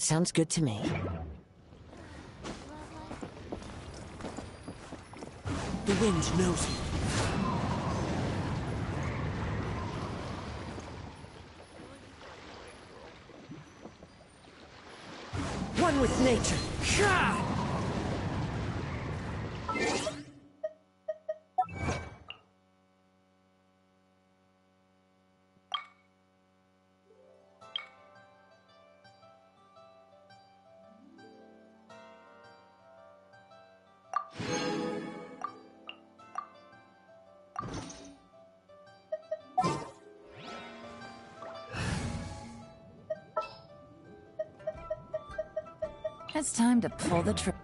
Sounds good to me. The wind knows you. One with nature. Ha! It's time to pull the trigger.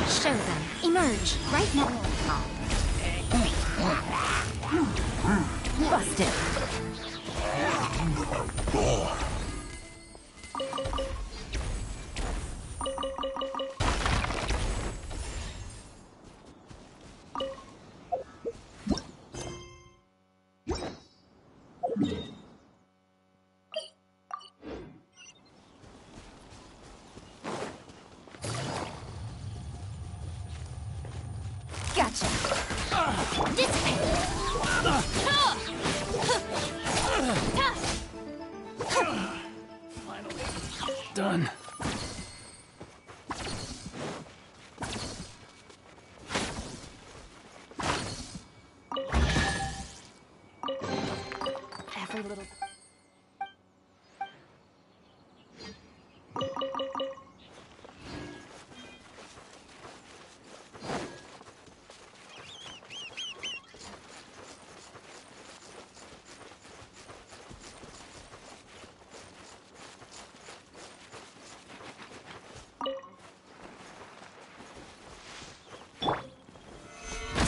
Show them. Emerge right now. Busted. Gotcha. Finally. Done. Every little...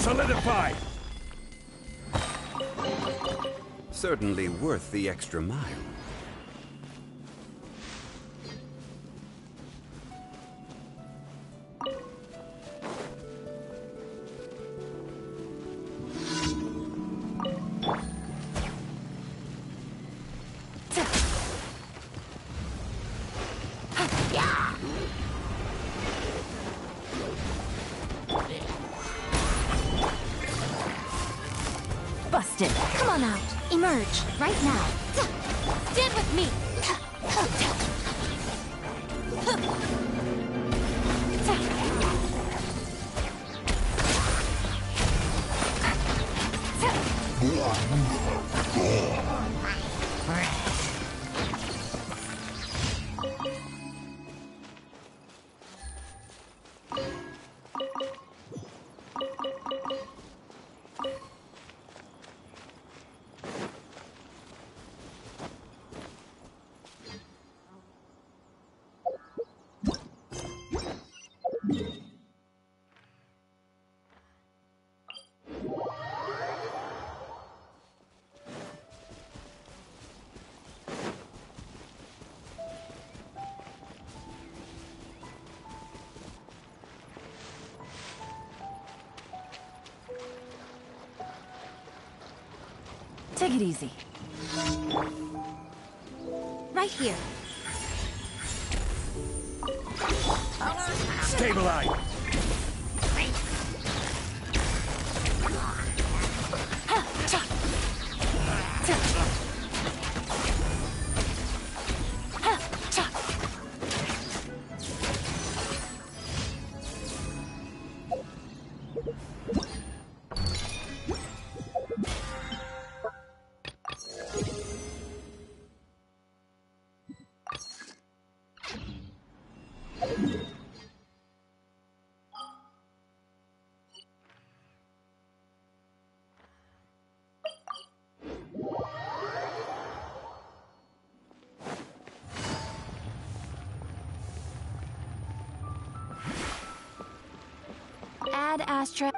Solidify! Certainly worth the extra mile. Busted. Come on out. Emerge right now. Stand with me. Take it easy. Right here. Stabilize! Ad Astra.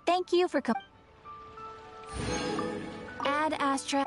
Thank you for Ad Astra.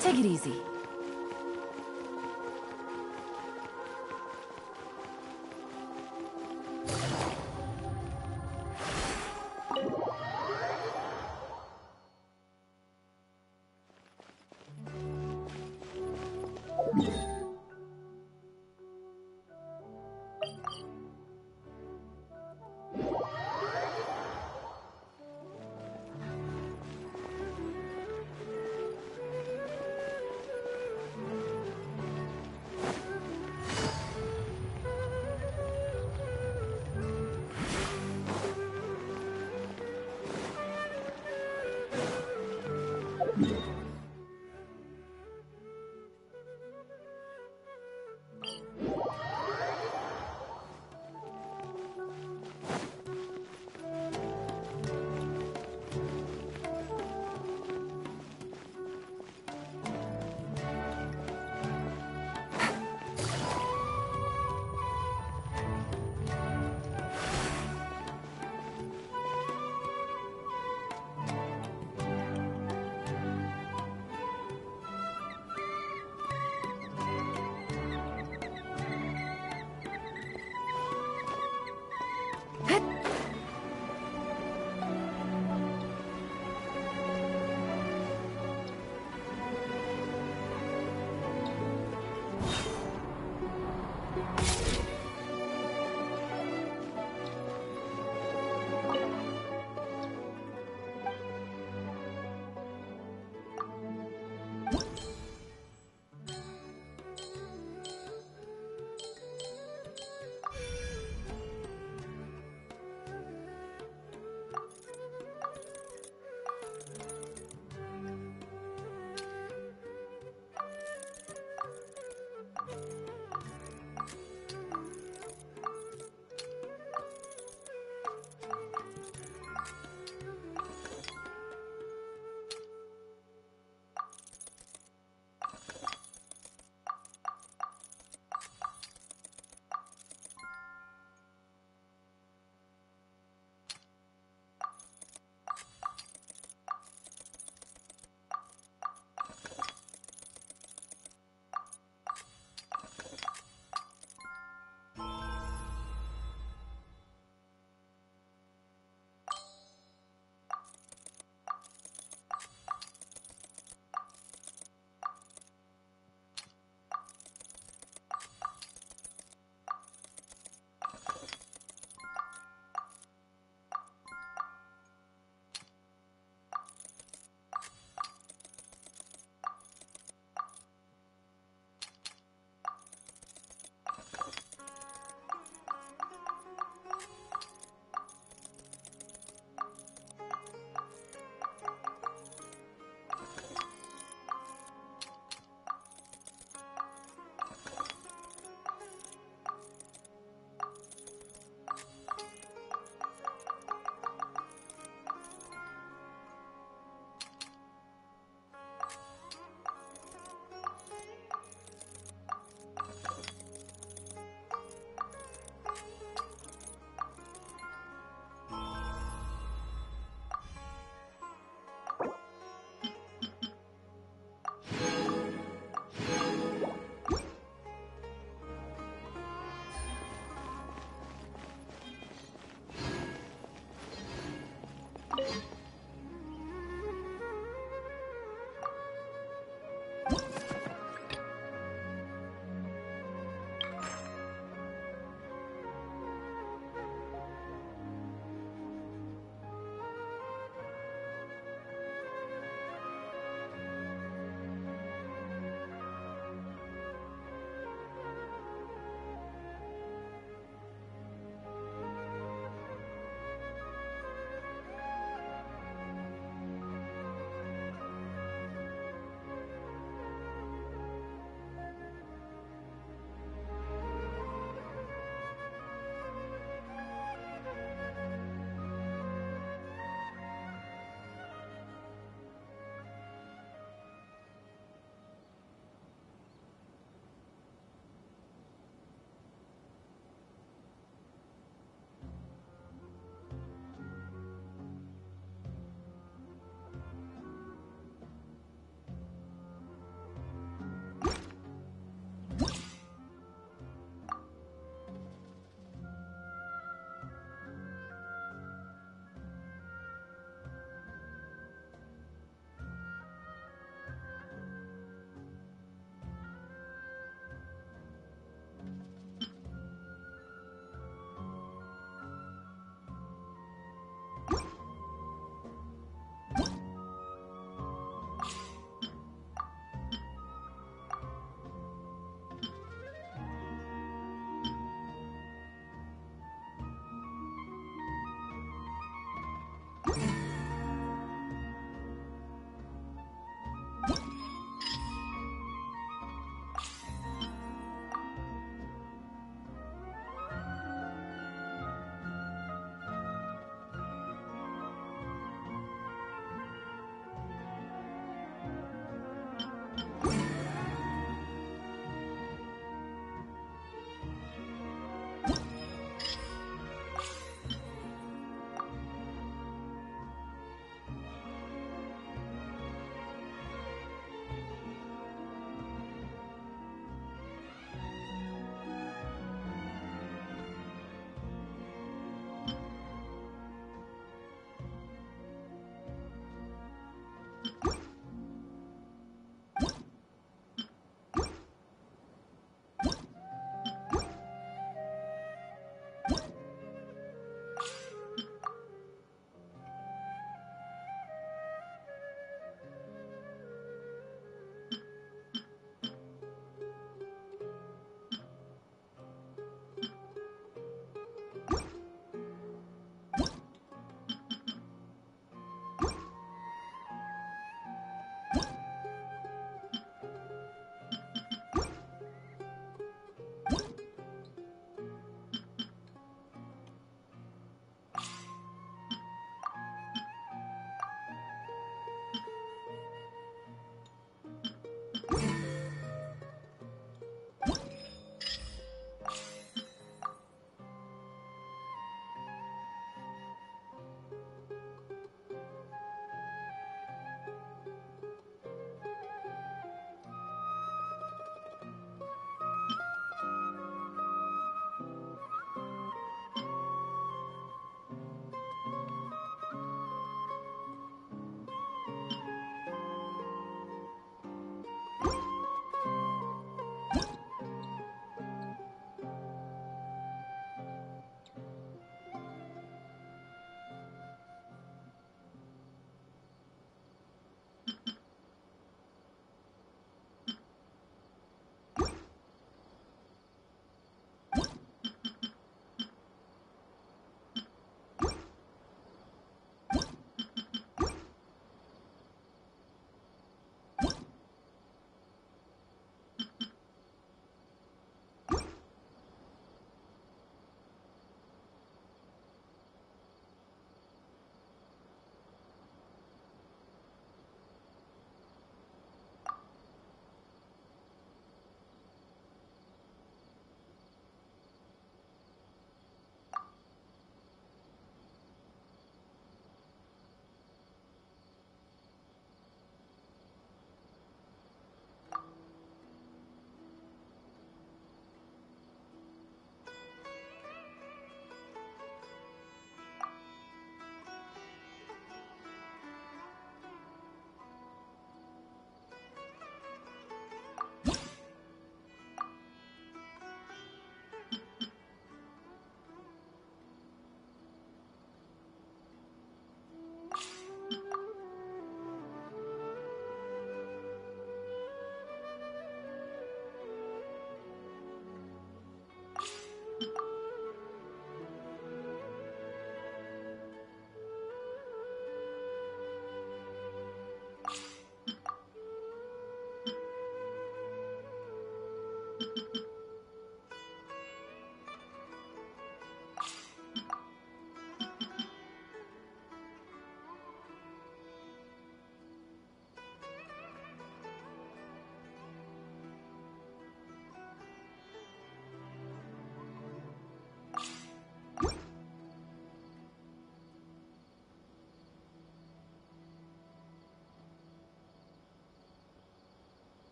Take it easy.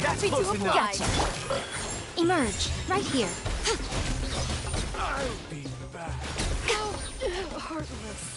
That's close enough. Gotcha. Emerge, right here. I'll be back. Heartless.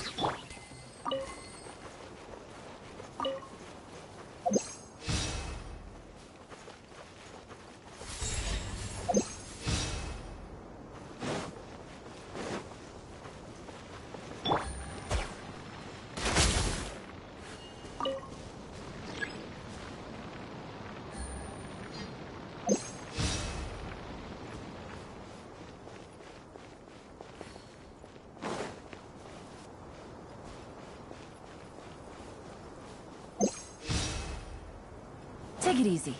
Take it easy.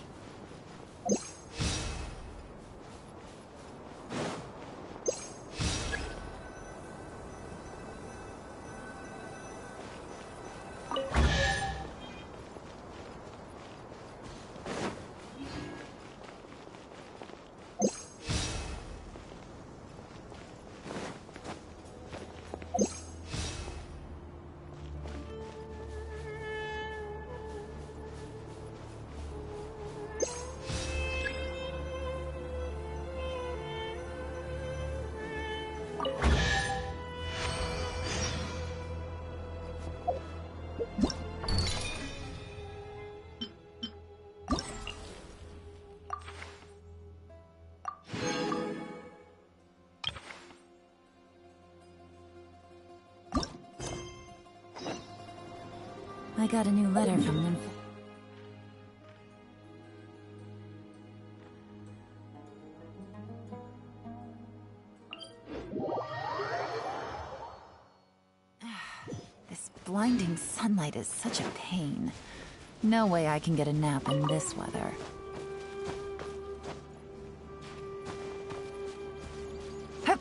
I got a new letter from Nymph. This blinding sunlight is such a pain. No way I can get a nap in this weather. Hup.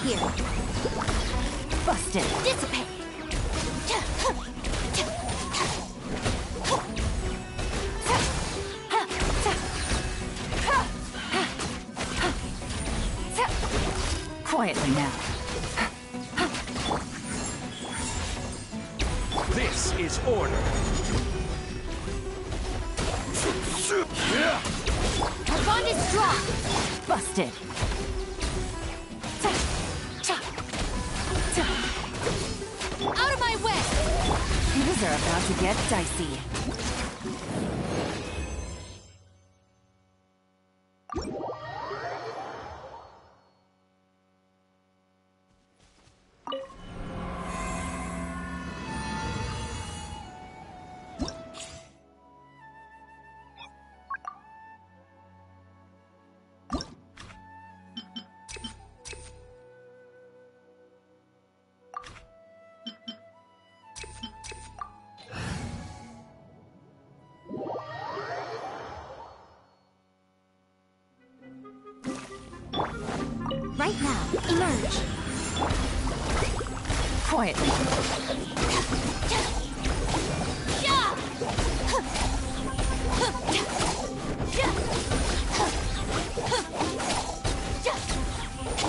here. Busted. Dissipate. Quietly now. This is order. Our bond is strong. Busted. Out of my way. Things are about to get dicey. Right now, emerge. Quietly.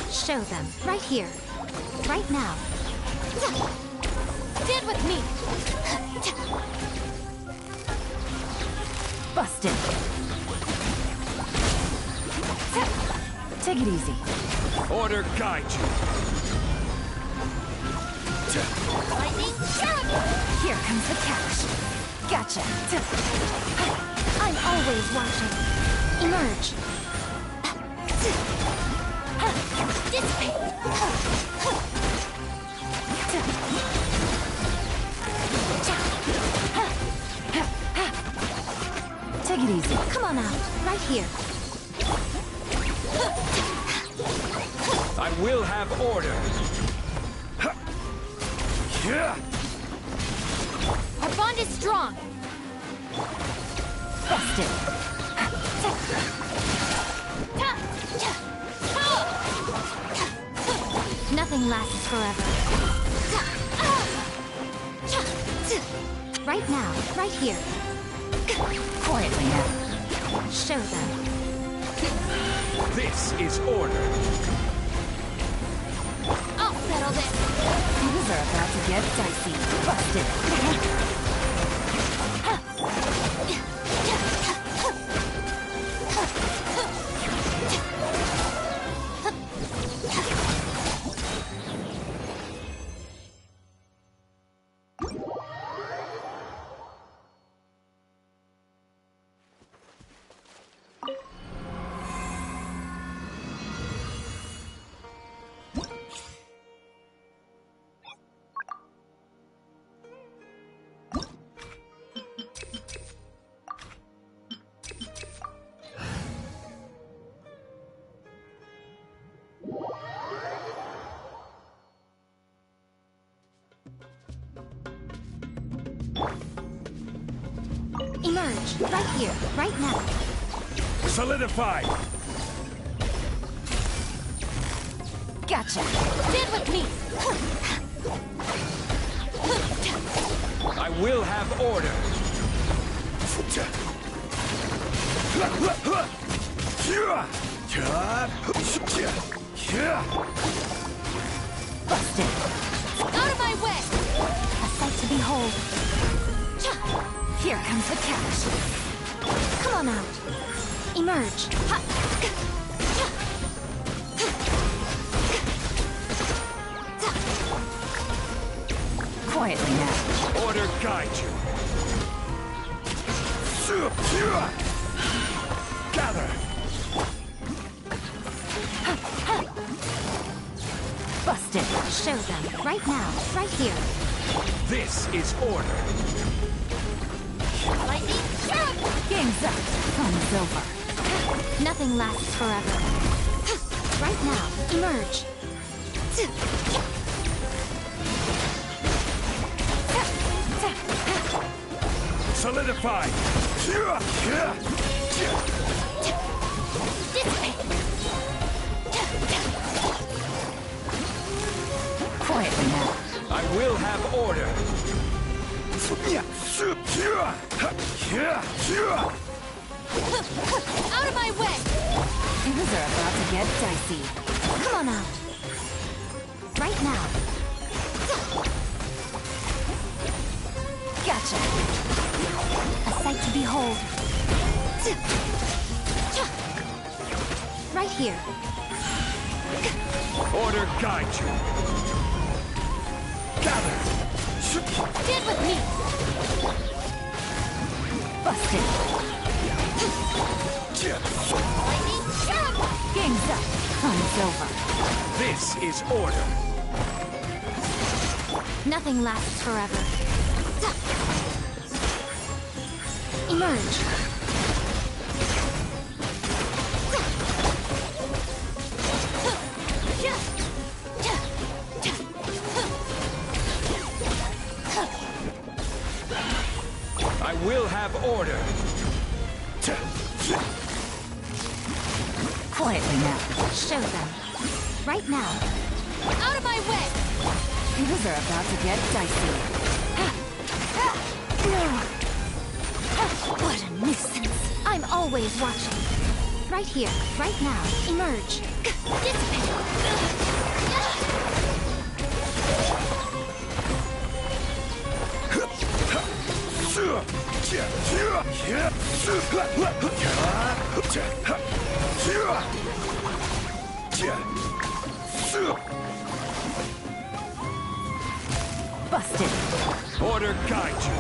Show them. Right here. Right now. Stand with me. Busted. Take it easy. Order guide you. Lightning, Here comes the catch. Gotcha. I'm always watching. Emerge. Dissipate. Take it easy. Come on out. Right here. I will have order. Our bond is strong. Busted. Nothing lasts forever. Right now, right here. Quietly now. Show them. This is order. I'll settle this. Things are about to get dicey. Busted. Emerge. Right here. Right now. Solidify. Gotcha. Stand with me. I will have order. Busted. Out of my way. A sight to behold. Here comes the catch. Come on out. Emerge. Quietly now. Order guide you. Gather. Busted. Show them. Right now. Right here. This is order. Lightning. Game's up. Fun's over. Nothing lasts forever. Right now. Emerge. Solidify. Dissipate. Quietly now. I will have order. Out of my way! Things are about to get dicey. Come on out. Right now. Gotcha. A sight to behold. Right here. Order guide you. Gather. Stand with me. Busted. Lightning jump! Game's up. Fun's over. This is order. Nothing lasts forever. Emerge. I will have order. Quietly now. Show them. Right now. Out of my way! Things are about to get dicey. What a nuisance. I'm always watching. Right here, right now. Emerge. Dissipate. Busted. Order guide you.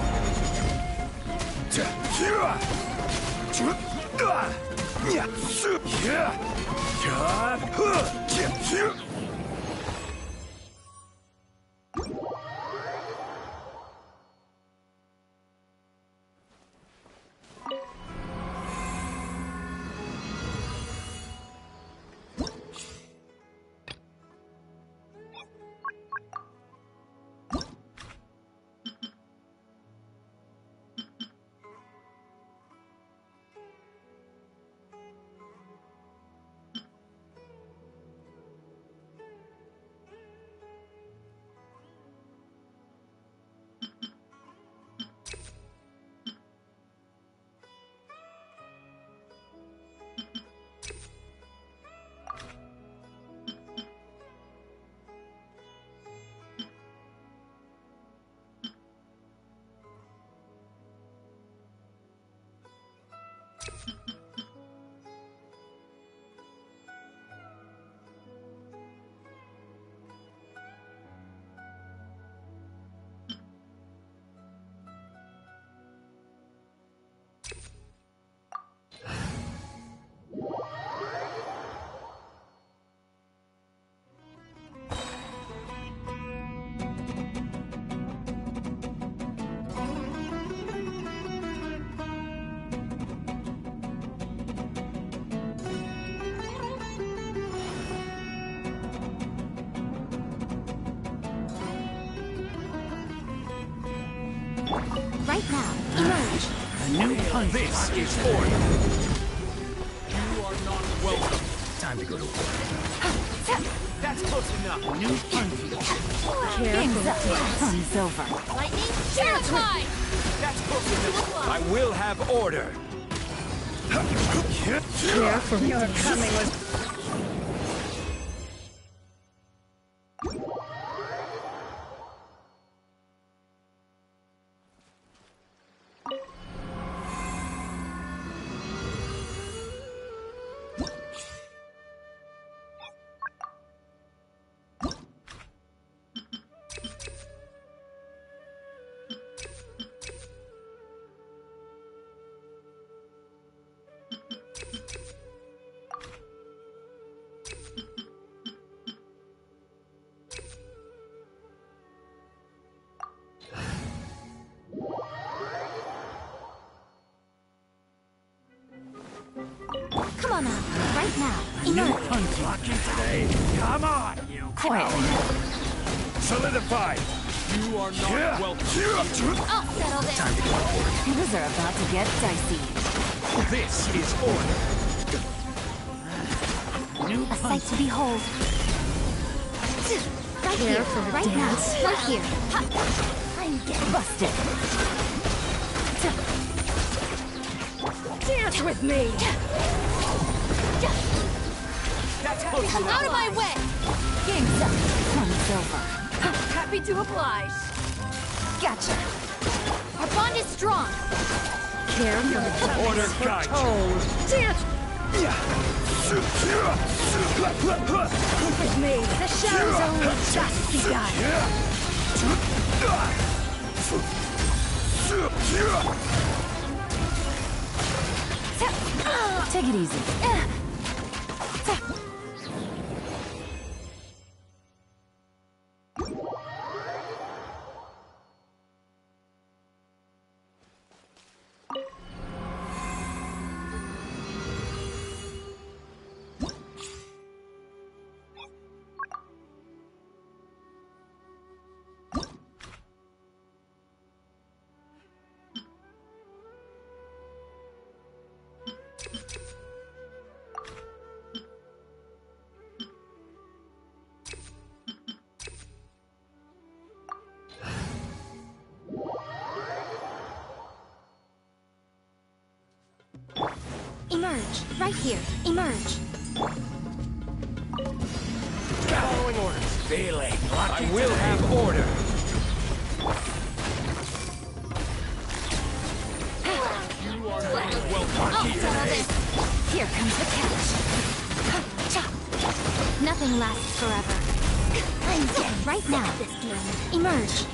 Right now. Emerge. This is order. You are not welcome. Time to go to work. That's close enough. New fun field. Game's up. Fun's over. Lightning terrified! That's close enough. I will have order. Your coming was... Come on out. Right now. Emerge. Lucky today. Come on, you Quietly now. Solidified. You are not welcome. I'll settle this. Things are about to get dicey. This is order. A sight to behold. Right Care here, for a right dance? now, right here. Ha. I'm getting Busted. Dance with me! That's close enough. out of my way. Game's up. Fun's over. Happy to oblige. Gotcha. Our bond is strong. Care for a dance? Order guide. Told. Dance with me. The show's only just begun. Take it easy. Emerge. Right here. Emerge. Following orders. Feeling lucky. I will have order. Well done I'll here. settle this. Here comes the catch. Nothing lasts forever. I'm getting right now. This game. Emerge.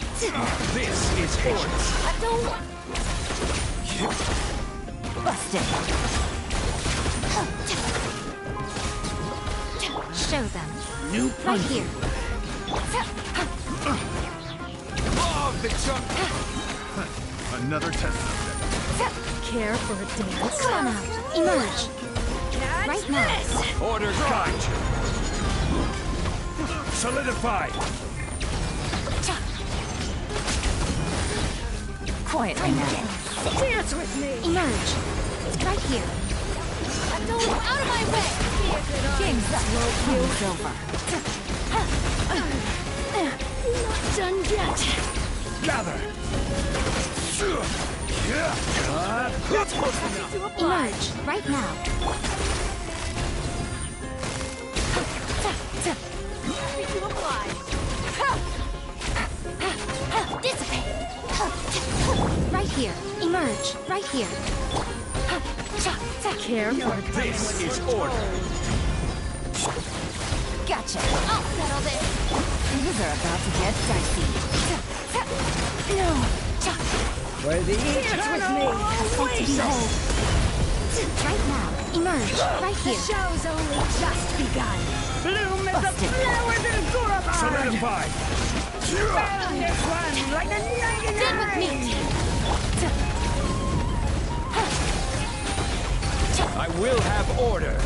This is patience. Busted. Show them. New Right here. love the chunk. Another test subject. Care for a dance? Come on out. Emerge. Right now. Order guide. Solidify. Quietly now. Dance with me! Emerge. Right here. Out of my way. Game's up. Fun's over. Not done yet! Gather. That's close enough. Emerge. Right now. Happy to oblige. Dissipate. Right here. Emerge. Right here. Care for a This is order. Gotcha. I'll settle this. Things are about to get dicey. Where the dance with me! Sight to behold. Right now. Emerge. Right The here. show's only just begun. Bloom is Busted. a flower that'll grow up hard. Solidify. Burn this one like a 99! Stand with me. I will have order.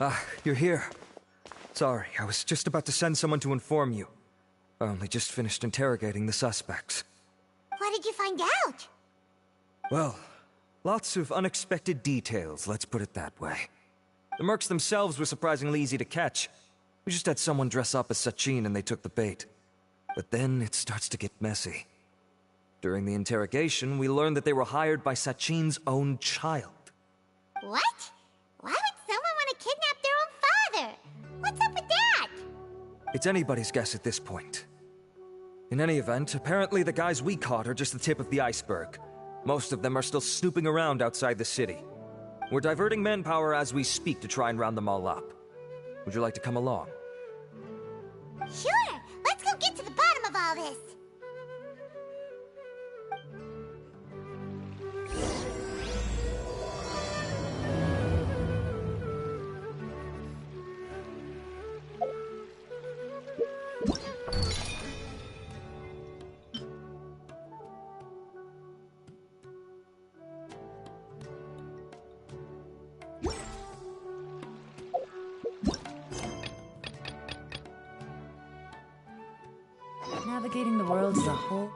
Ah, you're here. Sorry, I was just about to send someone to inform you. I only just finished interrogating the suspects. What did you find out? Well, lots of unexpected details, let's put it that way. The mercs themselves were surprisingly easy to catch. We just had someone dress up as Sachin and they took the bait. But then it starts to get messy. During the interrogation, we learned that they were hired by Sachin's own child. What? Why would someone want to kidnap their own father? What's up with that? It's anybody's guess at this point. In any event, apparently the guys we caught are just the tip of the iceberg. Most of them are still snooping around outside the city. We're diverting manpower as we speak to try and round them all up. Would you like to come along? Sure! Let's go get to the bottom of all this! Navigating the world as a whole.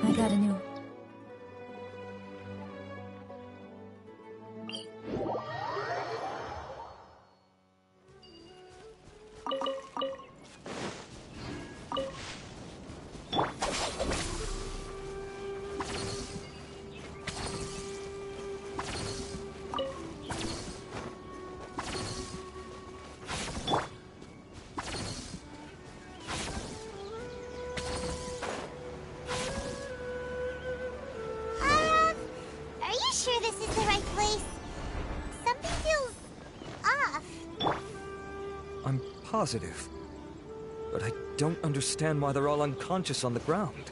I got a new... Are you sure this is the right place? Something feels off. I'm positive. But I don't understand why they're all unconscious on the ground.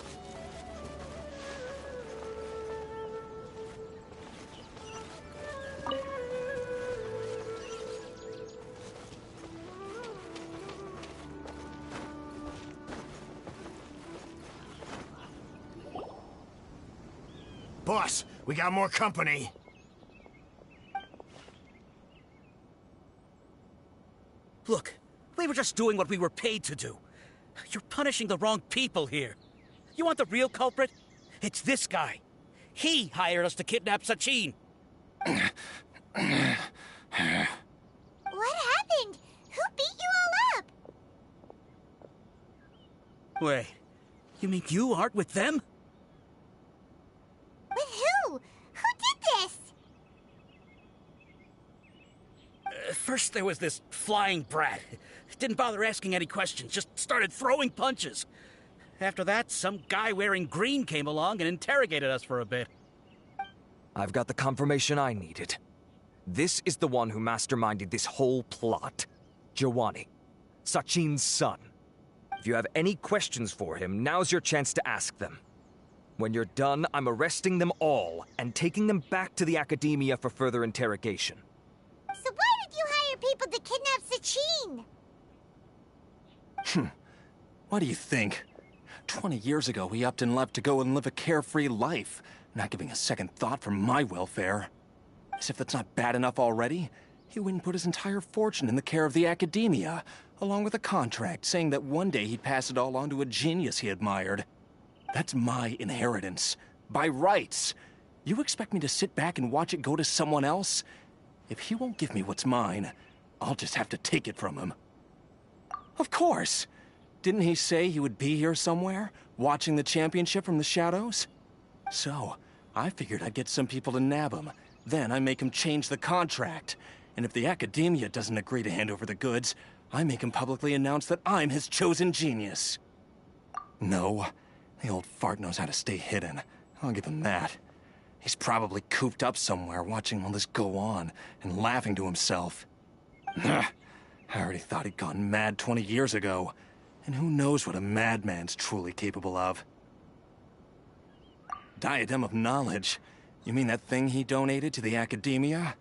Boss, we got more company. Look, we were just doing what we were paid to do. You're punishing the wrong people here. You want the real culprit? It's this guy. He hired us to kidnap Sachin. What happened? Who beat you all up? Wait, you mean you aren't with them? With who? Who did this? First there was this flying brat. Didn't bother asking any questions, just started throwing punches. After that, some guy wearing green came along and interrogated us for a bit. I've got the confirmation I needed. This is the one who masterminded this whole plot. Jawani, Sachin's son. If you have any questions for him, now's your chance to ask them. When you're done, I'm arresting them all and taking them back to the academia for further interrogation. So why did you hire people to kidnap Sachin? What do you think? 20 years ago, he upped and left to go and live a carefree life, not giving a second thought for my welfare. As if that's not bad enough already, he went and put his entire fortune in the care of the academia, along with a contract saying that one day he'd pass it all on to a genius he admired. That's my inheritance, by rights. You expect me to sit back and watch it go to someone else? If he won't give me what's mine, I'll just have to take it from him. Of course! Didn't he say he would be here somewhere, watching the championship from the shadows? So, I figured I'd get some people to nab him. Then I make him change the contract. And if the academia doesn't agree to hand over the goods, I make him publicly announce that I'm his chosen genius. No, the old fart knows how to stay hidden. I'll give him that. He's probably cooped up somewhere watching all this go on and laughing to himself. I already thought he'd gone mad 20 years ago. And who knows what a madman's truly capable of. Diadem of Knowledge? You mean that thing he donated to the Academia?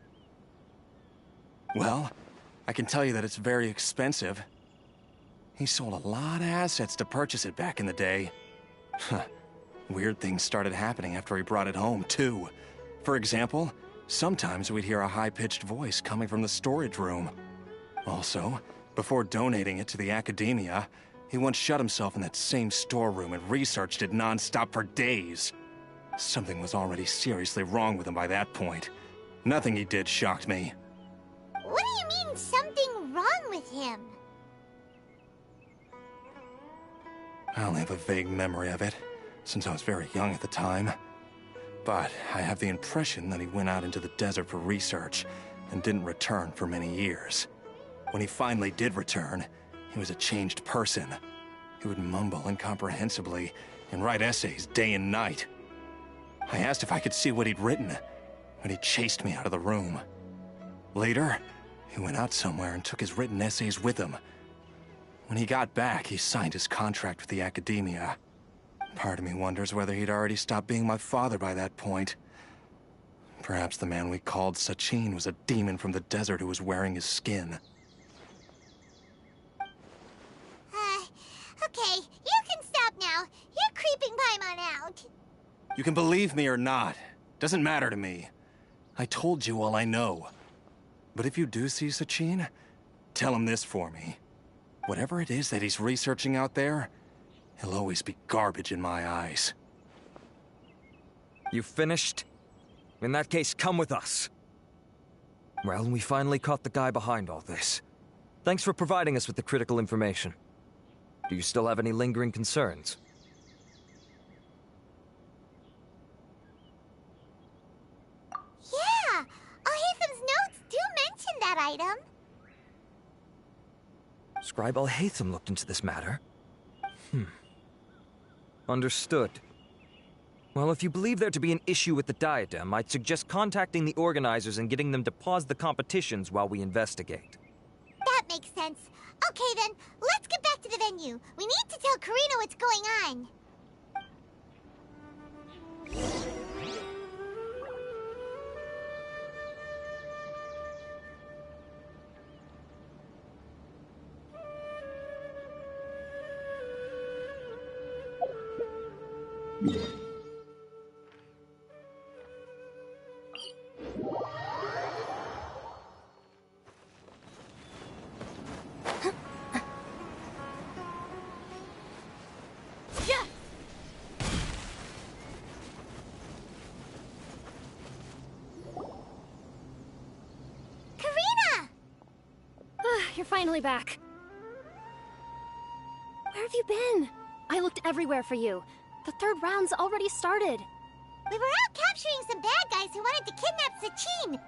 Well, I can tell you that it's very expensive. He sold a lot of assets to purchase it back in the day. Weird things started happening after he brought it home, too. For example, sometimes we'd hear a high-pitched voice coming from the storage room. Also, before donating it to the Academia, he once shut himself in that same storeroom and researched it non-stop for days. Something was already seriously wrong with him by that point. Nothing he did shocked me. What do you mean, something wrong with him? I only have a vague memory of it, since I was very young at the time. But I have the impression that he went out into the desert for research and didn't return for many years. When he finally did return, he was a changed person. He would mumble incomprehensibly and write essays day and night. I asked if I could see what he'd written, but he chased me out of the room. Later, he went out somewhere and took his written essays with him. When he got back, he signed his contract with the Academia. Part of me wonders whether he'd already stopped being my father by that point. Perhaps the man we called Sachin was a demon from the desert who was wearing his skin. Okay, you can stop now. You're creeping Paimon out. You can believe me or not. Doesn't matter to me. I told you all I know. But if you do see Sachin, tell him this for me. Whatever it is that he's researching out there, he'll always be garbage in my eyes. You finished? In that case, come with us. Well, we finally caught the guy behind all this. Thanks for providing us with the critical information. Do you still have any lingering concerns? Yeah! Al-Haytham's notes do mention that item. Scribe Al-Haytham looked into this matter. Understood. Well, if you believe there to be an issue with the diadem, I'd suggest contacting the organizers and getting them to pause the competitions while we investigate. That makes sense. Okay then, let's get back to the venue. We need to tell Karina what's going on. You're finally back. Where have you been? I looked everywhere for you. The third round's already started. We were out capturing some bad guys who wanted to kidnap Sachin.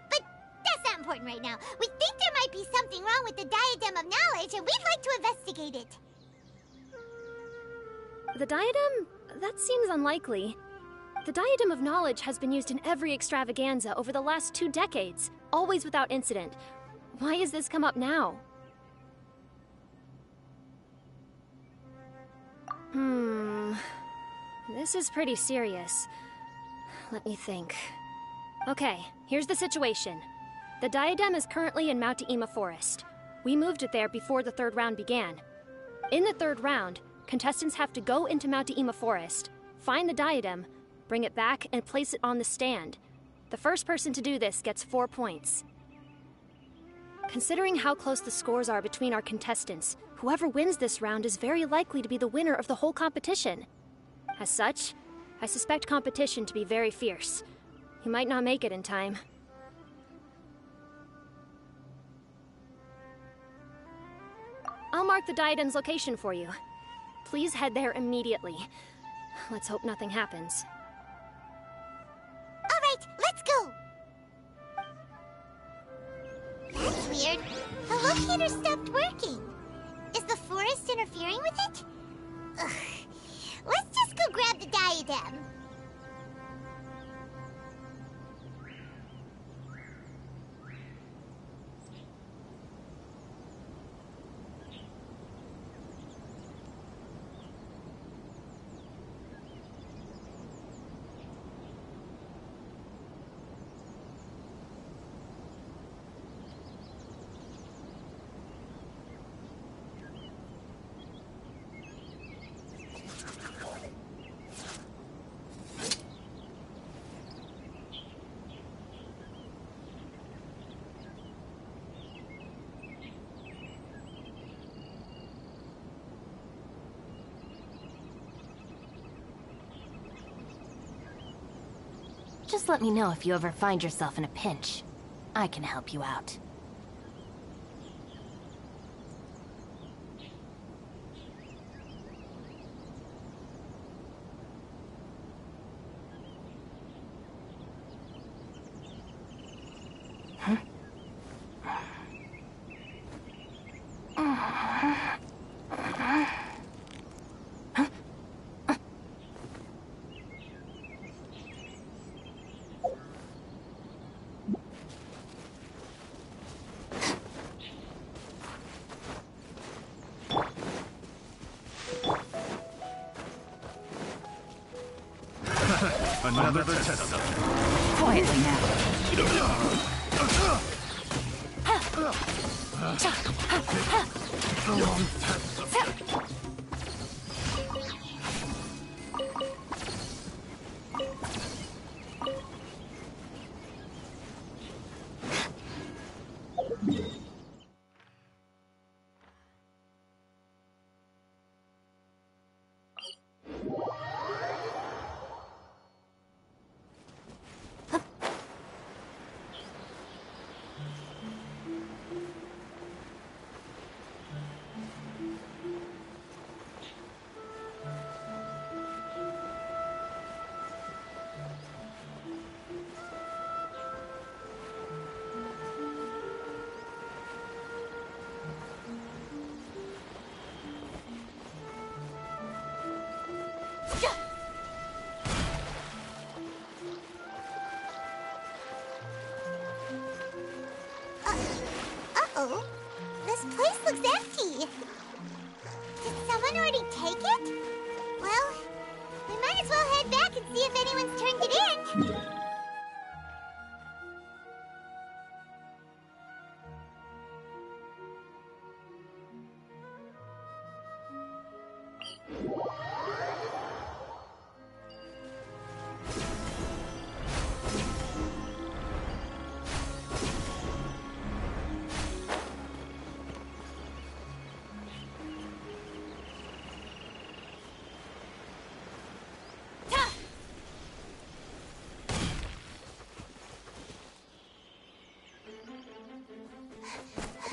But that's not important right now. We think there might be something wrong with the Diadem of Knowledge, and we'd like to investigate it. The diadem? That seems unlikely. The Diadem of Knowledge has been used in every extravaganza over the last 2 decades, always without incident. Why has this come up now? This is pretty serious. Let me think. Okay, here's the situation. The diadem is currently in Mount Ima Forest. We moved it there before the third round began. In the third round, contestants have to go into Mount Ima Forest, find the diadem, bring it back, and place it on the stand. The first person to do this gets 4 points. Considering how close the scores are between our contestants, whoever wins this round is very likely to be the winner of the whole competition. As such, I suspect competition to be very fierce. You might not make it in time. I'll mark the diadem's location for you. Please head there immediately. Let's hope nothing happens. All right, let's go! That's weird. The locator stopped working. Is the forest interfering with it? Ugh. Let's just go grab the diadem. Just let me know if you ever find yourself in a pinch. I can help you out. Another test subject. Quietly now. Wrong test subject. Uh-oh. This place looks empty. Did someone already take it? Well, we might as well head back and see if anyone's turned it in.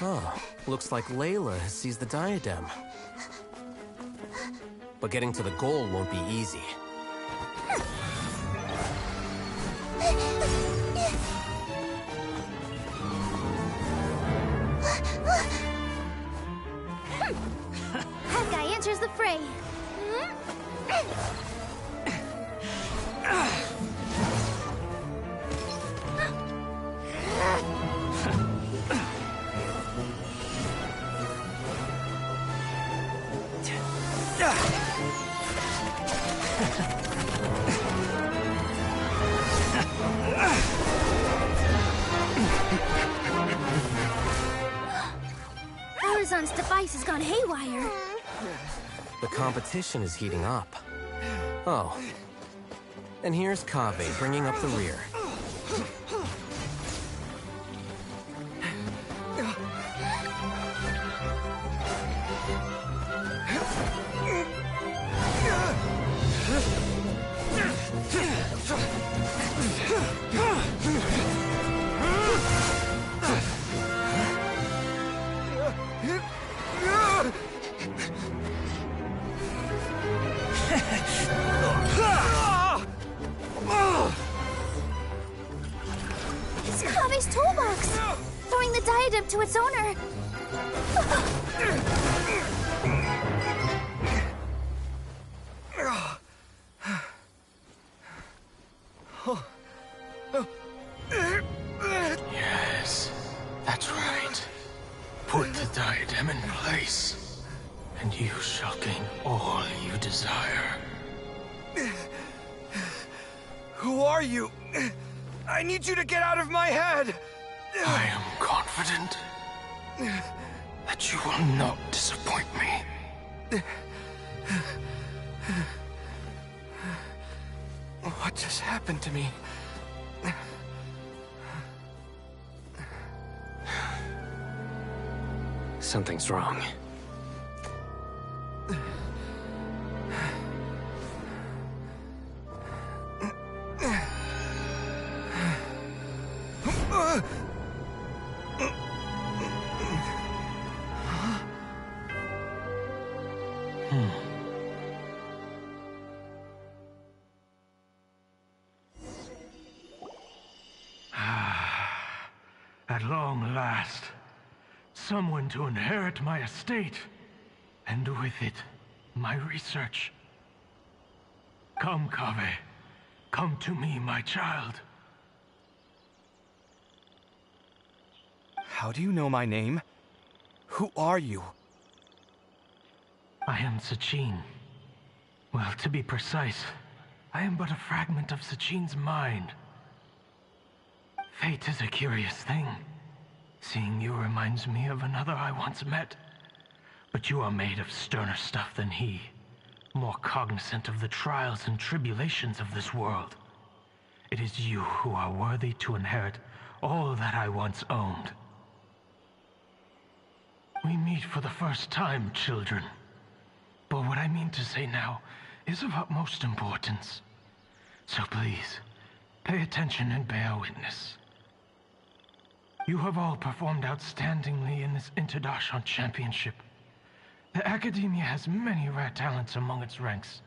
Oh, looks like Layla has seized the diadem. But getting to the goal won't be easy. That guy enters the fray. Horizon's device has gone haywire. The competition is heating up. Oh. And here's Kaveh bringing up the rear. It's Kaveh's toolbox! Throwing the diadem to its owner. Yes, that's right. Put the diadem in place, and you shall gain all you desire. Who are you? I need you to get out of my head! I am confident that you will not disappoint me. What just happened to me? Something's wrong. long last, someone to inherit my estate, and with it, my research. Come, Kaveh. Come to me, my child. How do you know my name? Who are you? I am Sachin. Well, to be precise, I am but a fragment of Sachin's mind. Fate is a curious thing. Seeing you reminds me of another I once met. But you are made of sterner stuff than he, more cognizant of the trials and tribulations of this world. It is you who are worthy to inherit all that I once owned. We meet for the first time, children. But what I mean to say now is of utmost importance. So please, pay attention and bear witness. You have all performed outstandingly in this Interdarshan Championship. The Academia has many rare talents among its ranks,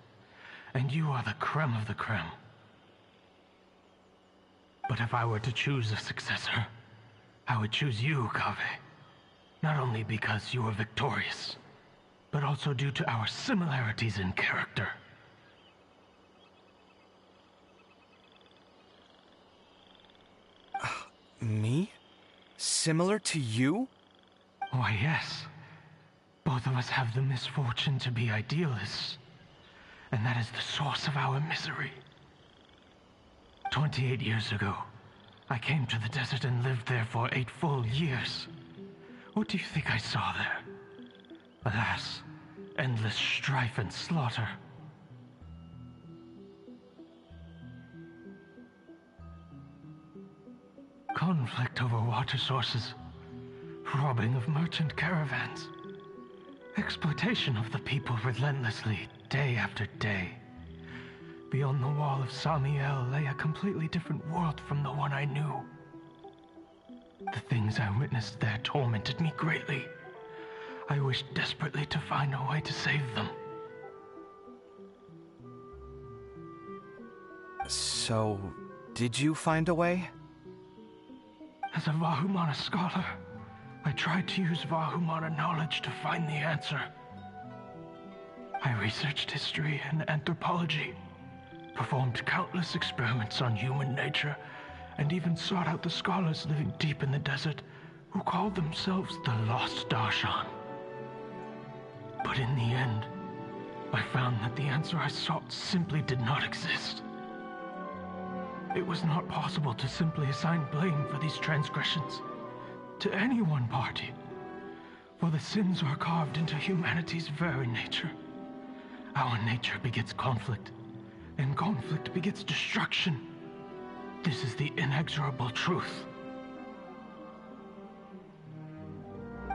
and you are the creme of the creme. But if I were to choose a successor, I would choose you, Kaveh. Not only because you were victorious, but also due to our similarities in character. Me? Similar to you? Why, yes. Both of us have the misfortune to be idealists, and that is the source of our misery. 28 years ago, I came to the desert and lived there for 8 full years. What do you think I saw there? Alas, endless strife and slaughter. Conflict over water sources, robbing of merchant caravans, exploitation of the people relentlessly, day after day. Beyond the wall of Samiel lay a completely different world from the one I knew. The things I witnessed there tormented me greatly. I wished desperately to find a way to save them. So, did you find a way? As a Vahumana scholar, I tried to use Vahumana knowledge to find the answer. I researched history and anthropology, performed countless experiments on human nature, and even sought out the scholars living deep in the desert who called themselves the Lost Darshan. But in the end, I found that the answer I sought simply did not exist. It was not possible to simply assign blame for these transgressions to any one party, for the sins are carved into humanity's very nature. Our nature begets conflict, and conflict begets destruction. This is the inexorable truth.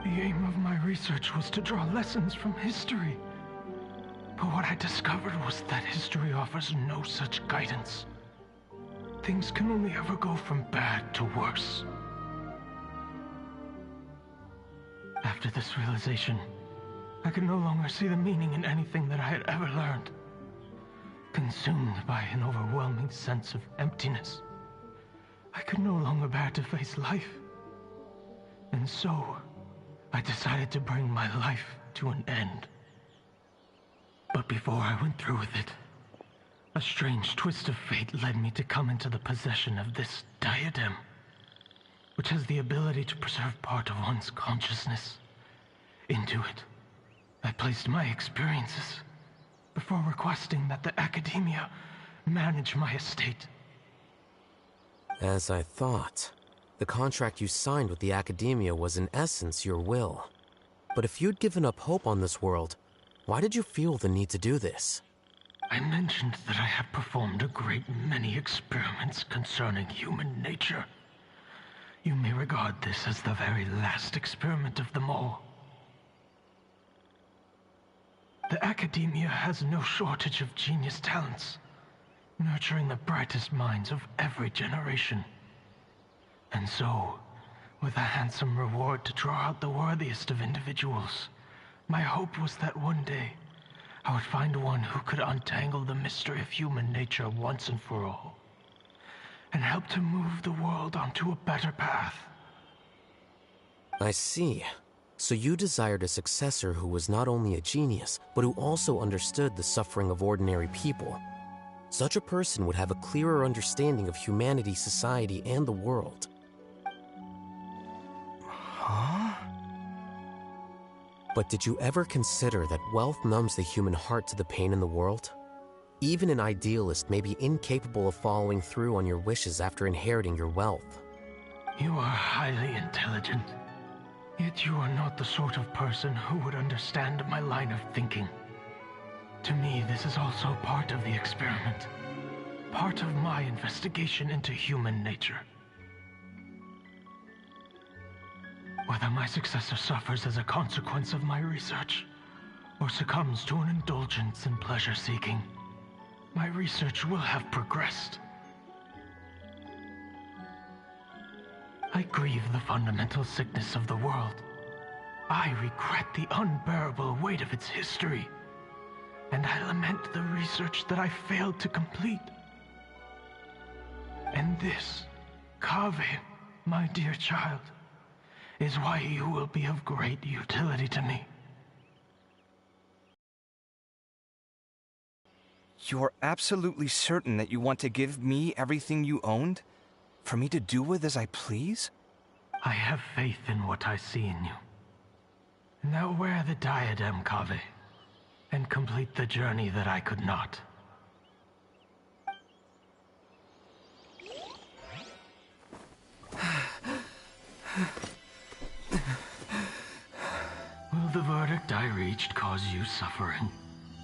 The aim of my research was to draw lessons from history. But what I discovered was that history offers no such guidance. Things can only ever go from bad to worse. After this realization, I could no longer see the meaning in anything that I had ever learned. Consumed by an overwhelming sense of emptiness, I could no longer bear to face life. And so, I decided to bring my life to an end. But before I went through with it, a strange twist of fate led me to come into the possession of this diadem, which has the ability to preserve part of one's consciousness. Into it, I placed my experiences before requesting that the Academia manage my estate. As I thought, the contract you signed with the Academia was in essence your will. But if you'd given up hope on this world, why did you feel the need to do this? I mentioned that I had performed a great many experiments concerning human nature. You may regard this as the very last experiment of them all. The Academia has no shortage of genius talents, nurturing the brightest minds of every generation. And so, with a handsome reward to draw out the worthiest of individuals, my hope was that one day, I would find one who could untangle the mystery of human nature once and for all, and help to move the world onto a better path. I see. So you desired a successor who was not only a genius, but who also understood the suffering of ordinary people. Such a person would have a clearer understanding of humanity, society, and the world. Huh? But did you ever consider that wealth numbs the human heart to the pain in the world? Even an idealist may be incapable of following through on your wishes after inheriting your wealth. You are highly intelligent. Yet you are not the sort of person who would understand my line of thinking. To me, this is also part of the experiment. Part of my investigation into human nature. Whether my successor suffers as a consequence of my research, or succumbs to an indulgence in pleasure-seeking, my research will have progressed. I grieve the fundamental sickness of the world. I regret the unbearable weight of its history. And I lament the research that I failed to complete. And this, Kaveh, my dear child, is why you will be of great utility to me. You're absolutely certain that you want to give me everything you owned? For me to do with as I please? I have faith in what I see in you. Now wear the diadem, Kaveh, and complete the journey that I could not. Will the verdict I reached cause you suffering?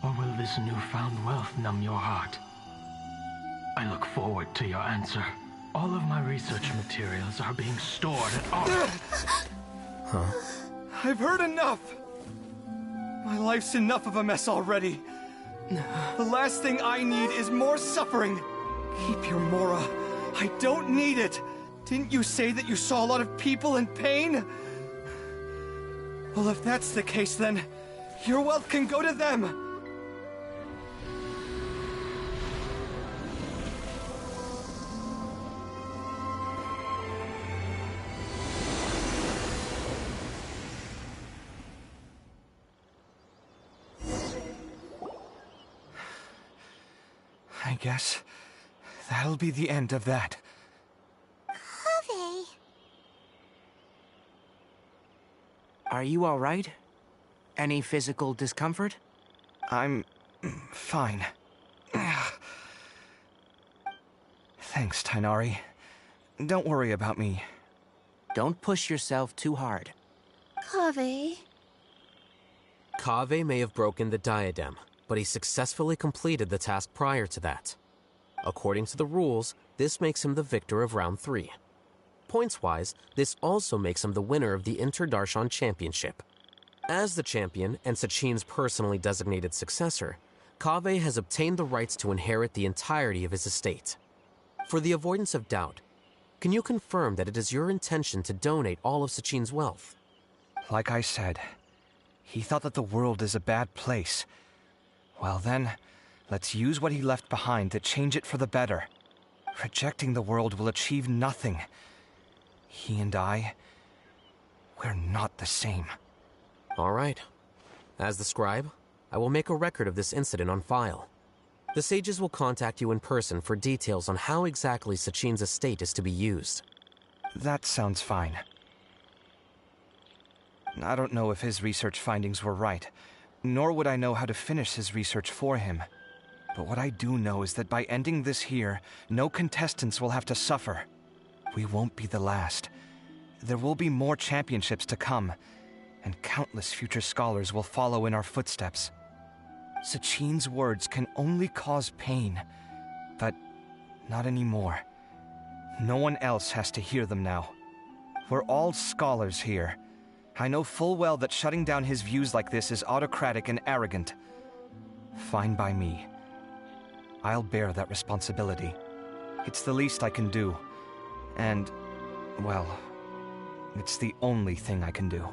Or will this newfound wealth numb your heart? I look forward to your answer. All of my research materials are being stored at our... Huh? I've heard enough! My life's enough of a mess already. The last thing I need is more suffering. Keep your Mora. I don't need it. Didn't you say that you saw a lot of people in pain? Well, if that's the case, then your wealth can go to them. I guess that'll be the end of that. Kaveh. Are you all right? Any physical discomfort? I'm fine. Thanks, Tainari. Don't worry about me. Don't push yourself too hard. Kaveh. Kaveh may have broken the diadem, but he successfully completed the task prior to that. According to the rules, this makes him the victor of Round 3. Points-wise, this also makes him the winner of the Inter-Darshan Championship. As the champion and Sachin's personally designated successor, Kaveh has obtained the rights to inherit the entirety of his estate. For the avoidance of doubt, can you confirm that it is your intention to donate all of Sachin's wealth? Like I said, he thought that the world is a bad place. Well then, let's use what he left behind to change it for the better. Rejecting the world will achieve nothing. He and I, we're not the same. All right. As the scribe, I will make a record of this incident on file. The sages will contact you in person for details on how exactly Sachin's estate is to be used. That sounds fine. I don't know if his research findings were right, nor would I know how to finish his research for him. But what I do know is that by ending this here, no contestants will have to suffer. We won't be the last. There will be more championships to come, and countless future scholars will follow in our footsteps. Sachin's words can only cause pain, but not anymore. No one else has to hear them now. We're all scholars here. I know full well that shutting down his views like this is autocratic and arrogant. Fine by me. I'll bear that responsibility. It's the least I can do. And, well, it's the only thing I can do.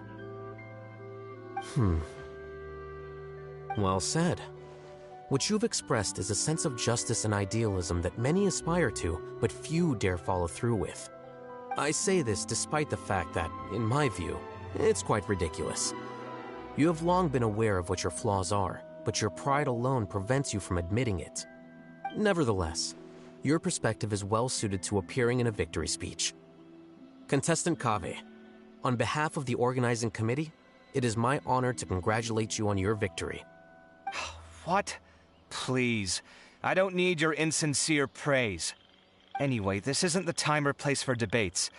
Well said. What you've expressed is a sense of justice and idealism that many aspire to, but few dare follow through with. I say this despite the fact that, in my view, it's quite ridiculous. You have long been aware of what your flaws are, but your pride alone prevents you from admitting it. Nevertheless, your perspective is well suited to appearing in a victory speech. Contestant Kaveh, on behalf of the organizing committee, it is my honor to congratulate you on your victory. What? Please. I don't need your insincere praise. Anyway, this isn't the time or place for debates.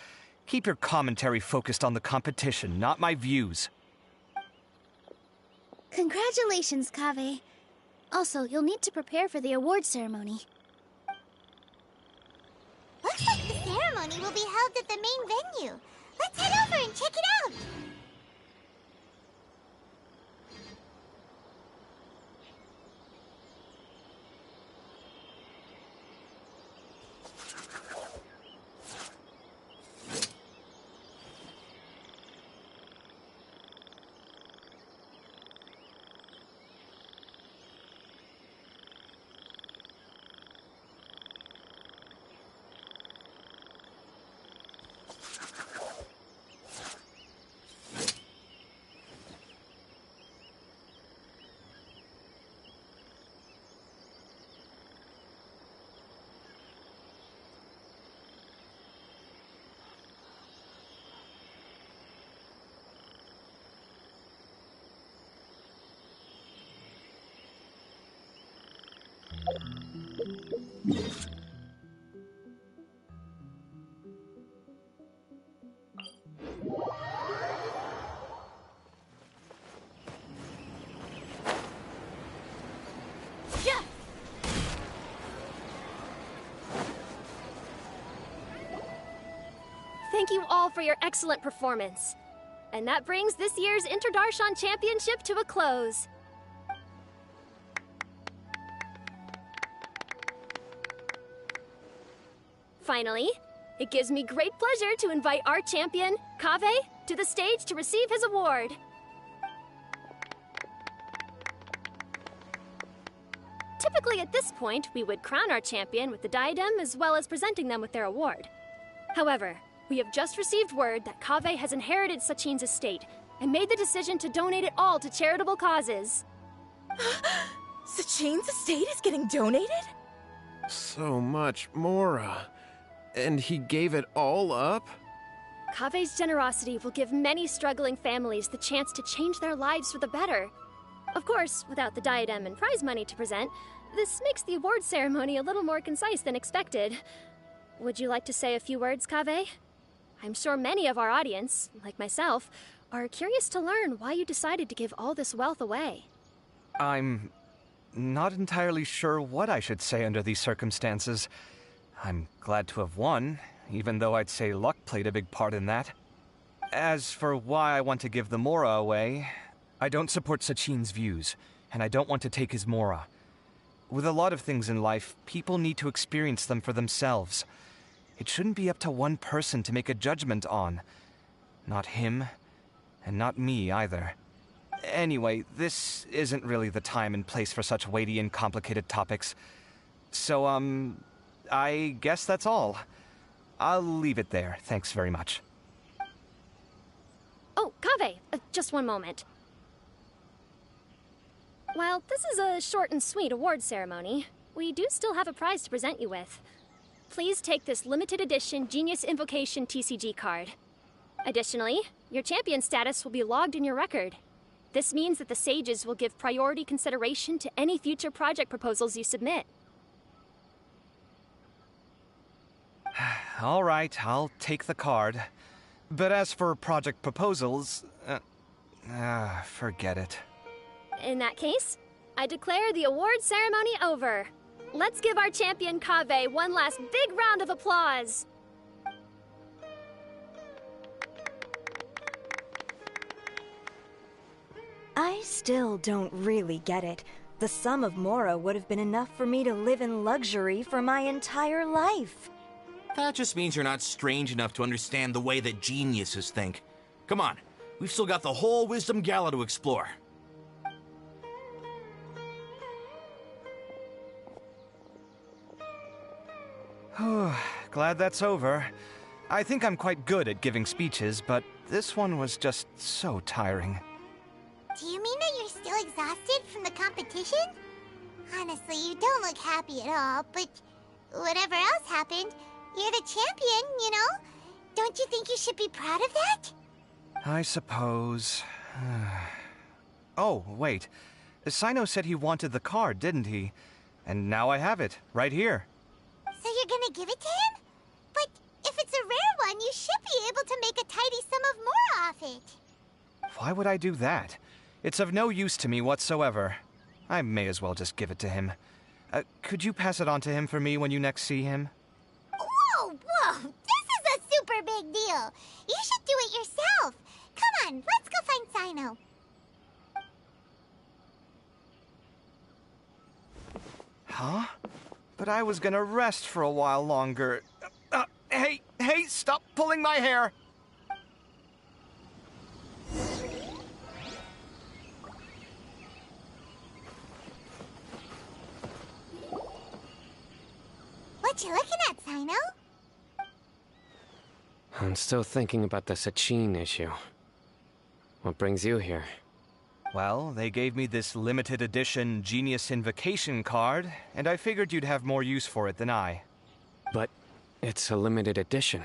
Keep your commentary focused on the competition, not my views. Congratulations, Kaveh. Also, you'll need to prepare for the award ceremony. Looks like the ceremony will be held at the main venue. Let's head over and check it out! Thank you all for your excellent performance. And that brings this year's Interdarshan Championship to a close. Finally, it gives me great pleasure to invite our champion, Kaveh, to the stage to receive his award. Typically at this point, we would crown our champion with the diadem as well as presenting them with their award. However, we have just received word that Kaveh has inherited Sachin's estate and made the decision to donate it all to charitable causes. Sachin's estate is getting donated? So much, Mora. And he gave it all up? Kaveh's generosity will give many struggling families the chance to change their lives for the better. Of course, without the diadem and prize money to present, this makes the award ceremony a little more concise than expected. Would you like to say a few words, Kaveh? I'm sure many of our audience, like myself, are curious to learn why you decided to give all this wealth away. I'm not entirely sure what I should say under these circumstances. I'm glad to have won, even though I'd say luck played a big part in that. As for why I want to give the Mora away, I don't support Sachin's views, and I don't want to take his Mora. With a lot of things in life, people need to experience them for themselves. It shouldn't be up to one person to make a judgment on. Not him, and not me either. Anyway, this isn't really the time and place for such weighty and complicated topics. So, I guess that's all. I'll leave it there. Thanks very much. Oh, Kaveh, just one moment. While this is a short and sweet award ceremony, we do still have a prize to present you with. Please take this limited edition Genius Invocation TCG card. Additionally, your champion status will be logged in your record. This means that the Sages will give priority consideration to any future project proposals you submit. All right, I'll take the card. But as for project proposals, forget it. In that case, I declare the award ceremony over. Let's give our champion Kaveh one last big round of applause. I still don't really get it. The sum of Mora would have been enough for me to live in luxury for my entire life. That just means you're not strange enough to understand the way that geniuses think. Come on, we've still got the whole Wisdom Gala to explore. Glad that's over. I think I'm quite good at giving speeches, but this one was just so tiring. Do you mean that you're still exhausted from the competition? Honestly, you don't look happy at all, but whatever else happened, you're the champion, you know? Don't you think you should be proud of that? I suppose... Oh, wait. Sino said he wanted the card, didn't he? And now I have it, right here. So you're gonna give it to him? But if it's a rare one, you should be able to make a tidy sum of more off it. Why would I do that? It's of no use to me whatsoever. I may as well just give it to him. Could you pass it on to him for me when you next see him? Whoa, whoa! This is a super big deal! You should do it yourself! Come on, let's go find Sino. Huh? But I was gonna rest for a while longer. Hey, stop pulling my hair! What you looking at, Sino? I'm still thinking about the Sachin issue. What brings you here? Well, they gave me this limited edition Genius Invocation card, and I figured you'd have more use for it than I. But it's a limited edition.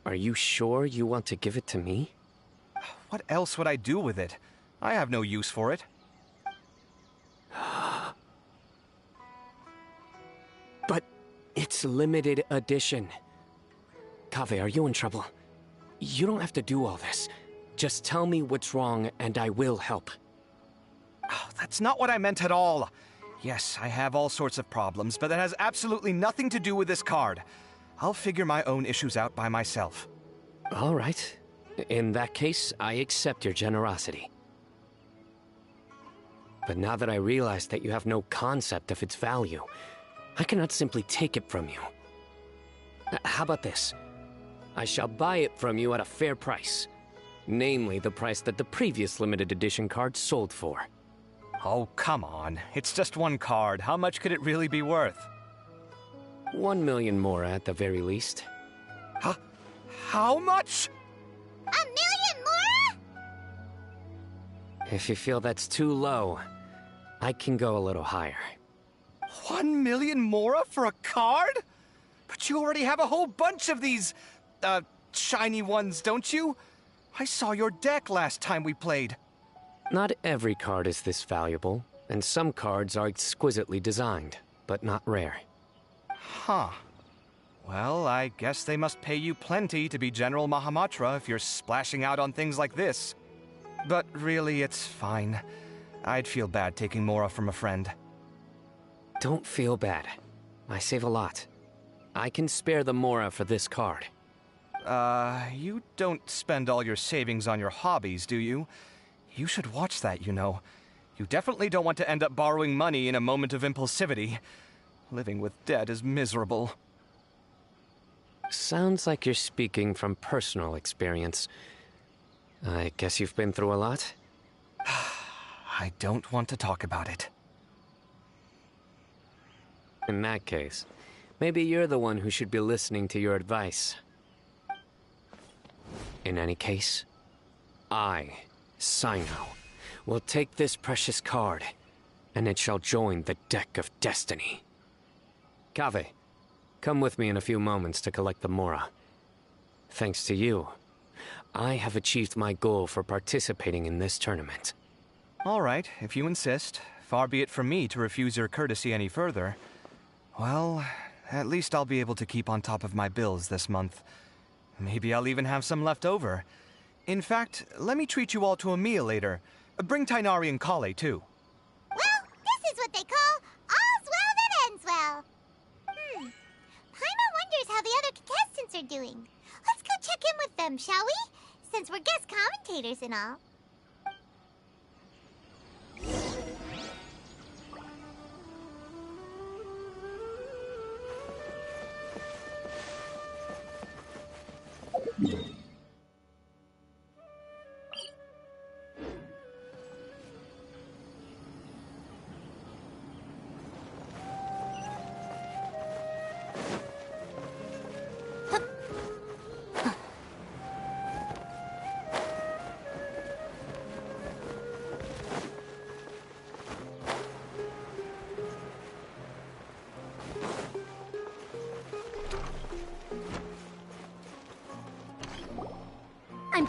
Are you sure you want to give it to me? What else would I do with it? I have no use for it. But it's limited edition. Kaveh, are you in trouble? You don't have to do all this. Just tell me what's wrong and I will help. Oh, that's not what I meant at all. Yes, I have all sorts of problems, but that has absolutely nothing to do with this card. I'll figure my own issues out by myself. All right. In that case, I accept your generosity. But now that I realize that you have no concept of its value, I cannot simply take it from you. How about this? I shall buy it from you at a fair price. Namely, the price that the previous limited edition card sold for. Oh, come on. It's just one card. How much could it really be worth? 1 million more at the very least. How much? 1 million more? If you feel that's too low, I can go a little higher. 1 million mora for a card? But you already have a whole bunch of these, shiny ones, don't you? I saw your deck last time we played. Not every card is this valuable, and some cards are exquisitely designed, but not rare. Huh. Well, I guess they must pay you plenty to be General Mahamatra if you're splashing out on things like this. But really, it's fine. I'd feel bad taking mora from a friend. Don't feel bad. I save a lot. I can spare the mora for this card. You don't spend all your savings on your hobbies, do you? You should watch that, you know. You definitely don't want to end up borrowing money in a moment of impulsivity. Living with debt is miserable. Sounds like you're speaking from personal experience. I guess you've been through a lot? I don't want to talk about it. In that case, maybe you're the one who should be listening to your advice. In any case, I, Sino, will take this precious card, and it shall join the deck of destiny. Kaveh, come with me in a few moments to collect the mora. Thanks to you, I have achieved my goal for participating in this tournament. All right, if you insist. Far be it from me to refuse your courtesy any further. Well, at least I'll be able to keep on top of my bills this month. Maybe I'll even have some left over. In fact, let me treat you all to a meal later. Bring Tainari and Kale, too. Well, this is what they call all's well that ends well. Paimon wonders how the other contestants are doing. Let's go check in with them, shall we? Since we're guest commentators and all.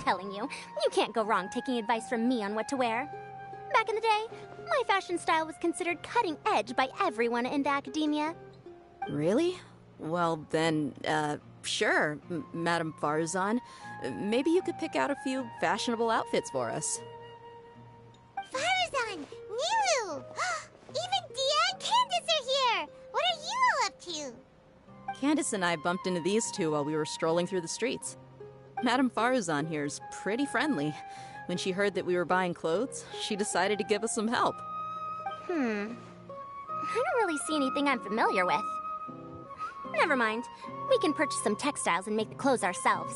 telling you, you can't go wrong taking advice from me on what to wear. Back in the day, my fashion style was considered cutting edge by everyone in the academia. Really? Well, then, sure, Madame Farazan. Maybe you could pick out a few fashionable outfits for us. Farazan! Nilu! Even Dia and Candace are here! What are you all up to? Candace and I bumped into these two while we were strolling through the streets. Madame Farazan here's pretty friendly. When she heard that we were buying clothes, she decided to give us some help. I don't really see anything I'm familiar with. Never mind. We can purchase some textiles and make the clothes ourselves.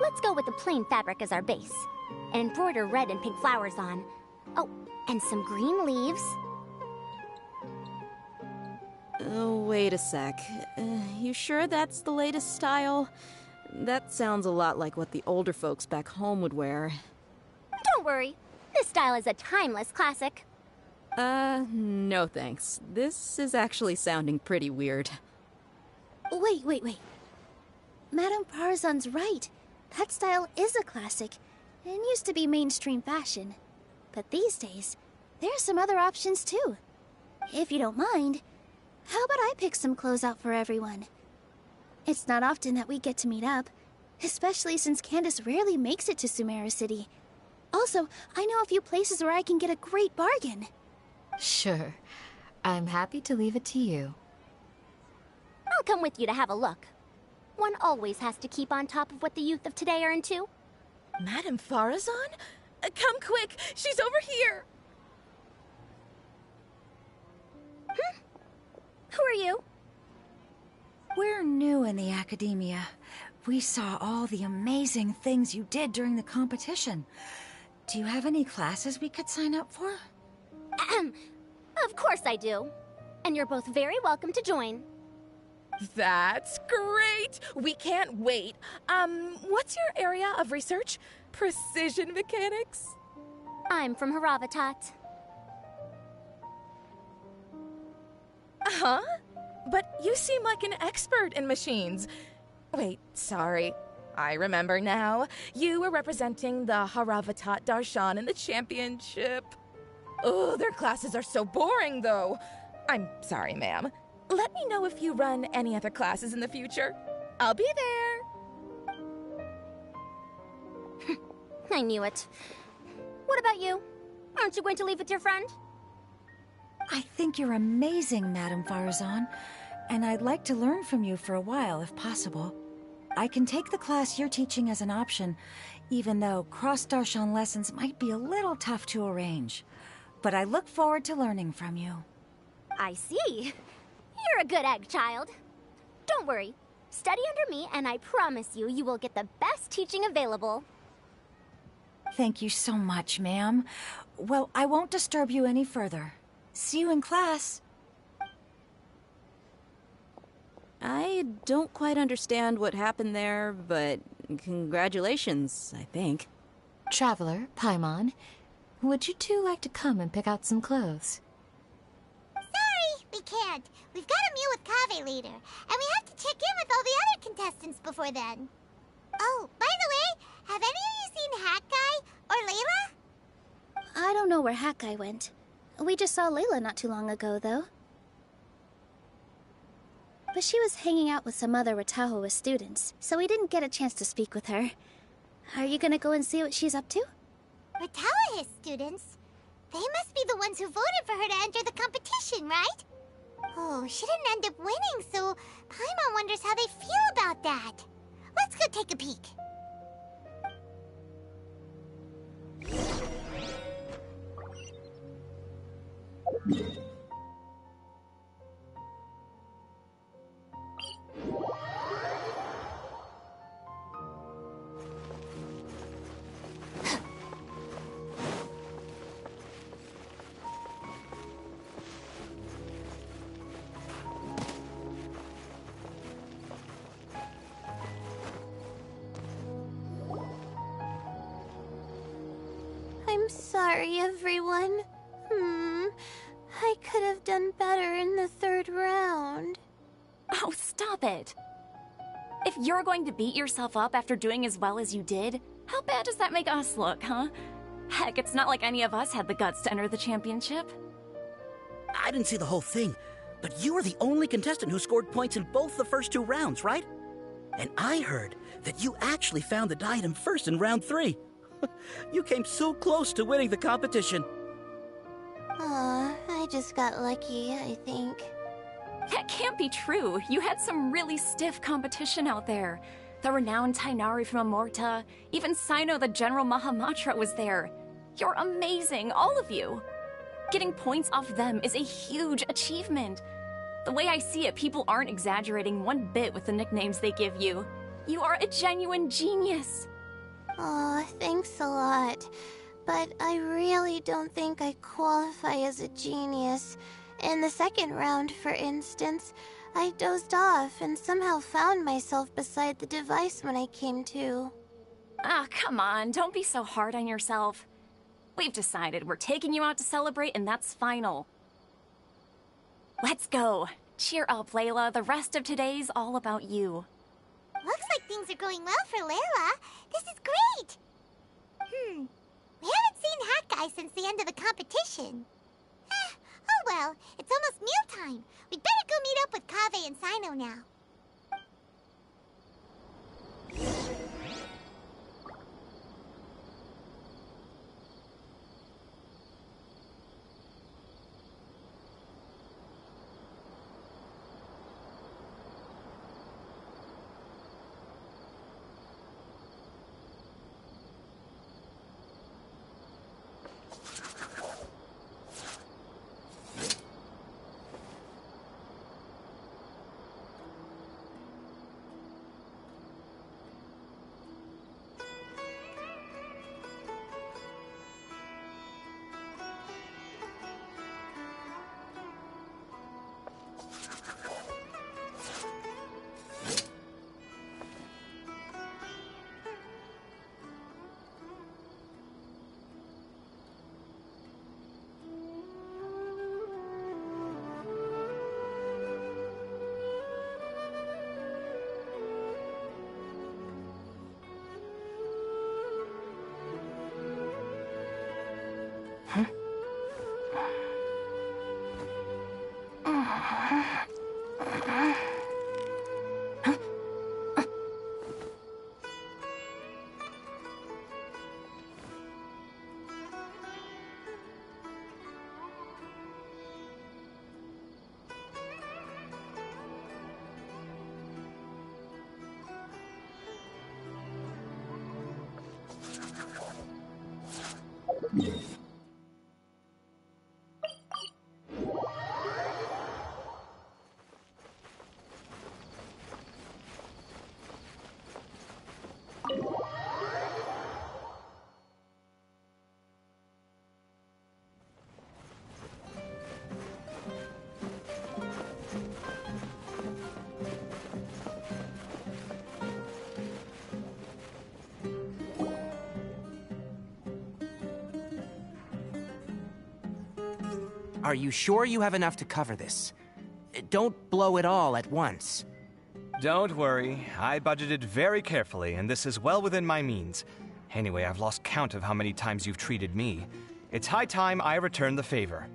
Let's go with the plain fabric as our base, and embroider red and pink flowers on. Oh, and some green leaves. Oh, wait a sec. You sure that's the latest style? That sounds a lot like what the older folks back home would wear. Don't worry. This style is a timeless classic. No thanks. This is actually sounding pretty weird. Wait. Madame Farazan's right. That style is a classic, and used to be mainstream fashion. But these days, there's some other options too. If you don't mind, how about I pick some clothes out for everyone? It's not often that we get to meet up, especially since Candace rarely makes it to Sumeru City. Also, I know a few places where I can get a great bargain. Sure. I'm happy to leave it to you. I'll come with you to have a look. One always has to keep on top of what the youth of today are into. Madame Farazan? Come quick! She's over here! Who are you? We're new in the academia. We saw all the amazing things you did during the competition. Do you have any classes we could sign up for? Of course I do. And you're both very welcome to join. That's great! We can't wait. What's your area of research? Precision mechanics? I'm from Haravatat. Huh? But you seem like an expert in machines. Wait, sorry. I remember now. You were representing the Haravatat Darshan in the championship. Oh, their classes are so boring, though. I'm sorry, ma'am. Let me know if you run any other classes in the future. I'll be there. I knew it. What about you? Aren't you going to leave with your friend? I think you're amazing, Madame Farazan, and I'd like to learn from you for a while, if possible. I can take the class you're teaching as an option, even though cross-Darshan lessons might be a little tough to arrange. But I look forward to learning from you. I see. You're a good egg, child. Don't worry. Study under me, and I promise you, you will get the best teaching available. Thank you so much, ma'am. Well, I won't disturb you any further. See you in class. I don't quite understand what happened there, but congratulations, I think. Traveler, Paimon, would you two like to come and pick out some clothes? Sorry, we can't. We've got a meal with Kaveh later, and we have to check in with all the other contestants before then. Oh, by the way, have any of you seen Hat Guy or Layla? I don't know where Hat Guy went. We just saw Layla not too long ago, though. But she was hanging out with some other Ratahoa students, so we didn't get a chance to speak with her. Are you gonna go and see what she's up to? Ratahoa students? They must be the ones who voted for her to enter the competition, right? Oh, she didn't end up winning, so Paimon wonders how they feel about that. Let's go take a peek. I'm sorry, everyone. I could have done better in the third round. Oh, stop it. If you're going to beat yourself up after doing as well as you did, How bad does that make us look, huh? Heck, it's not like any of us had the guts to enter the championship. I didn't see the whole thing, but you were the only contestant who scored points in both the first 2 rounds, right? And I heard that you actually found the diadem first in round 3. You came so close to winning the competition. Aw, I just got lucky, I think. That can't be true. You had some really stiff competition out there. The renowned Tainari from Amorta, even Sino the General Mahamatra was there. You're amazing, all of you. Getting points off them is a huge achievement. The way I see it, people aren't exaggerating one bit with the nicknames they give you. You are a genuine genius. Aw, thanks a lot. But I really don't think I qualify as a genius. In the second round, for instance, I dozed off and somehow found myself beside the device when I came to. Ah, come on, don't be so hard on yourself. We've decided we're taking you out to celebrate, and that's final. Let's go. Cheer up, Layla. The rest of today's all about you. Looks like things are going well for Layla. This is great! We haven't seen Hat Guy since the end of the competition. Oh well, it's almost mealtime. We'd better go meet up with Kaveh and Sino now. Are you sure you have enough to cover this? Don't blow it all at once. Don't worry. I budgeted very carefully, and this is well within my means. Anyway, I've lost count of how many times you've treated me. It's high time I return the favor.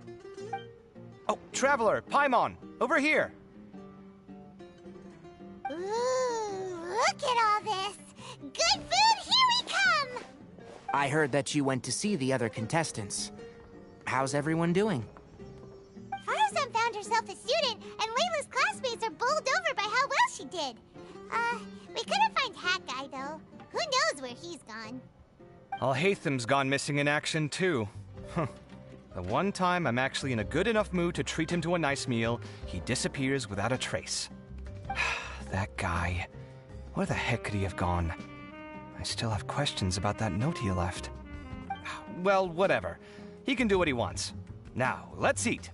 Oh, Traveler, Paimon, over here! Ooh, look at all this! Good food, here we come! I heard that you went to see the other contestants. How's everyone doing? Farazan found herself a student, and Layla's classmates are bowled over by how well she did. We couldn't find Hat Guy, though. Who knows where he's gone? Al-Haytham's gone missing in action, too. The one time I'm actually in a good enough mood to treat him to a nice meal, he disappears without a trace. That guy. Where the heck could he have gone? I still have questions about that note he left. Well, whatever. He can do what he wants. Now, let's eat.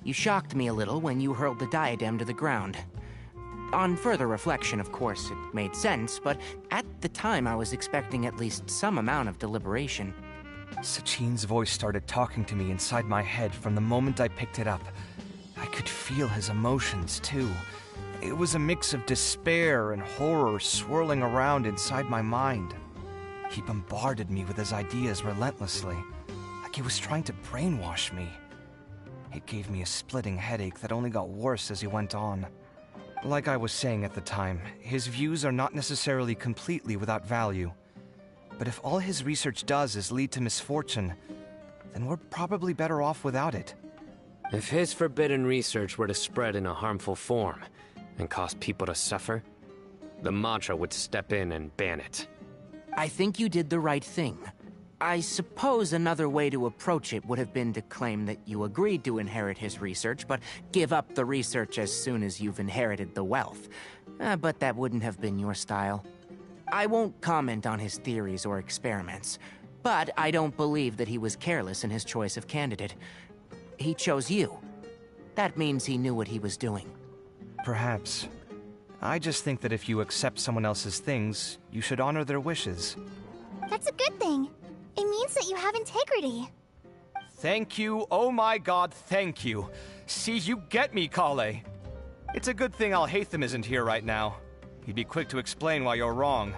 You shocked me a little when you hurled the diadem to the ground. On further reflection, of course, it made sense, but at the time I was expecting at least some amount of deliberation. Sachin's voice started talking to me inside my head from the moment I picked it up. I could feel his emotions, too. It was a mix of despair and horror swirling around inside my mind. He bombarded me with his ideas relentlessly, like he was trying to brainwash me. It gave me a splitting headache that only got worse as he went on. Like I was saying at the time, his views are not necessarily completely without value. But if all his research does is lead to misfortune, then we're probably better off without it. If his forbidden research were to spread in a harmful form and cause people to suffer, the Matra would step in and ban it. I think you did the right thing. I suppose another way to approach it would have been to claim that you agreed to inherit his research, but give up the research as soon as you've inherited the wealth. But that wouldn't have been your style. I won't comment on his theories or experiments, but I don't believe that he was careless in his choice of candidate. He chose you. That means he knew what he was doing. Perhaps. I just think that if you accept someone else's things, you should honor their wishes. That's a good thing. It means that you have integrity. Thank you, oh my god, thank you. See, you get me, Kale. It's a good thing Alhaitham isn't here right now. He'd be quick to explain why you're wrong.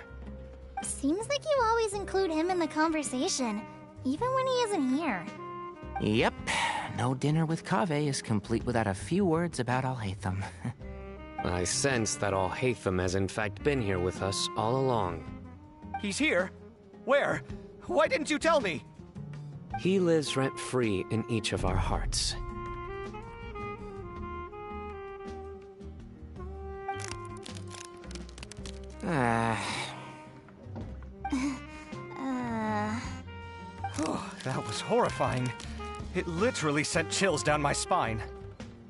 Seems like you always include him in the conversation, even when he isn't here. Yep, no dinner with Kaveh is complete without a few words about Alhaitham. I sense that Alhaitham has in fact been here with us all along. He's here? Where? Why didn't you tell me? He lives rent-free in each of our hearts. Oh, that was horrifying. It literally sent chills down my spine.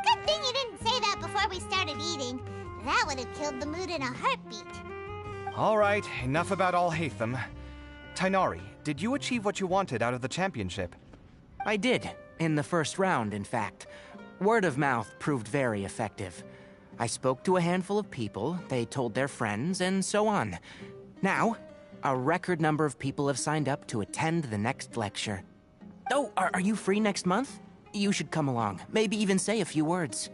Good thing you didn't say that before we started eating. That would have killed the mood in a heartbeat. All right, enough about Alhaitham. Tainari, did you achieve what you wanted out of the championship? I did, in the first round, in fact. Word of mouth proved very effective. I spoke to a handful of people, they told their friends, and so on. Now, a record number of people have signed up to attend the next lecture. Oh, are you free next month? You should come along, maybe even say a few words.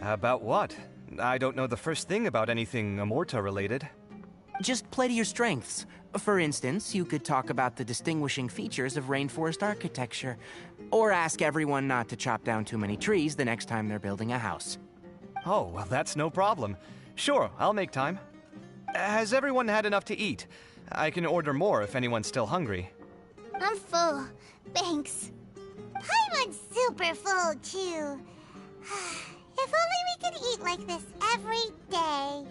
About what? I don't know the first thing about anything Amorta-related. Just play to your strengths. For instance, you could talk about the distinguishing features of rainforest architecture, or ask everyone not to chop down too many trees the next time they're building a house. Oh, well, that's no problem. Sure, I'll make time. Has everyone had enough to eat? I can order more if anyone's still hungry. I'm full. Thanks. Paimon's super full, too. If only we could eat like this every day.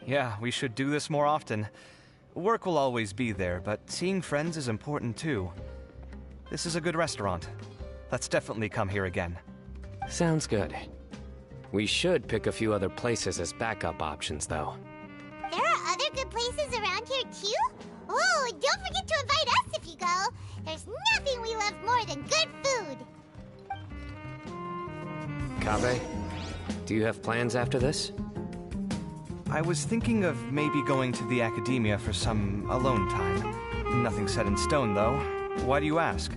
Yeah, we should do this more often. Work will always be there, but seeing friends is important too. This is a good restaurant. Let's definitely come here again. Sounds good. We should pick a few other places as backup options, though. There are other good places around here, too? Oh, and don't forget to invite us if you go. There's nothing we love more than good food. Kaveh, do you have plans after this? I was thinking of maybe going to the academia for some alone time. Nothing set in stone, though. Why do you ask?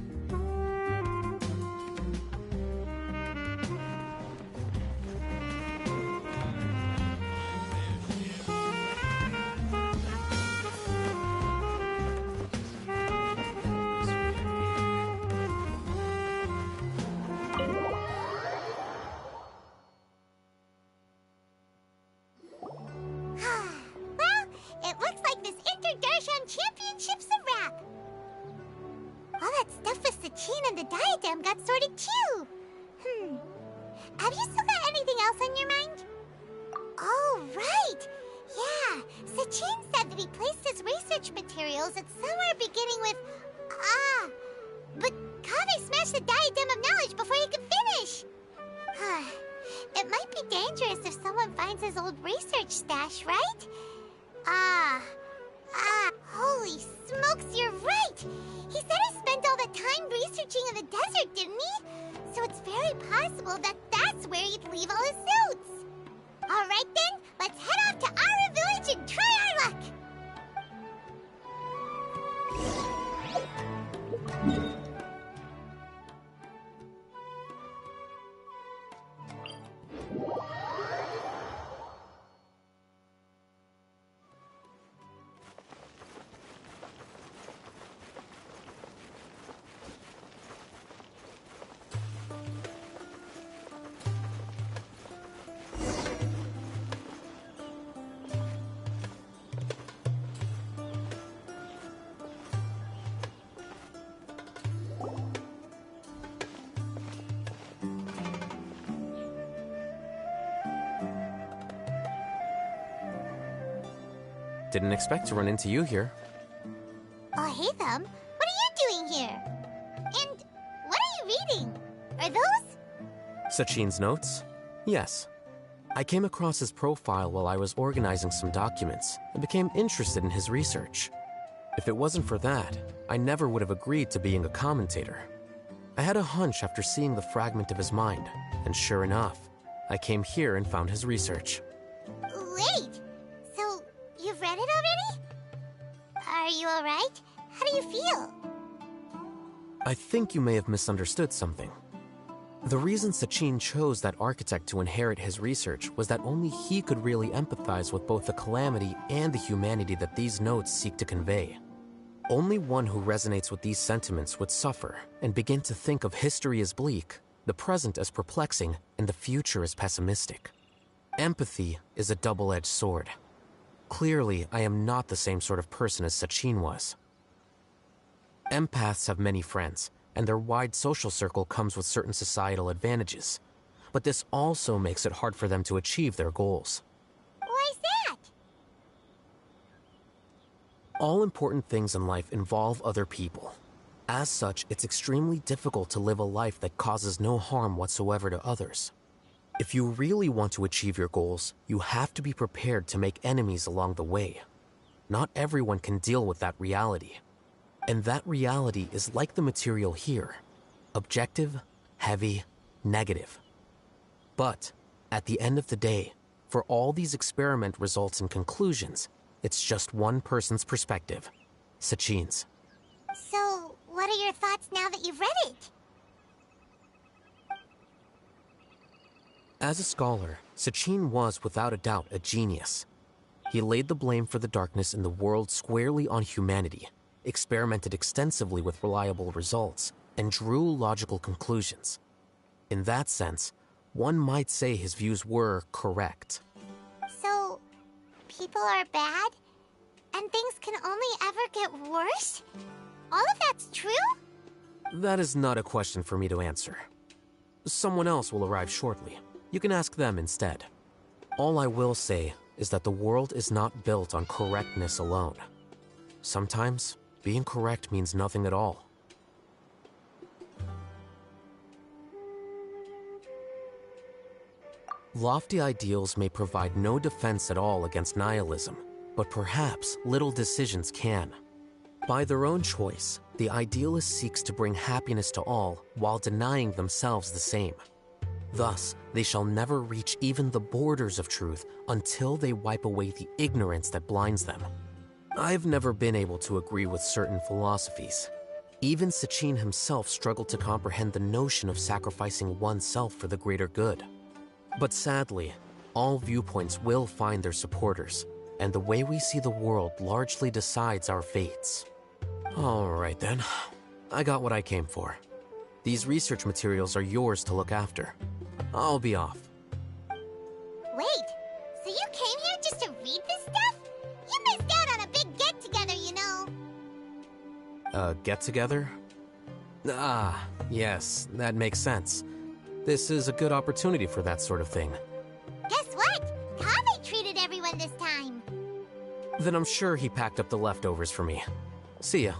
Didn't expect to run into you here. Oh, hey, Thumb. What are you doing here? And what are you reading? Are those? Sachin's notes? Yes. I came across his profile while I was organizing some documents and became interested in his research. If it wasn't for that, I never would have agreed to being a commentator. I had a hunch after seeing the fragment of his mind, and sure enough, I came here and found his research. Wait! So, you've read it already? Are you alright? How do you feel? I think you may have misunderstood something. The reason Sachin chose that architect to inherit his research was that only he could really empathize with both the calamity and the humanity that these notes seek to convey. Only one who resonates with these sentiments would suffer and begin to think of history as bleak, the present as perplexing, and the future as pessimistic. Empathy is a double-edged sword. Clearly, I am not the same sort of person as Sachin was. Empaths have many friends, and their wide social circle comes with certain societal advantages. But this also makes it hard for them to achieve their goals. Why's that? All important things in life involve other people. As such, it's extremely difficult to live a life that causes no harm whatsoever to others. If you really want to achieve your goals, you have to be prepared to make enemies along the way. Not everyone can deal with that reality. And that reality is like the material here. Objective, heavy, negative. But, at the end of the day, for all these experiment results and conclusions, it's just one person's perspective. Sachin's. So, what are your thoughts now that you've read it? As a scholar, Sachin was without a doubt a genius. He laid the blame for the darkness in the world squarely on humanity, experimented extensively with reliable results, and drew logical conclusions. In that sense, one might say his views were correct. So, people are bad? And things can only ever get worse? All of that's true? That is not a question for me to answer. Someone else will arrive shortly. You can ask them instead. All I will say is that the world is not built on correctness alone. Sometimes, being correct means nothing at all. Lofty ideals may provide no defense at all against nihilism, but perhaps little decisions can. By their own choice, the idealist seeks to bring happiness to all while denying themselves the same. Thus, they shall never reach even the borders of truth until they wipe away the ignorance that blinds them. I've never been able to agree with certain philosophies. Even Sachin himself struggled to comprehend the notion of sacrificing oneself for the greater good. But sadly, all viewpoints will find their supporters, and the way we see the world largely decides our fates. All right then, I got what I came for. These research materials are yours to look after. I'll be off. Wait, so you came here just to read this stuff? You missed out on a big get-together, you know. A get-together? Ah, yes, that makes sense. This is a good opportunity for that sort of thing. Guess what? Kaveh treated everyone this time. Then I'm sure he packed up the leftovers for me. See ya.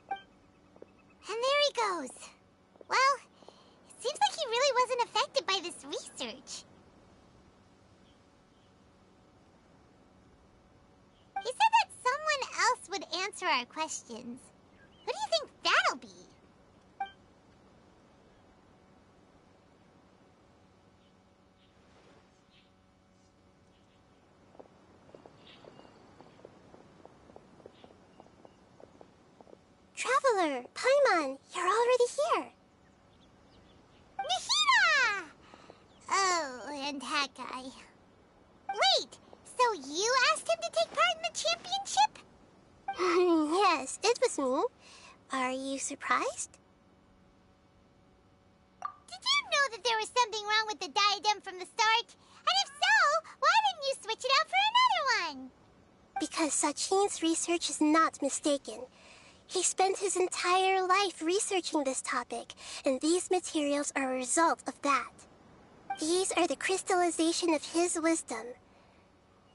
And there he goes. Well, it seems like he really wasn't affected by this research. He said that someone else would answer our questions. Who do you think that'll be? Traveler, Paimon, you're already here. Nahida! Oh, and that guy. Wait, so you asked him to take part in the championship? Yes, it was me. Are you surprised? Did you know that there was something wrong with the diadem from the start? And if so, why didn't you switch it out for another one? Because Sachin's research is not mistaken. He spent his entire life researching this topic, and these materials are a result of that. These are the crystallization of his wisdom.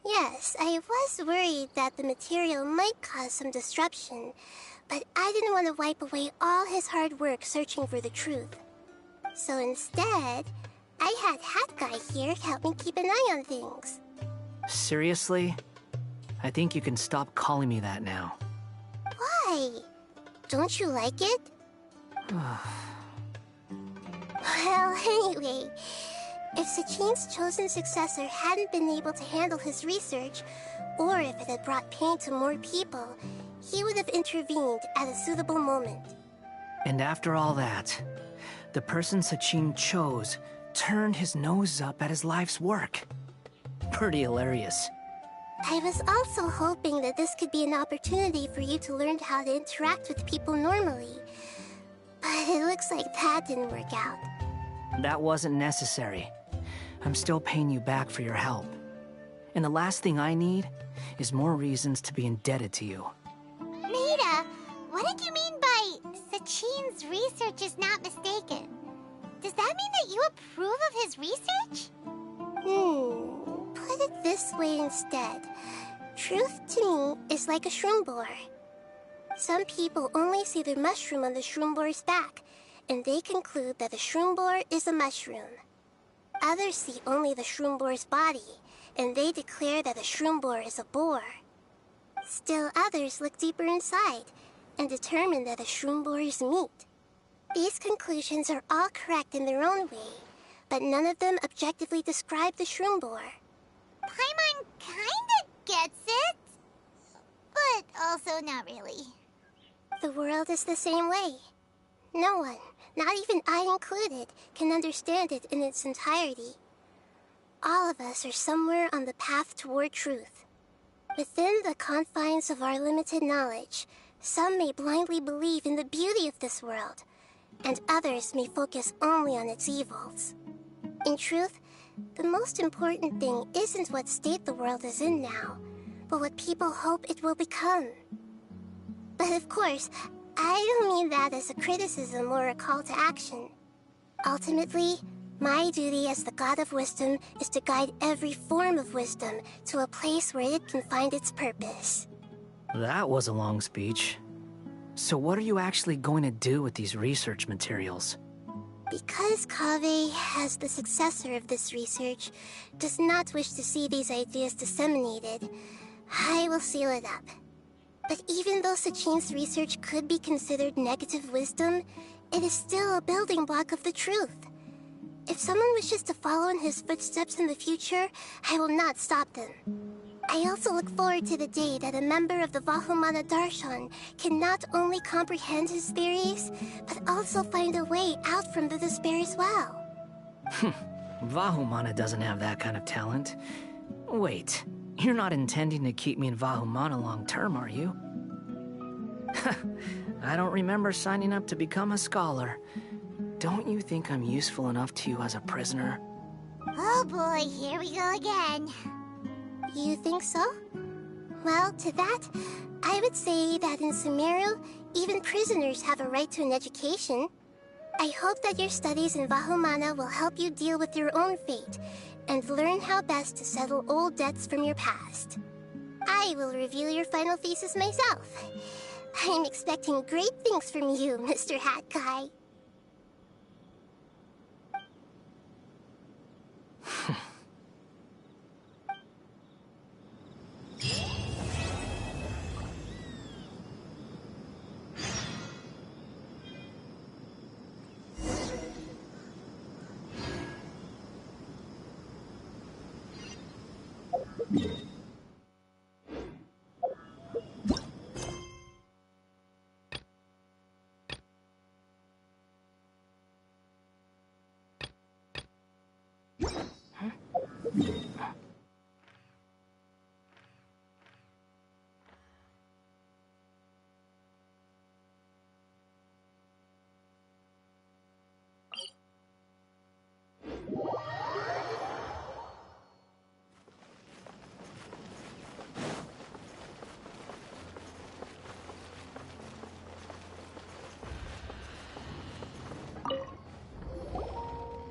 Yes, I was worried that the material might cause some disruption, but I didn't want to wipe away all his hard work searching for the truth. So instead, I had Hat Guy here help me keep an eye on things. Seriously? I think you can stop calling me that now. Why? Don't you like it? Well, anyway, if Sachin's chosen successor hadn't been able to handle his research, or if it had brought pain to more people, he would have intervened at a suitable moment. And after all that, the person Sachin chose turned his nose up at his life's work. Pretty hilarious. I was also hoping that this could be an opportunity for you to learn how to interact with people normally. But it looks like that didn't work out. That wasn't necessary. I'm still paying you back for your help. And the last thing I need is more reasons to be indebted to you. Maida, what did you mean by Sachin's research is not mistaken? Does that mean that you approve of his research? Put it this way instead. Truth to me is like a shroom boar. Some people only see the mushroom on the shroom boar's back, and they conclude that the shroom boar is a mushroom. Others see only the shroom boar's body, and they declare that the shroom boar is a boar. Still others look deeper inside, and determine that the shroom boar is meat. These conclusions are all correct in their own way, but none of them objectively describe the shroom boar. Paimon kinda gets it, but also not really. The world is the same way. No one, not even I included, can understand it in its entirety. All of us are somewhere on the path toward truth. Within the confines of our limited knowledge, some may blindly believe in the beauty of this world, and others may focus only on its evils. In truth, the most important thing isn't what state the world is in now, but what people hope it will become. But of course, I don't mean that as a criticism or a call to action. Ultimately, my duty as the God of Wisdom is to guide every form of wisdom to a place where it can find its purpose. That was a long speech. So what are you actually going to do with these research materials? Because Kaveh, as the successor of this research, does not wish to see these ideas disseminated, I will seal it up. But even though Sachin's research could be considered negative wisdom, it is still a building block of the truth. If someone wishes to follow in his footsteps in the future, I will not stop them. I also look forward to the day that a member of the Vahumana Darshan can not only comprehend his theories, but also find a way out from the despair as well. Vahumana doesn't have that kind of talent. Wait, you're not intending to keep me in Vahumana long term, are you? I don't remember signing up to become a scholar. Don't you think I'm useful enough to you as a prisoner? Oh boy, here we go again. You think so? Well, to that, I would say that in Sumeru, even prisoners have a right to an education. I hope that your studies in Vahumana will help you deal with your own fate, and learn how best to settle old debts from your past. I will review your final thesis myself. I'm expecting great things from you, Mr. Hat Guy.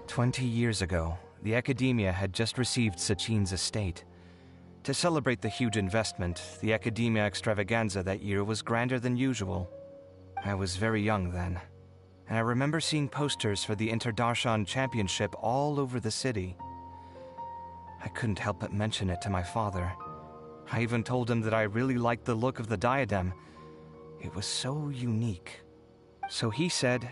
"20 years ago, the Academia had just received Sachin's estate. To celebrate the huge investment, the Academia Extravaganza that year was grander than usual. I was very young then, and I remember seeing posters for the Interdarshan Championship all over the city. I couldn't help but mention it to my father. I even told him that I really liked the look of the diadem. It was so unique. So he said,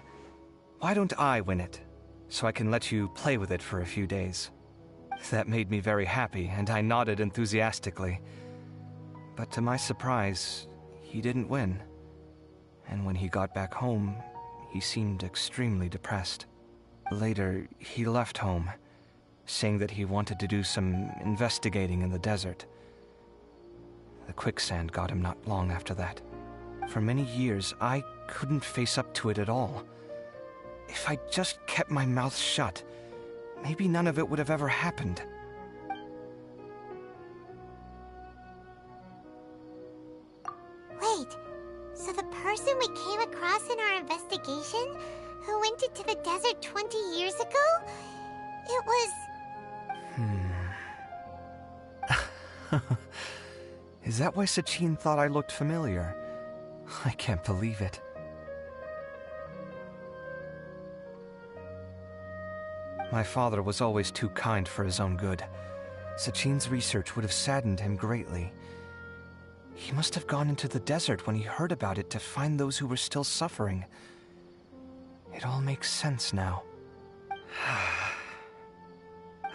"Why don't I win it, so I can let you play with it for a few days?" That made me very happy, and I nodded enthusiastically. But to my surprise, he didn't win. And when he got back home, he seemed extremely depressed. Later, he left home, saying that he wanted to do some investigating in the desert. The quicksand got him not long after that. For many years, I couldn't face up to it at all. If I just kept my mouth shut, maybe none of it would have ever happened. Wait, so the person we came across in our investigation, who went into the desert 20 years ago, it was... Is that why Sachin thought I looked familiar? I can't believe it. My father was always too kind for his own good. Sachin's research would have saddened him greatly. He must have gone into the desert when he heard about it to find those who were still suffering. It all makes sense now.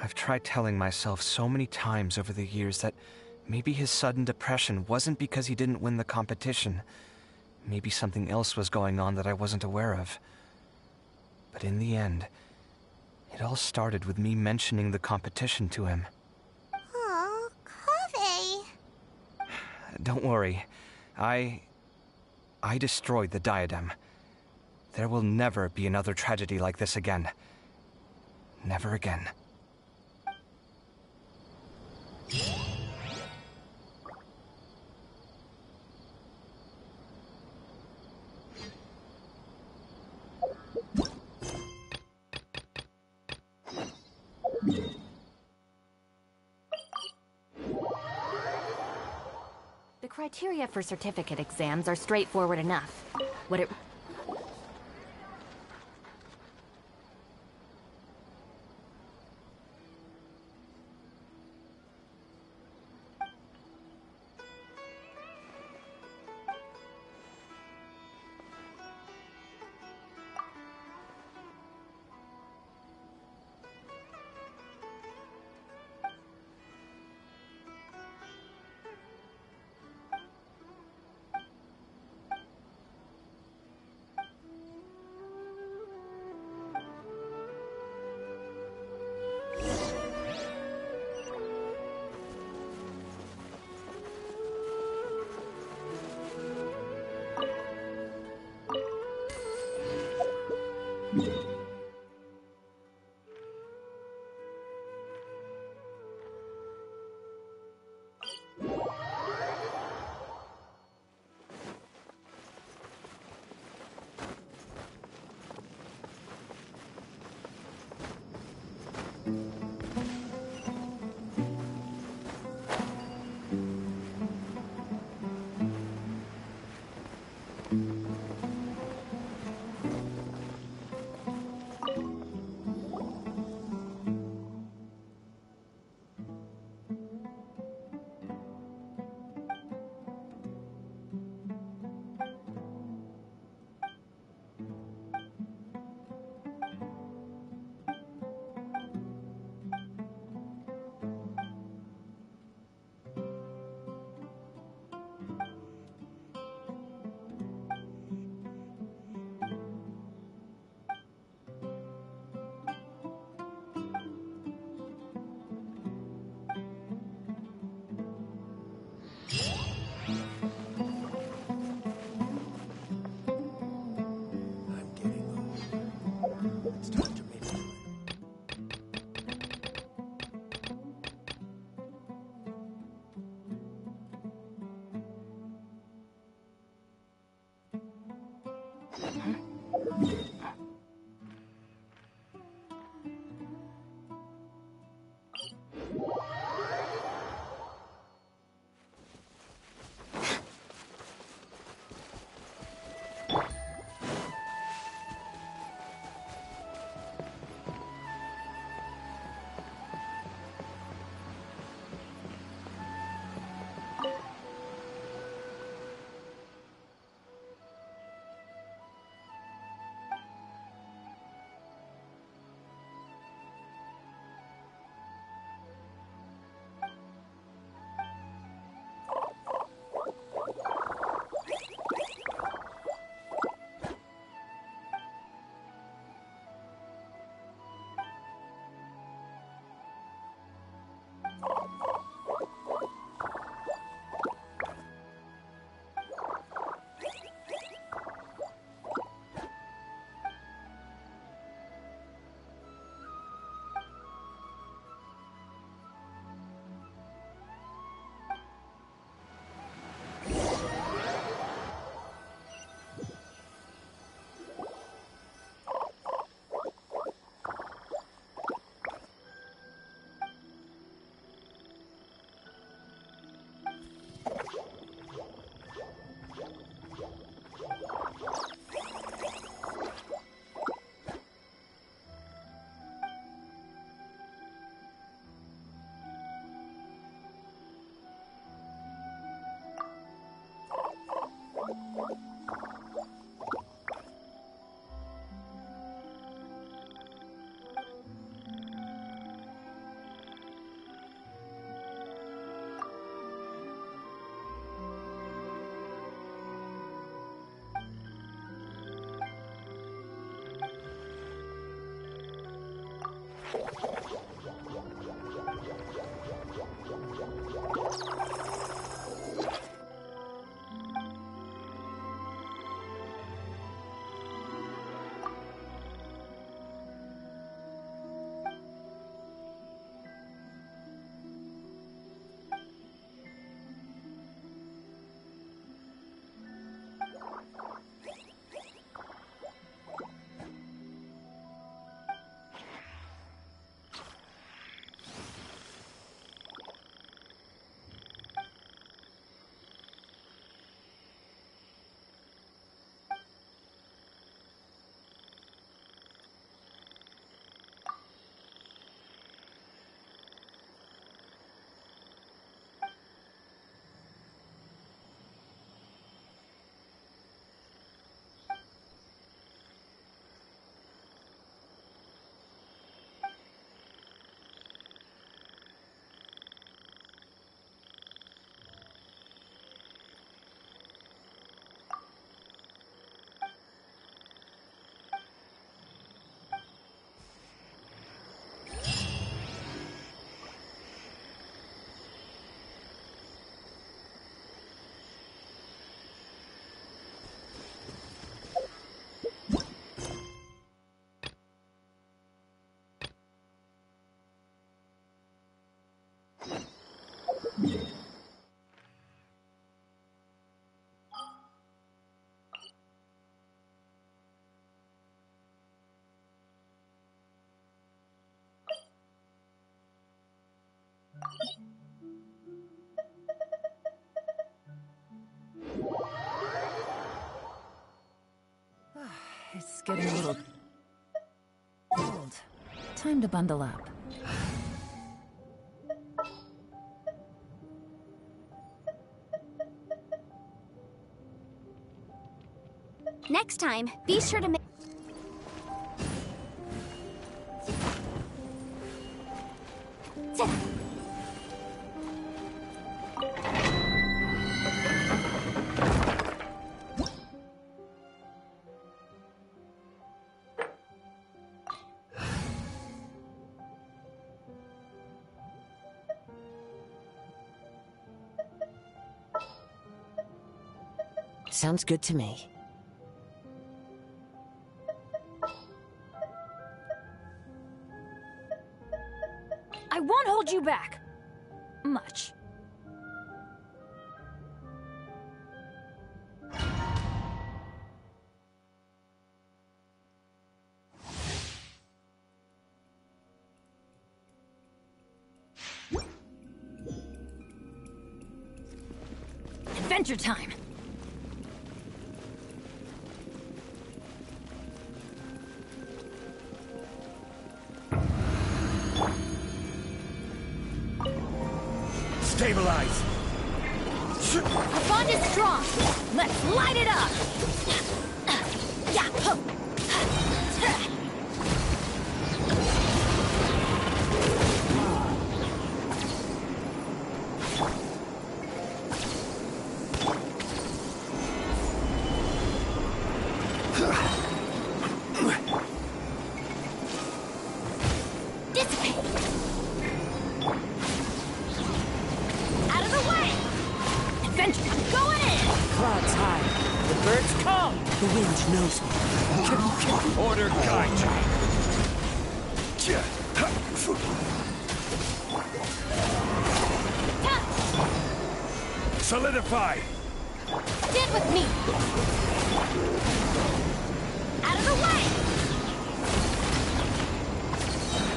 I've tried telling myself so many times over the years that maybe his sudden depression wasn't because he didn't win the competition. Maybe something else was going on that I wasn't aware of. But in the end, it all started with me mentioning the competition to him. Oh, Kaveh. Don't worry. I destroyed the diadem. There will never be another tragedy like this again. Never again. The criteria for certificate exams are straightforward enough. What it... It's getting a little cold. Time to bundle up. Next time, be sure to make... Sounds good to me. I won't hold you back. Much. Adventure time! Stabilize! Our bond is strong! Let's light it up! Order guide you. Solidify. Stand with me. Out of the way.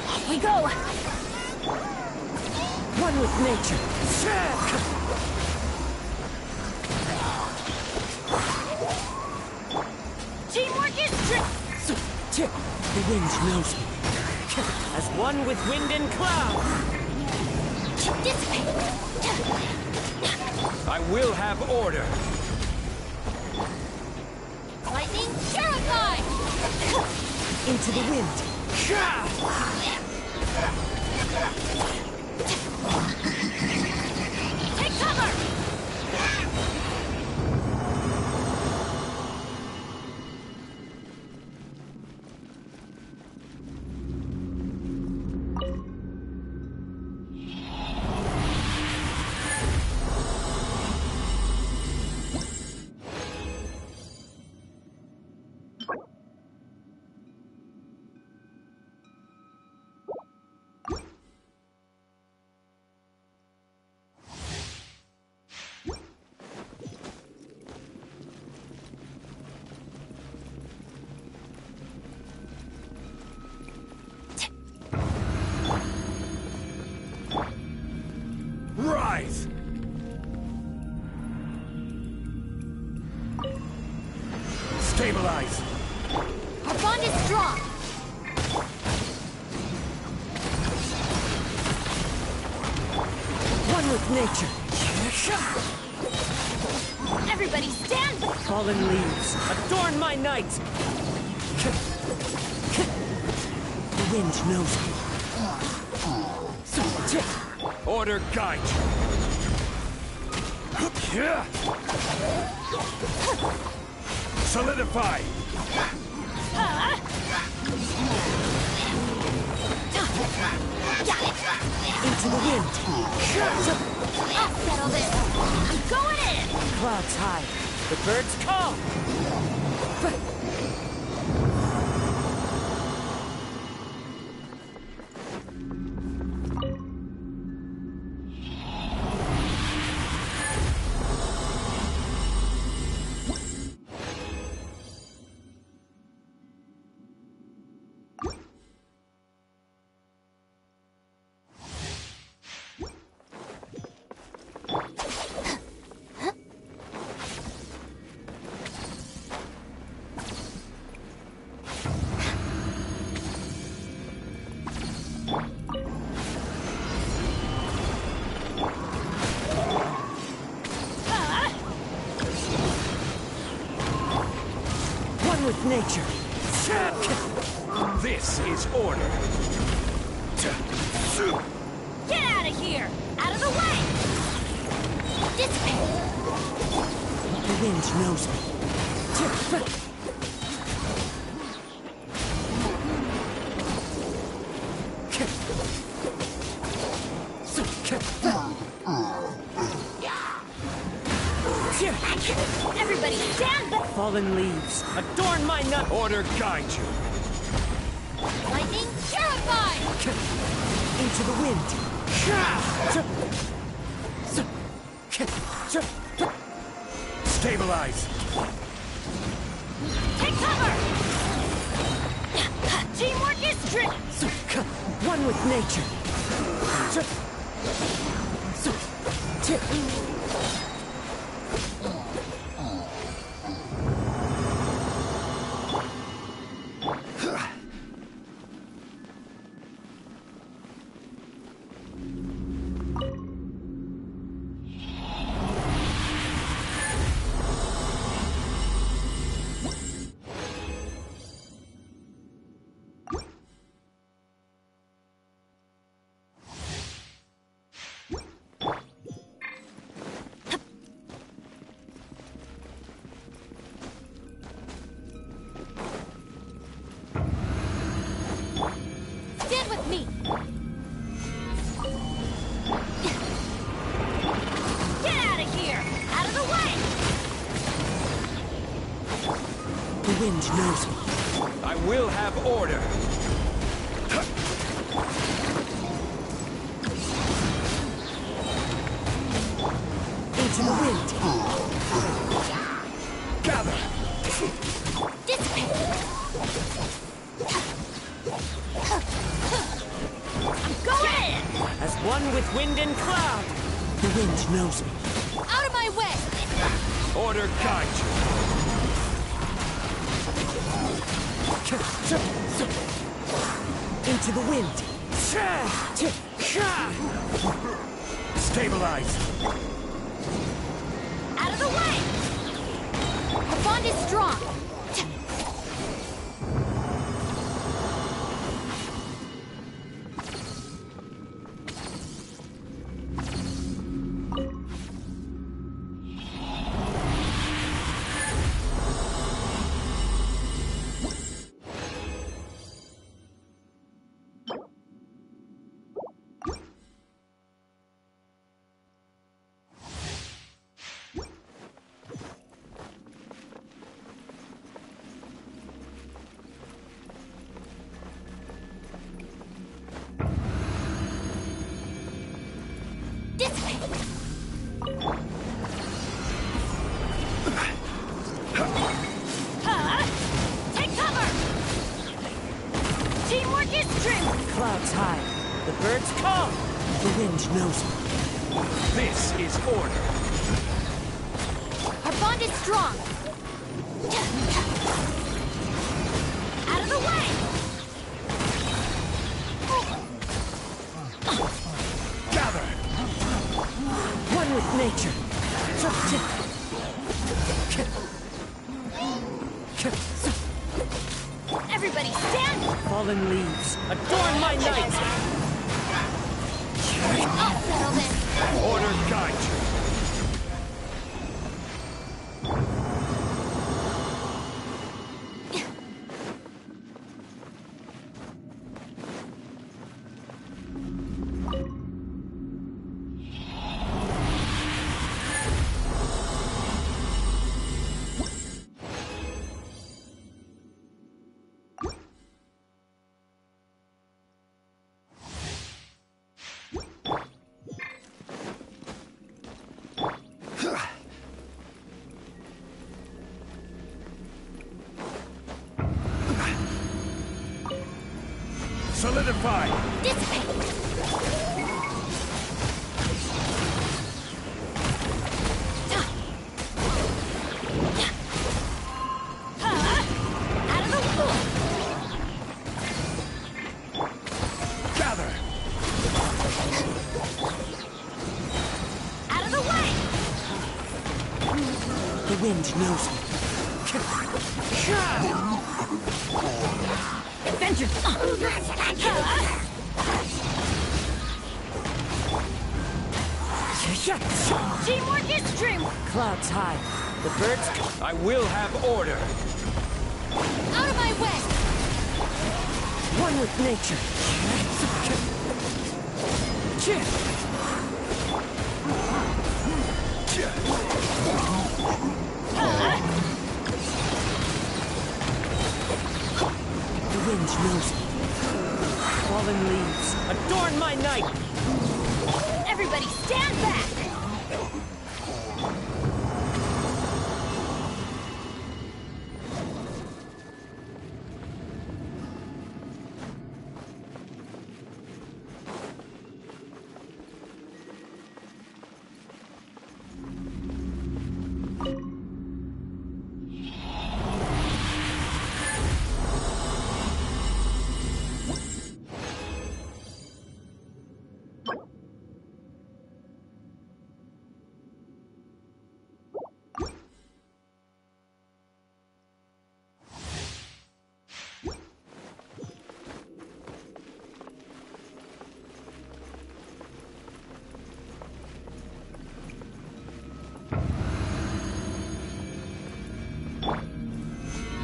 Off we go. One with nature. Teamwork is The wind knows me. As one with wind and cloud. Dissipate. I will have order. Lightning purify. Into the wind. Take cover. nature. Everybody stand! Fallen leaves, adorn my night! The wind knows me. Order guide you. Solidify. Into the wind. I'll settle this. I'm going in! Clouds high. The birds call. With nature. This is order. Get out of here! Out of the way! Dissipate! The wind knows me. Everybody stand! Fallen leaves, adorn my nut. Order guide you. Lightning purified! Into the wind. Stabilize. Take cover! Teamwork is strict! One with nature. Stand with me! Get out of here! Out of the way! The wind knows me. I will have order. Into the wind. Gather. Dissipate! I'm going in! As one with wind and cloud. The wind knows me. Out of my way! Order guide you. Into the wind. Stabilize. Out of the way! Our bond is strong! Take cover! Teamwork is trim! Clouds high. The birds call. The wind knows me. This is order. Our bond is strong! Out of the way! Gather. nature. Everybody stand! Fallen leaves, adorn my night! I'll settle this. Order guide you. Solidify! Dissipate! Out of the pool! Gather! Out of the way! The wind knows me. Adventure! Teamwork is dreamwork! Clouds high. The birds... I will have order. Out of my way! One with nature. The wind knows me. Fallen leaves, adorn my night! Everybody stand back!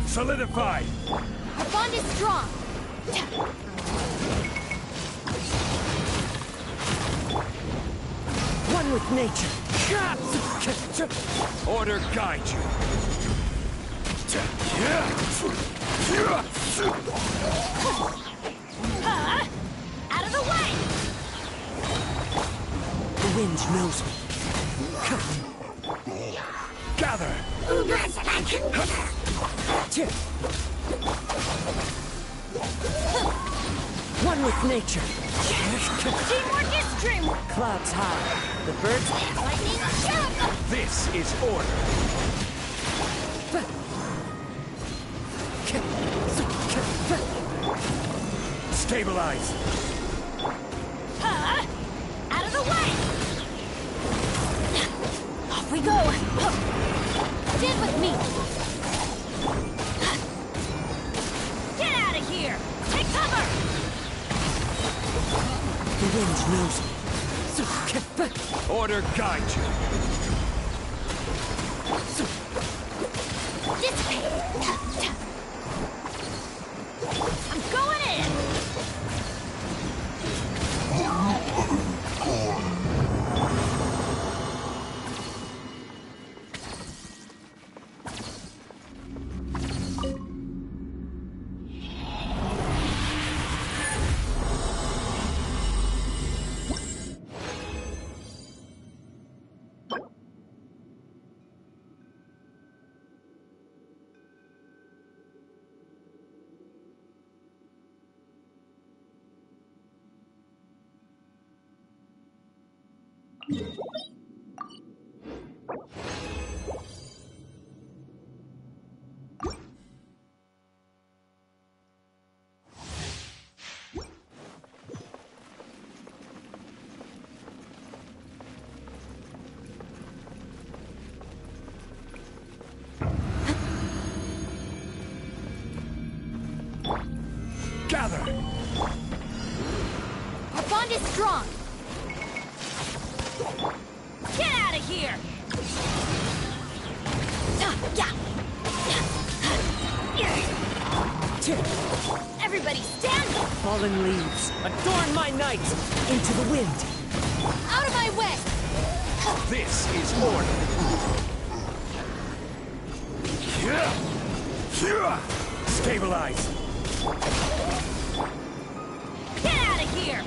Solidify! Our bond is strong! One with nature. Order guide you. Out of the way! The wind knows me. Gather! One with nature. Teamwork is dreamwork! Clouds high. The birds... Lightning jump! This is order. Stabilize. Out of the way! Off we go! Stand with me! Get out of here! Take cover! The wind knows me. Order guide you. Dissipate! I'm going in! Gather! Our bond is strong! Get out of here! Everybody stand! Fallen leaves, adorn my night! Into the wind! Out of my way! This is order! Stabilize! Get out of here!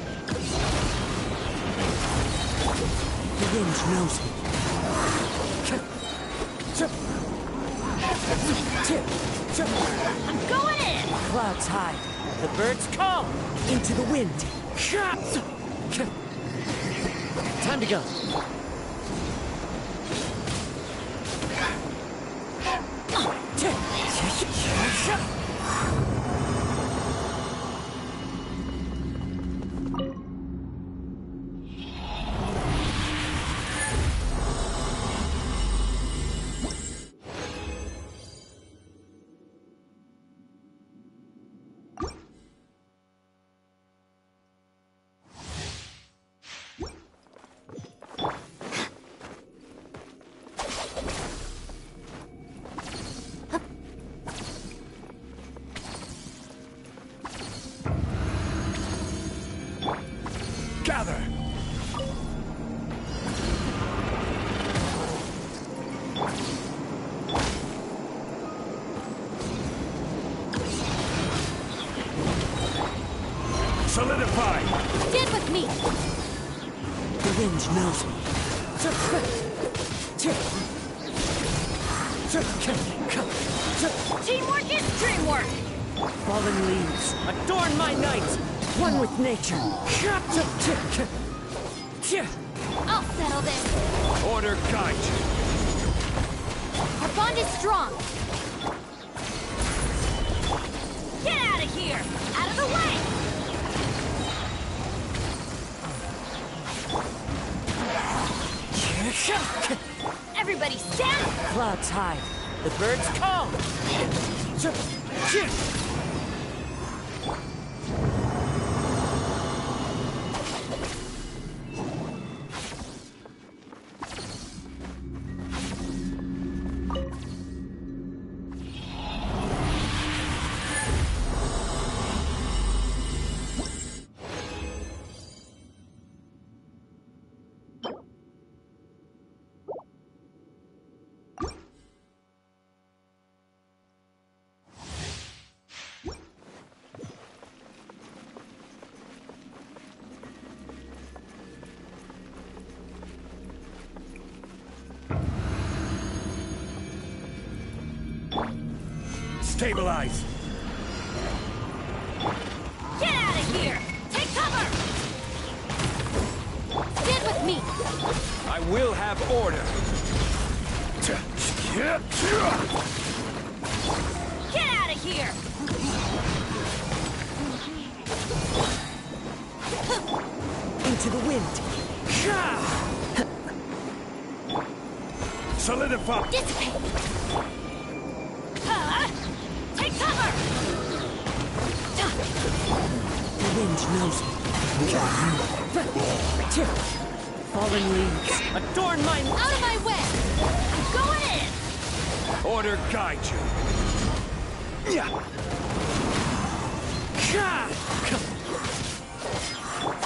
The wind knows me. I'm going in! Clouds hide. The birds call. Into the wind. Time to go. Gather! Solidify! Stand with me! The wind knows me. Teamwork is dreamwork! Fallen leaves, adorn my night! One with nature. I'll settle this! Order guide you! Our bond is strong! Get out of here! Out of the way! Everybody stand! Clouds hide. The birds call. Stabilize! Get out of here! Take cover! Stand with me! I will have order! Get out of here! Into the wind. Solidify! Dissipate! Take cover! The wind knows me. Fallen leaves, adorn my... Out of my way! I'm going in! Order guide you!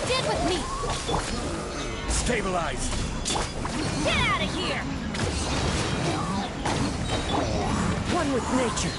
Stand with me! Stabilize! Get out of here! One with nature.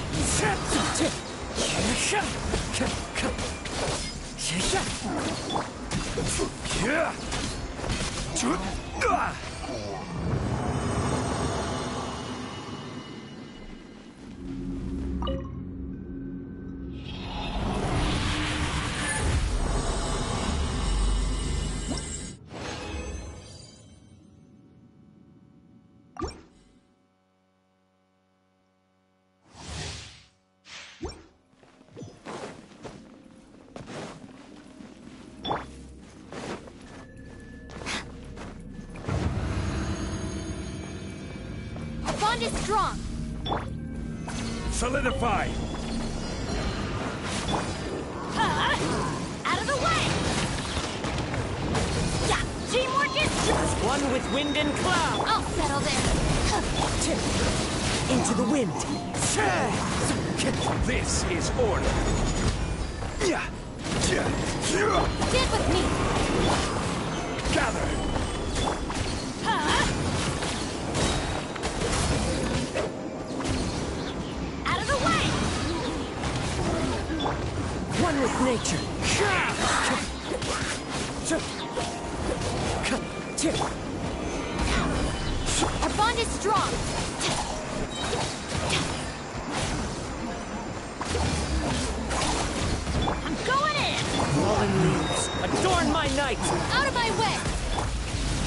Bond is strong! Solidify! one with wind and cloud. I'll settle this. Into the wind. This is order. Stand with me. Gather. Out of the way. One with nature. Our bond is strong. I'm going in. Fallen leaves, adorn my night. Out of my way.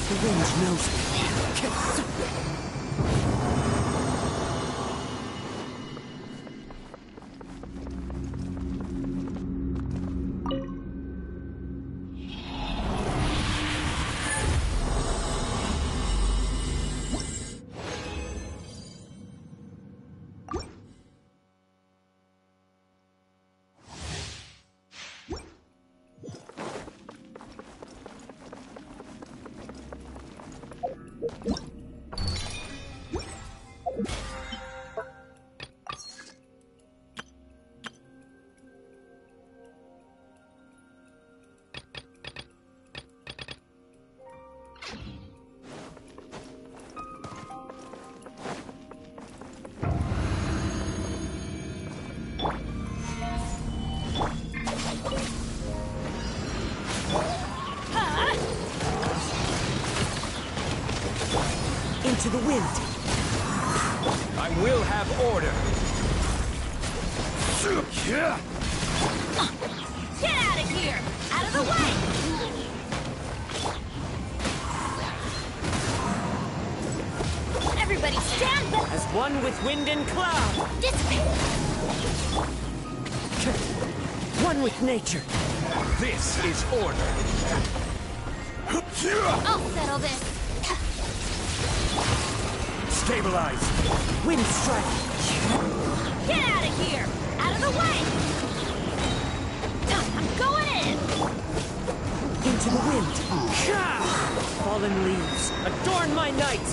The wind knows me. Into the wind. I will have order. Get out of here. Out of the way. Everybody stand back. As one with wind and cloud. Dissipate. One with nature. This is order. I'll settle this. Stabilize. Wind strike. Get out of here. Out of the way. I'm going in. Into the wind. Fallen leaves, adorn my night.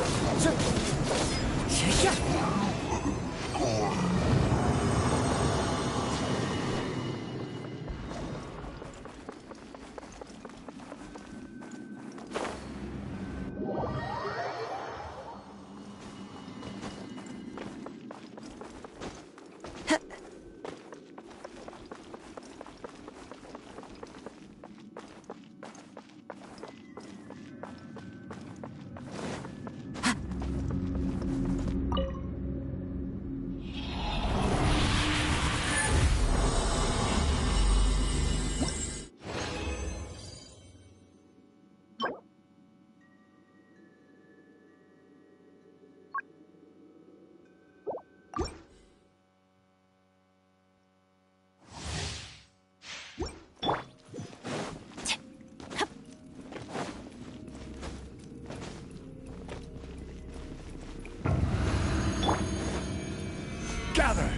Gather.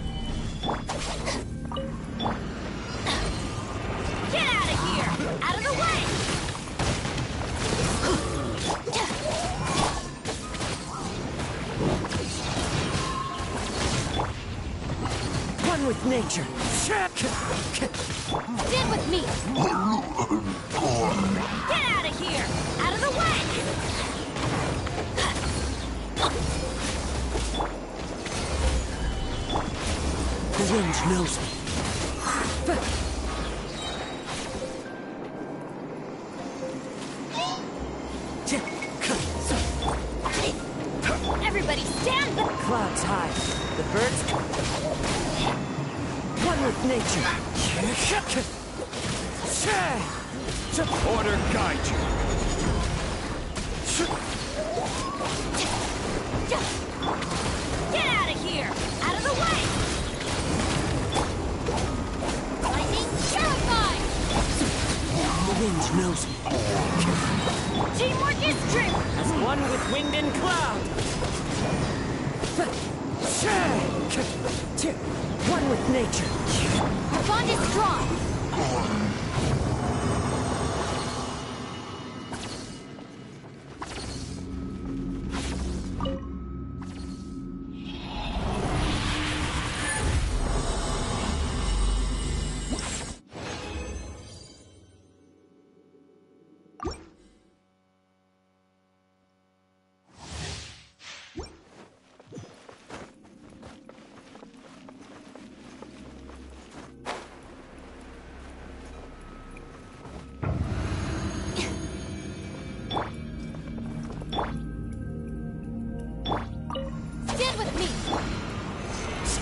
Get out of here. Out of the way. One with nature. Stand with me. Get out of here. Out of the way. The wind knows me. Everybody stand back. Clouds high. The birds. One with nature. Order guide you. Get out of here. Out of the way. Lightning terrified. The wind knows me. Teamwork is true. As one with wind and cloud. One with nature. Our bond is strong.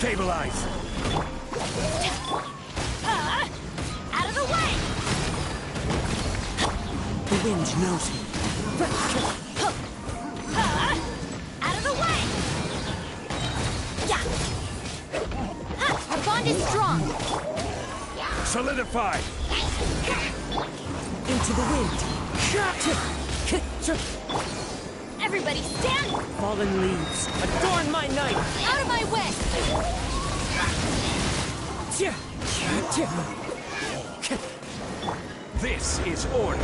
Stabilize! Out of the way! The wind knows me. Out of the way! Yeah. Our bond is strong. Solidify! Into the wind. Everybody stand! Fallen leaves, adorn my night! Out of my way! This is order.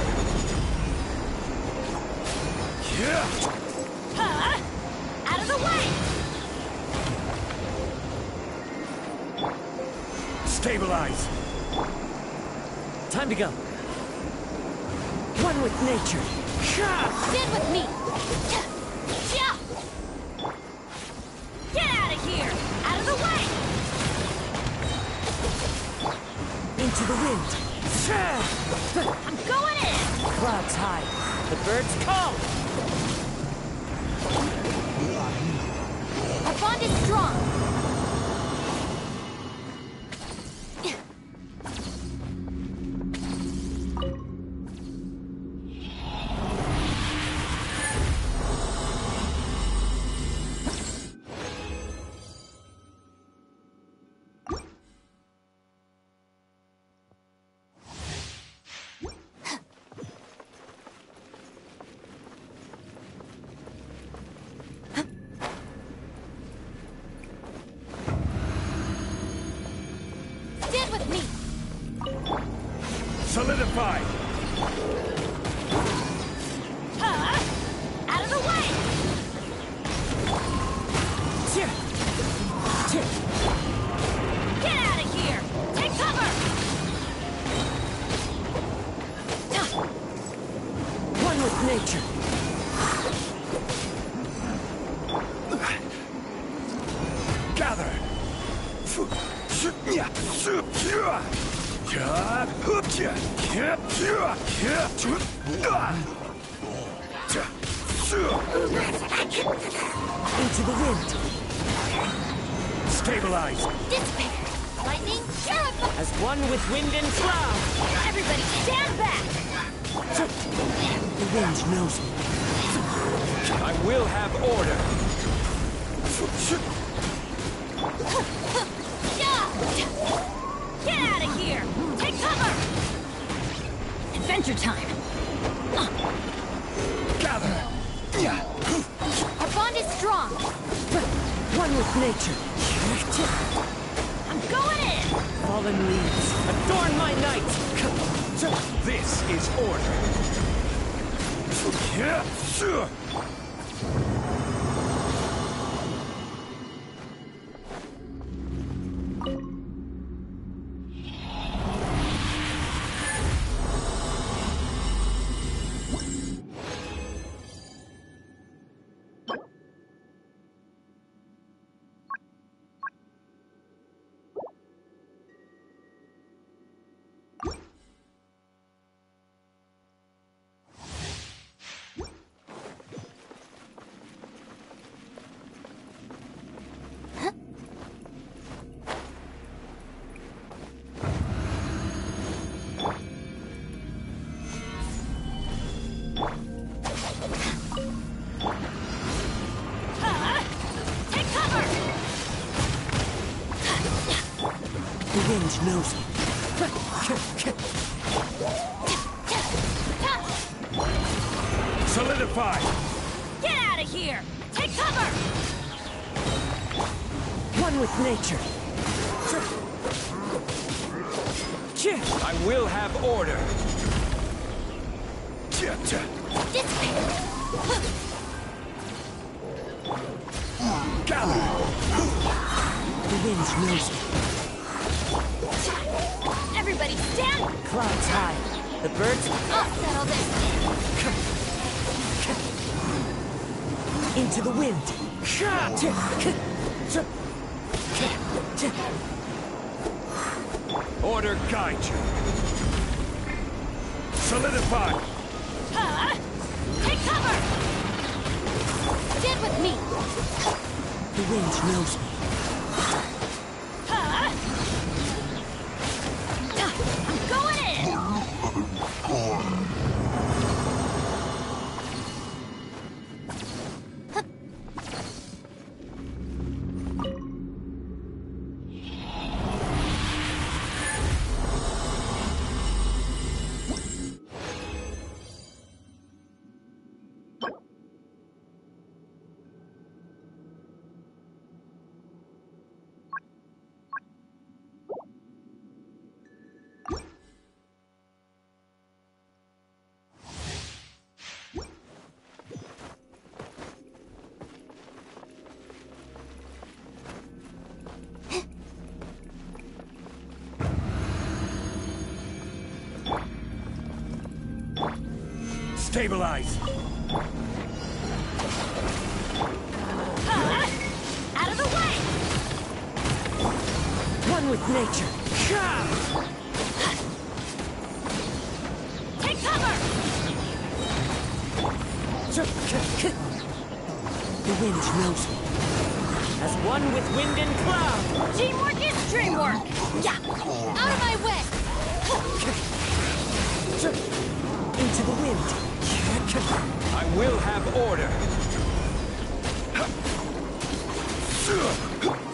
Out of the way! Stabilize! Time to go. One with nature. Stand with me! Get out of here! Out of the way! Into the wind. I'm going in! Clouds high. The birds call. Our bond is strong. Stand with me! Solidify! Out of the way! Get out of here! Take cover! One with nature. Gather! Into the wind. Stabilize! Dissipate! Lightning, purify! As one with wind and cloud. Everybody stand back! The wind knows me. I will have order! Get out of here! Take cover! Adventure time! Gather! Our bond is strong! One with nature. I'm going in! Fallen leaves, adorn my night! This is order! Take cover! The wind knows me. Solidify! Get out of here! Take cover! One with nature. I will have order! Gather! The wind knows me. Everybody stand! Clouds high. The birds I'll settle this! into the wind. Order guide you! Solidify! Take cover! Stand with me! The wind knows me. Stabilize! Out of the way! One with nature. Take cover! The wind knows me. As one with wind and cloud. Teamwork is dreamwork! Yeah! Out of my way! Into the wind. I will have order.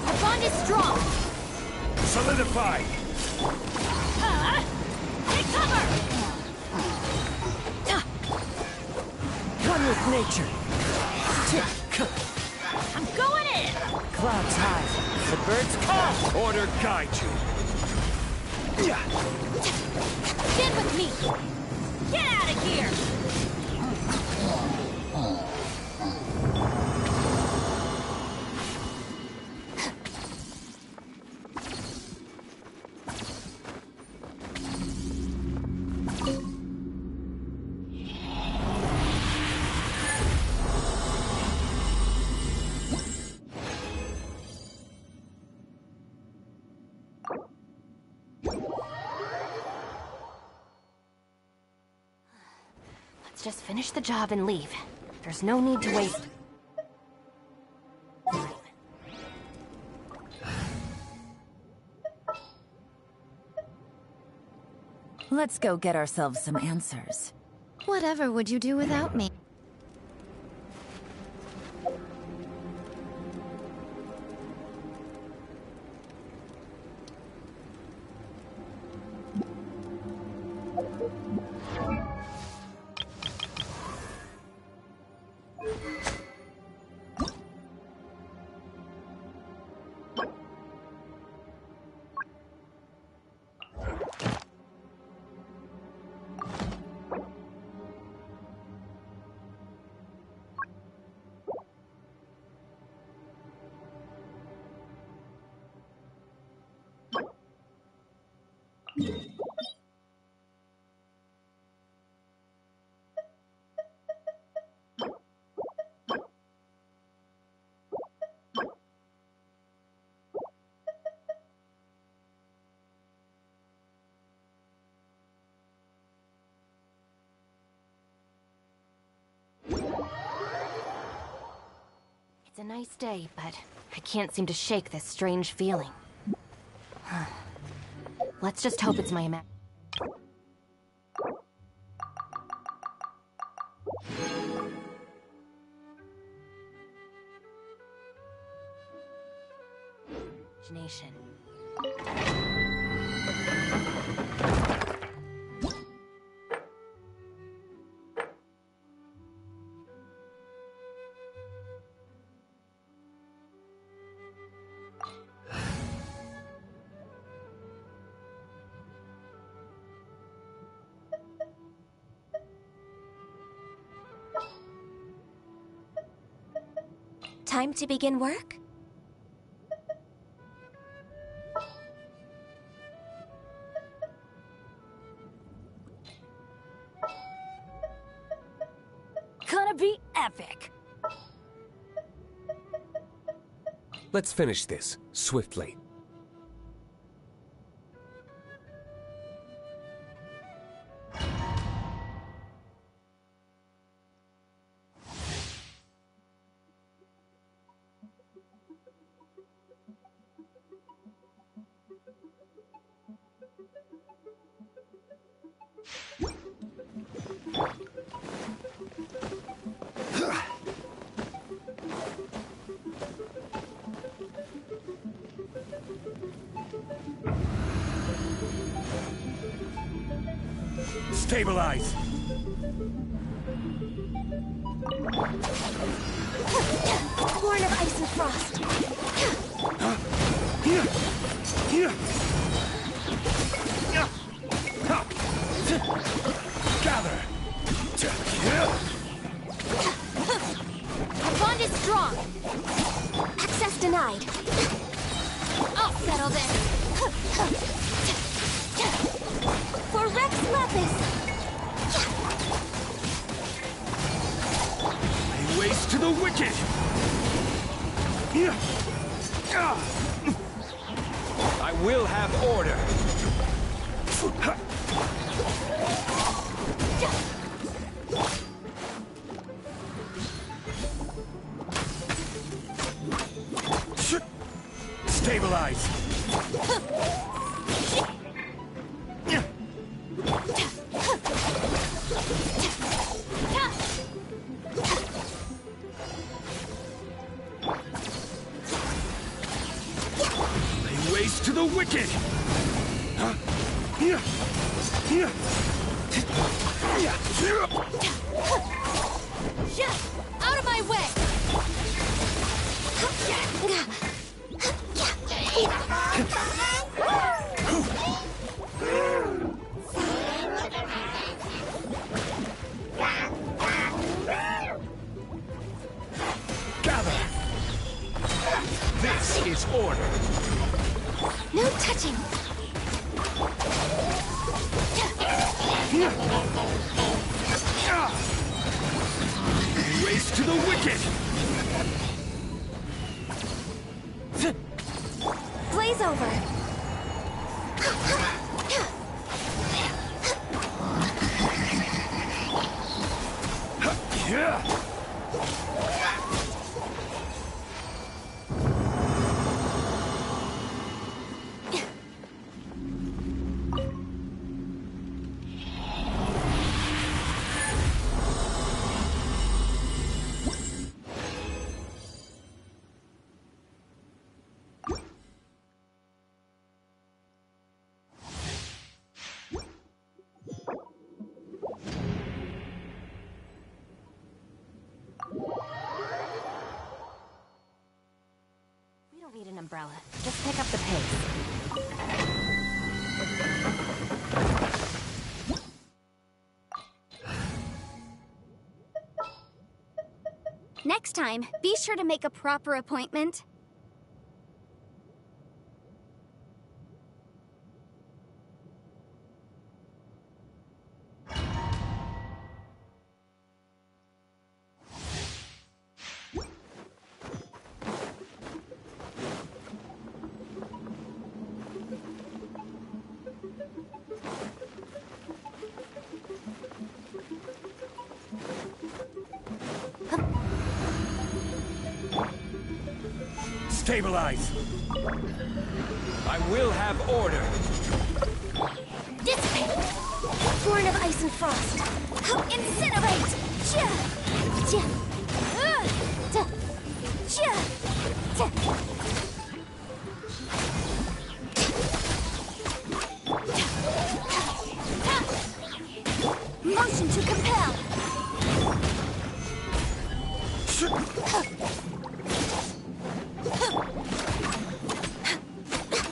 Our bond is strong! Solidify! Take cover! One with nature. I'm going in! Clouds high. The birds call. Order guide you. Stand with me! Get out of here! Let's just finish the job and leave. There's no need to waste... Let's go get ourselves some answers. Whatever would you do without me? It's a nice day, but I can't seem to shake this strange feeling. Let's just hope it's my imagination. Time to begin work? Gonna be epic. Let's finish this, swiftly. Stabilize! Born of ice and frost! Gather! Our bond is strong! Access denied! I'll settle this! For Rex Lapis! to the wicked! I will have order! Stabilize! Lay waste to the wicked! Out of my way! Gather! This is order! No touching! Race to the wicked! Blaze over! Need an umbrella. Just pick up the pace. Next time, be sure to make a proper appointment. Stabilize! I will have order! Dissipate! Born of ice and frost! Incinerate! Motion to compel!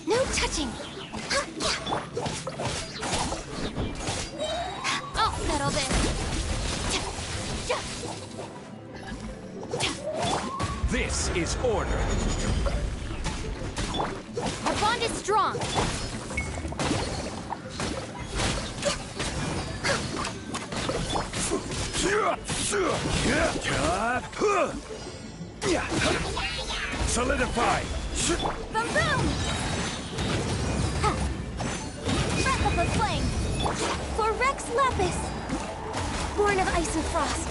No touching! I'll settle this! This is order! Our bond is strong! Solidify! Boom boom! Breath of the flame! For Rex Lapis! Born of ice and frost!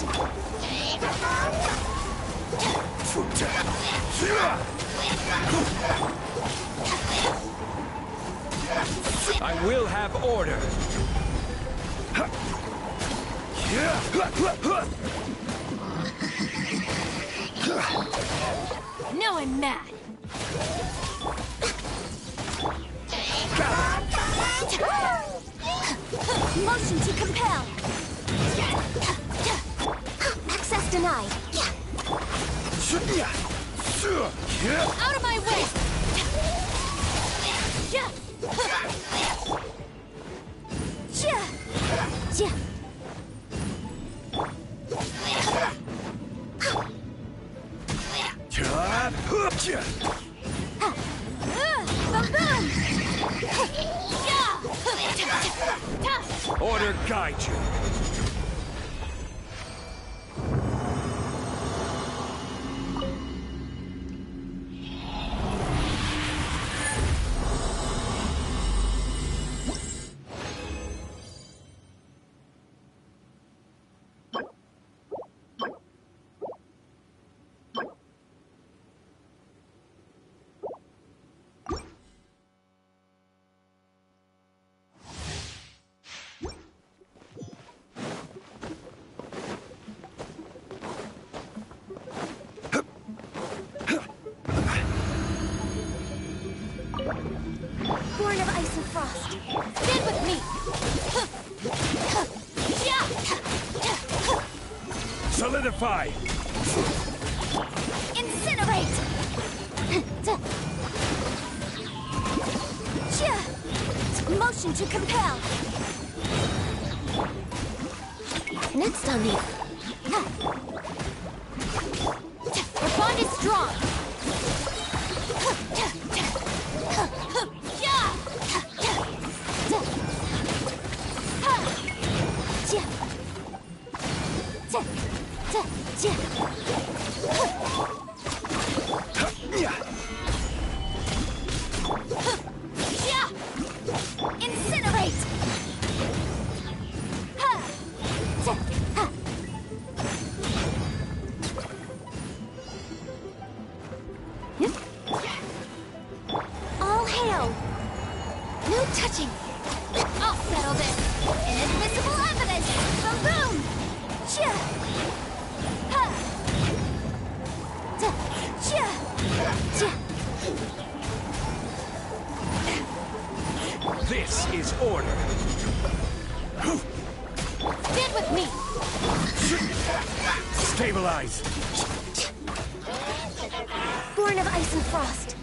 I will have order! Now I'm mad! Motion to compel! Access denied! Out of my way! Order guide you. Solidify! Incinerate! Motion to compel! Next on the... The bond is strong! Incinerate! All hail! No touching! I'll settle this! Inadmissible evidence! Boom boom! Chia! Ha! Chia! Chia! This is order. Stand with me! Stabilize. Born of ice and frost.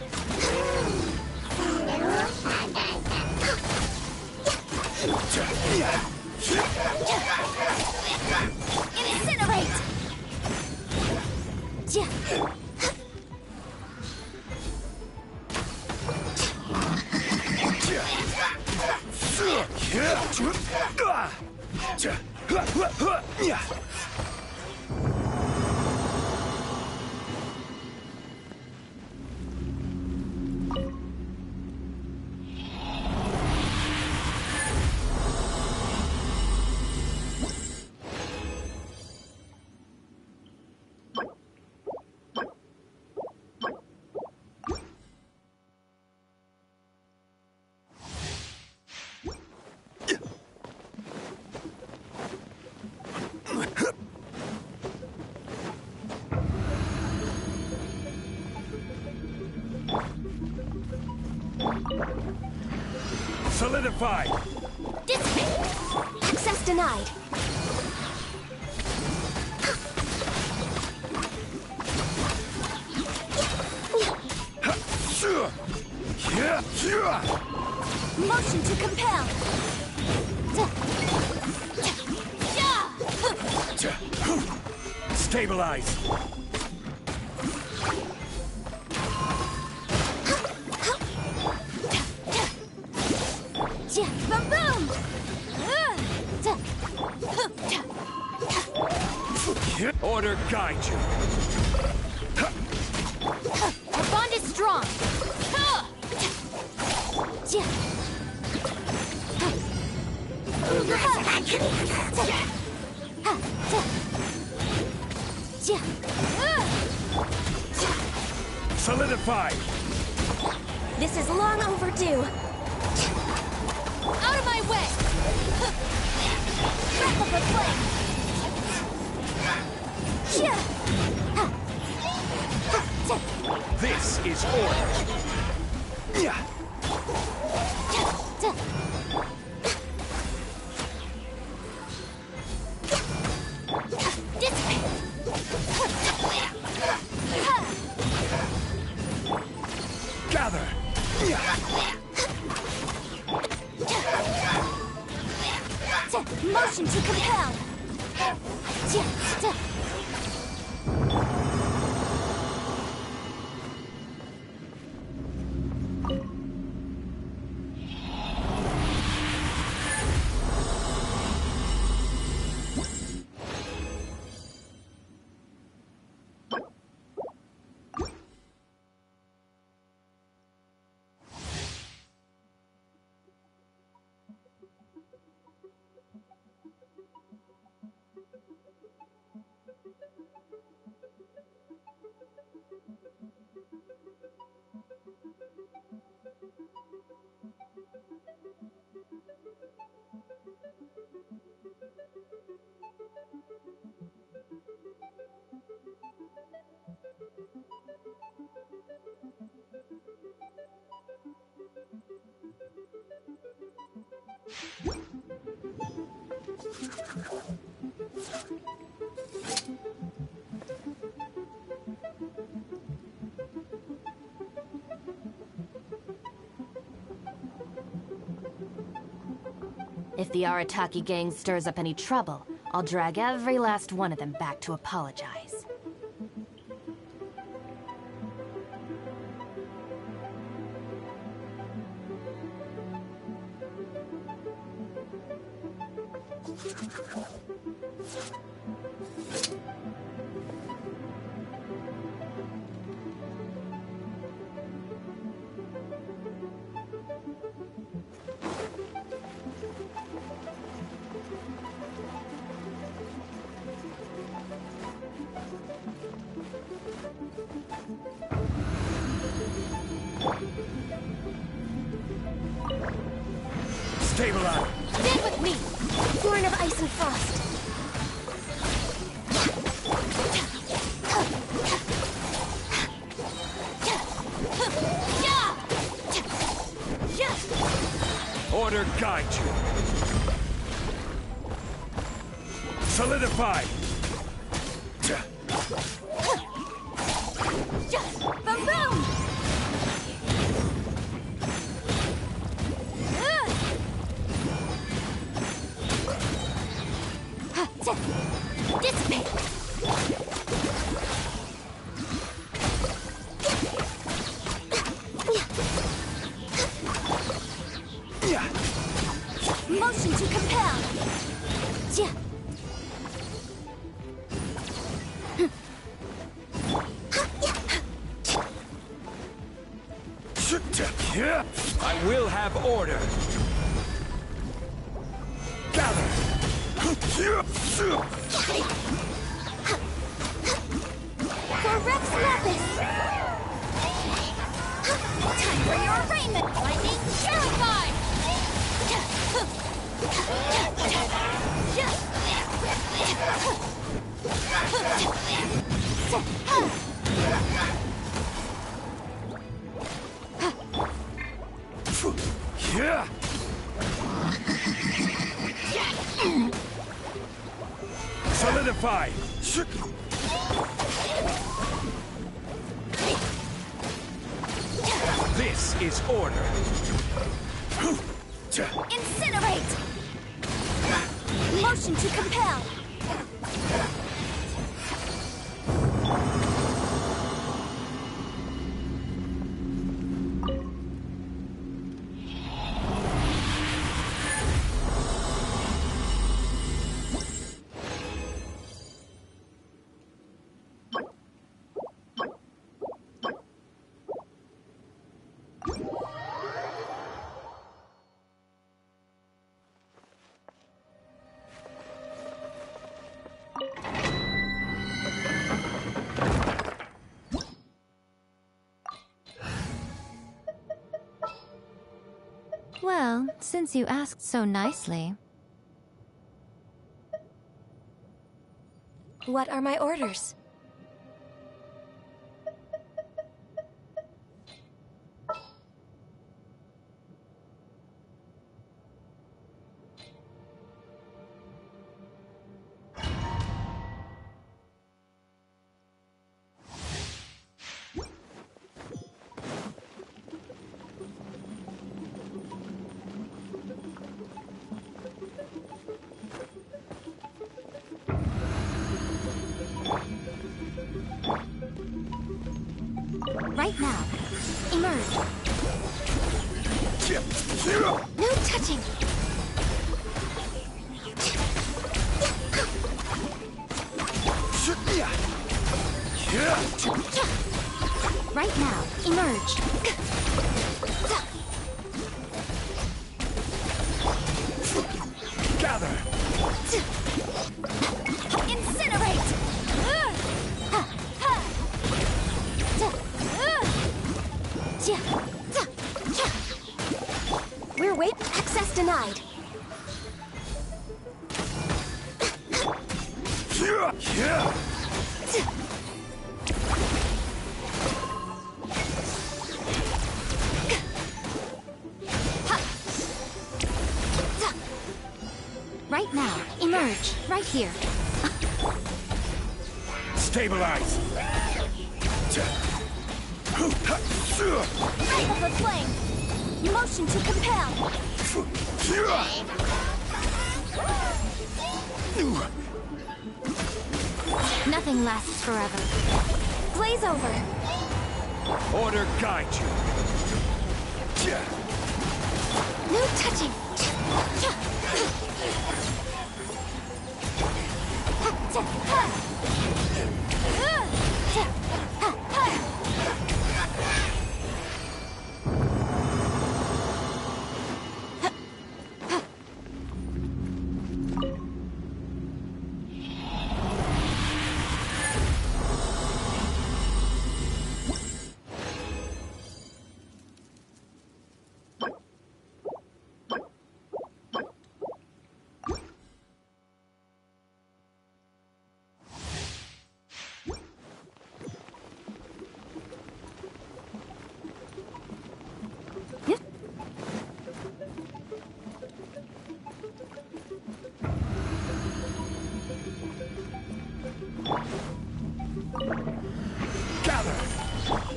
Incinerate! Solidify! Dissipate! Access denied! Motion to compel! Stabilize! Boom boom! Order guide you. Our bond is strong! Solidify! This is long overdue! Out of my way! Breath of the flame! This is order. Gather! Motion to compel! the Arataki gang stirs up any trouble, I'll drag every last one of them back to apologize. Stabilize! Stand with me! Born of ice and frost! Order guide you! Solidify! Boom! Dissipate! Motion to compel! I will have order! Gather! For Rex Lapis! Time for your arraignment! Lightning terrified! Solidify! This is order! Incinerate! Motion to compel! Well, since you asked so nicely. What are my orders? Right now. Emerge. No touching. Right now. Emerge. Gather! Incinerate! We're wait. Access denied. Right now. Emerge. Right here. Stabilize! Light of the flame! Motion to compel! Nothing lasts forever. Blaze over! Order guide you. No touching!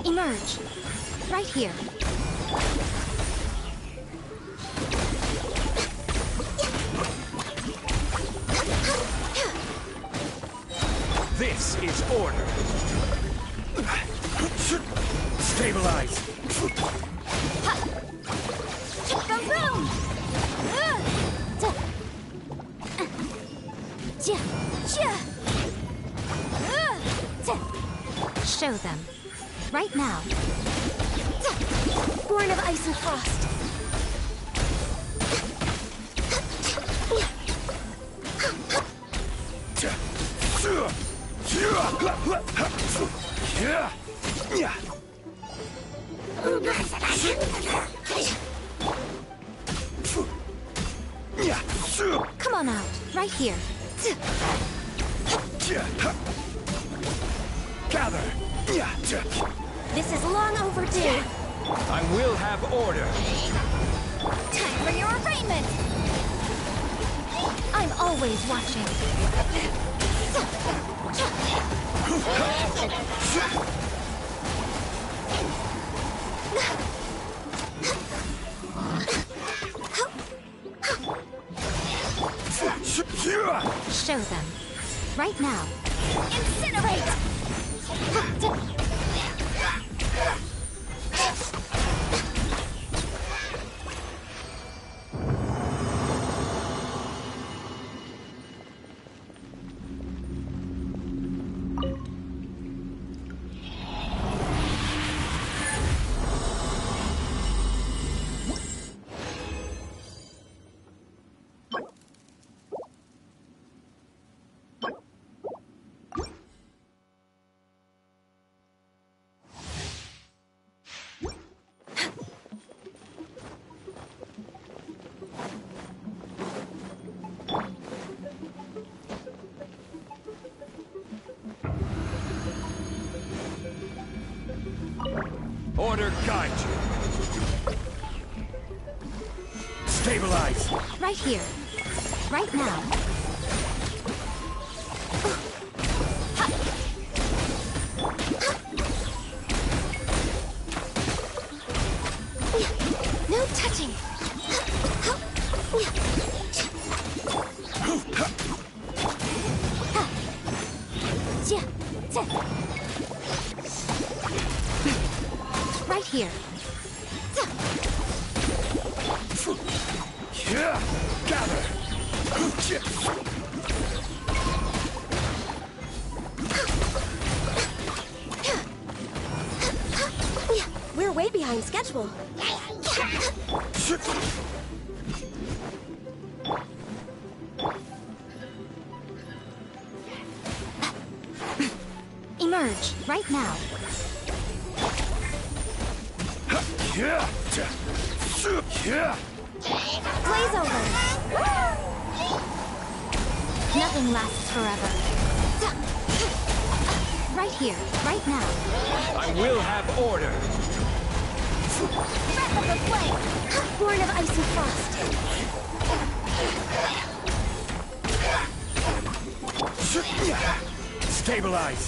Emerge. Right here. This is order. Stabilize. Boom! Show them. Right now. Born of ice and frost. Come on out. Right here. Gather. This is long overdue. I will have order. Time for your arraignment. I'm always watching. Show them. Right now. Incinerate! Order guide you. Stabilize. Right here. Right now. No touching. Right here. Gather. We're way behind schedule. Emerge right now. Blaze over. Nothing lasts forever. Right here, right now. I will have order. Breath of the flame, born of ice and frost. Stabilize.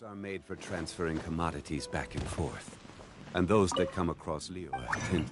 Are made for transferring commodities back and forth, and those that come across Liyue tend.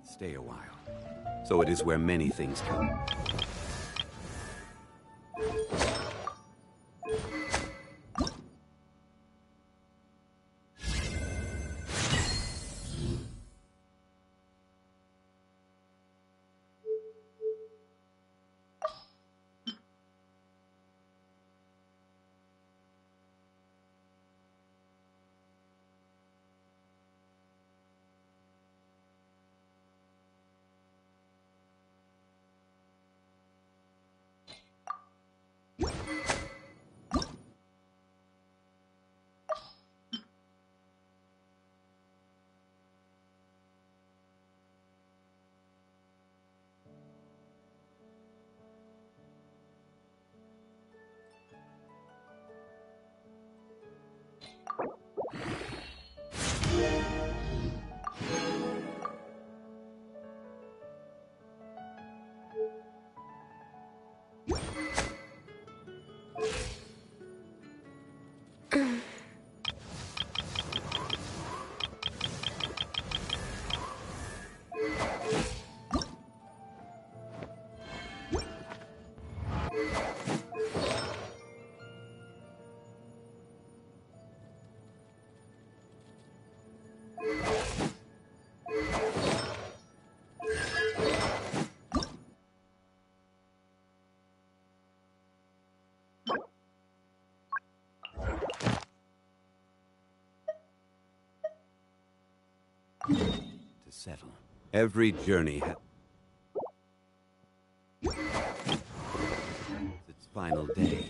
Stay a while. So it is where many things come. To settle. Every journey has its final day.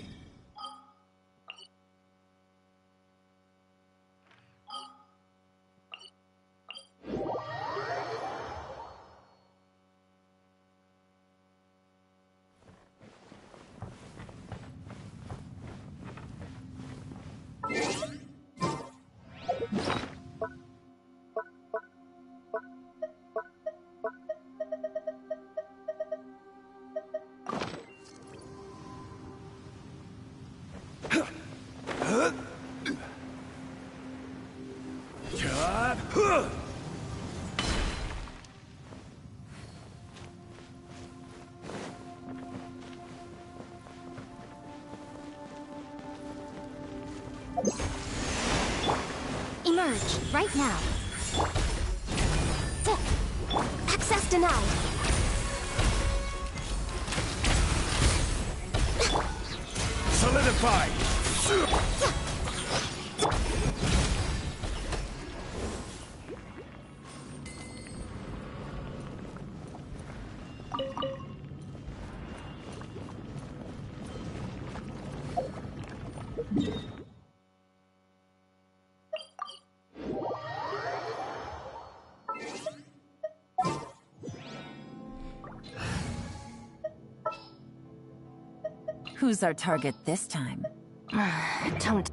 Emerge, right now. Access denied. Solidify! Who's our target this time? Don't.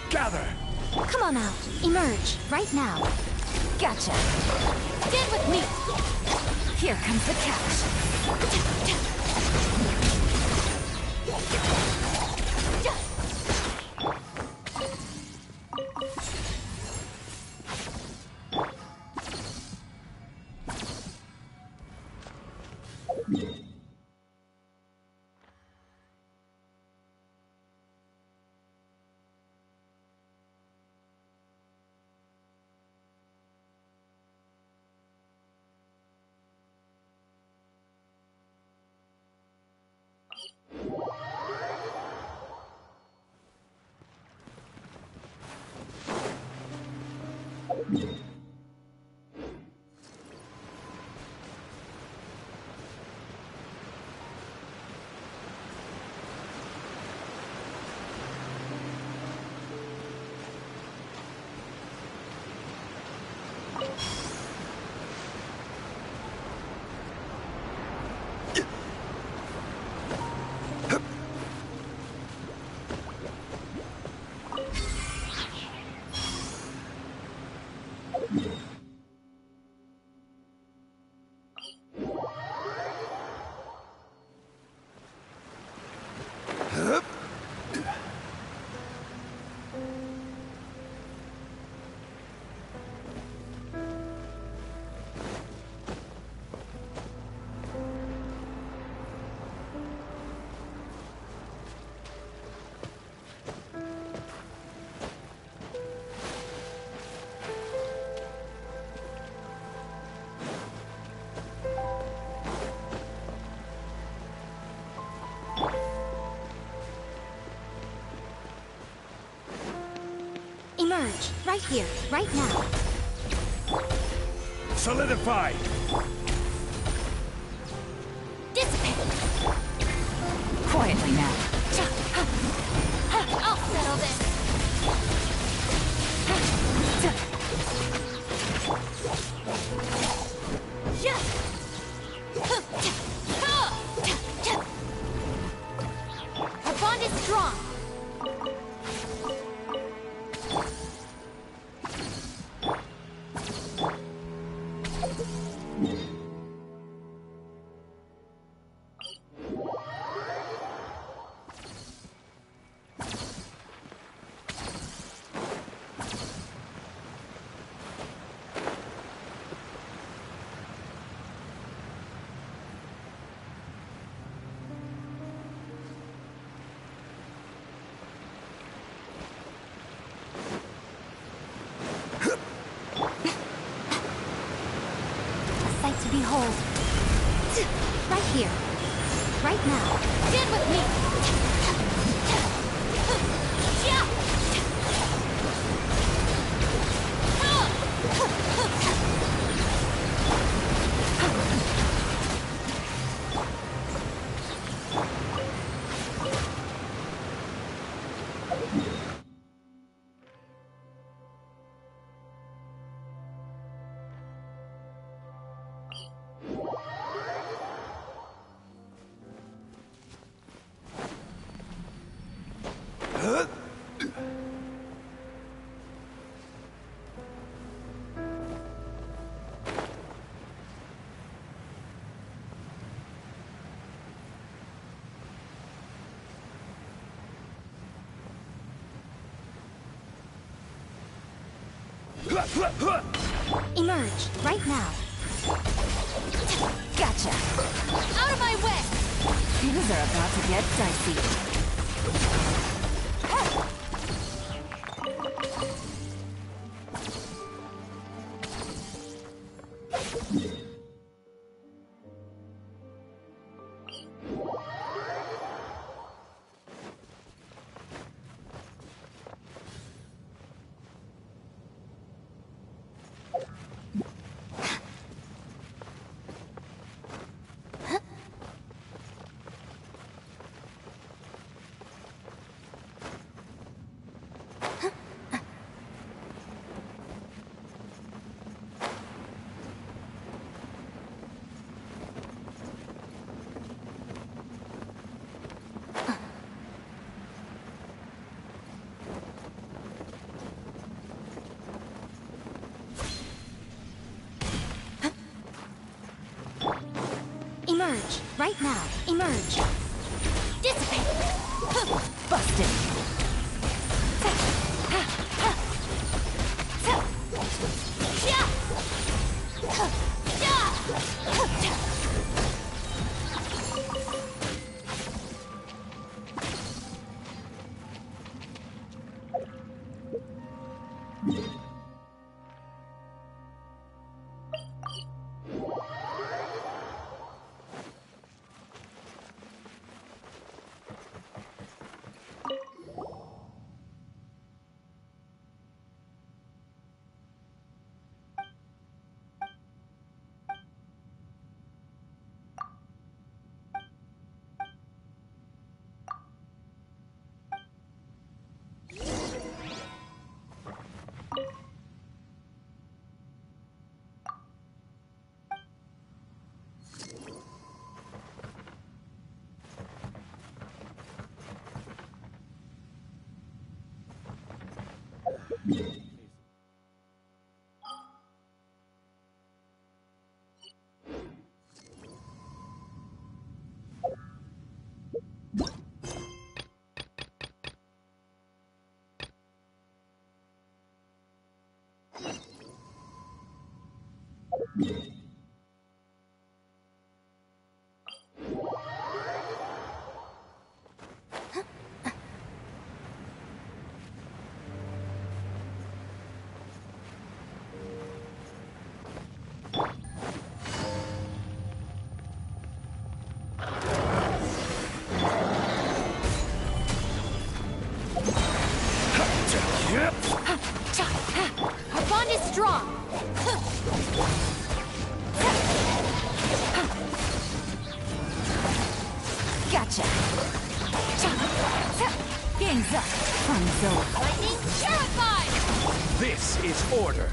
Gather! Come on out. Emerge, right now. Gotcha. Stand with me. Here comes the catch. Emerge! Right here, right now. Solidify! Dissipate! Quietly now. I'll settle this! Our bond is strong! To behold. Right here. Right now. Stand with me! Emerge, right now. Gotcha. Out of my way! Things are about to get dicey. Emerge, right now. Emerge. Dissipate. Busted. Gotcha! Game's up. Fun's over. Lightning terrified! This is order.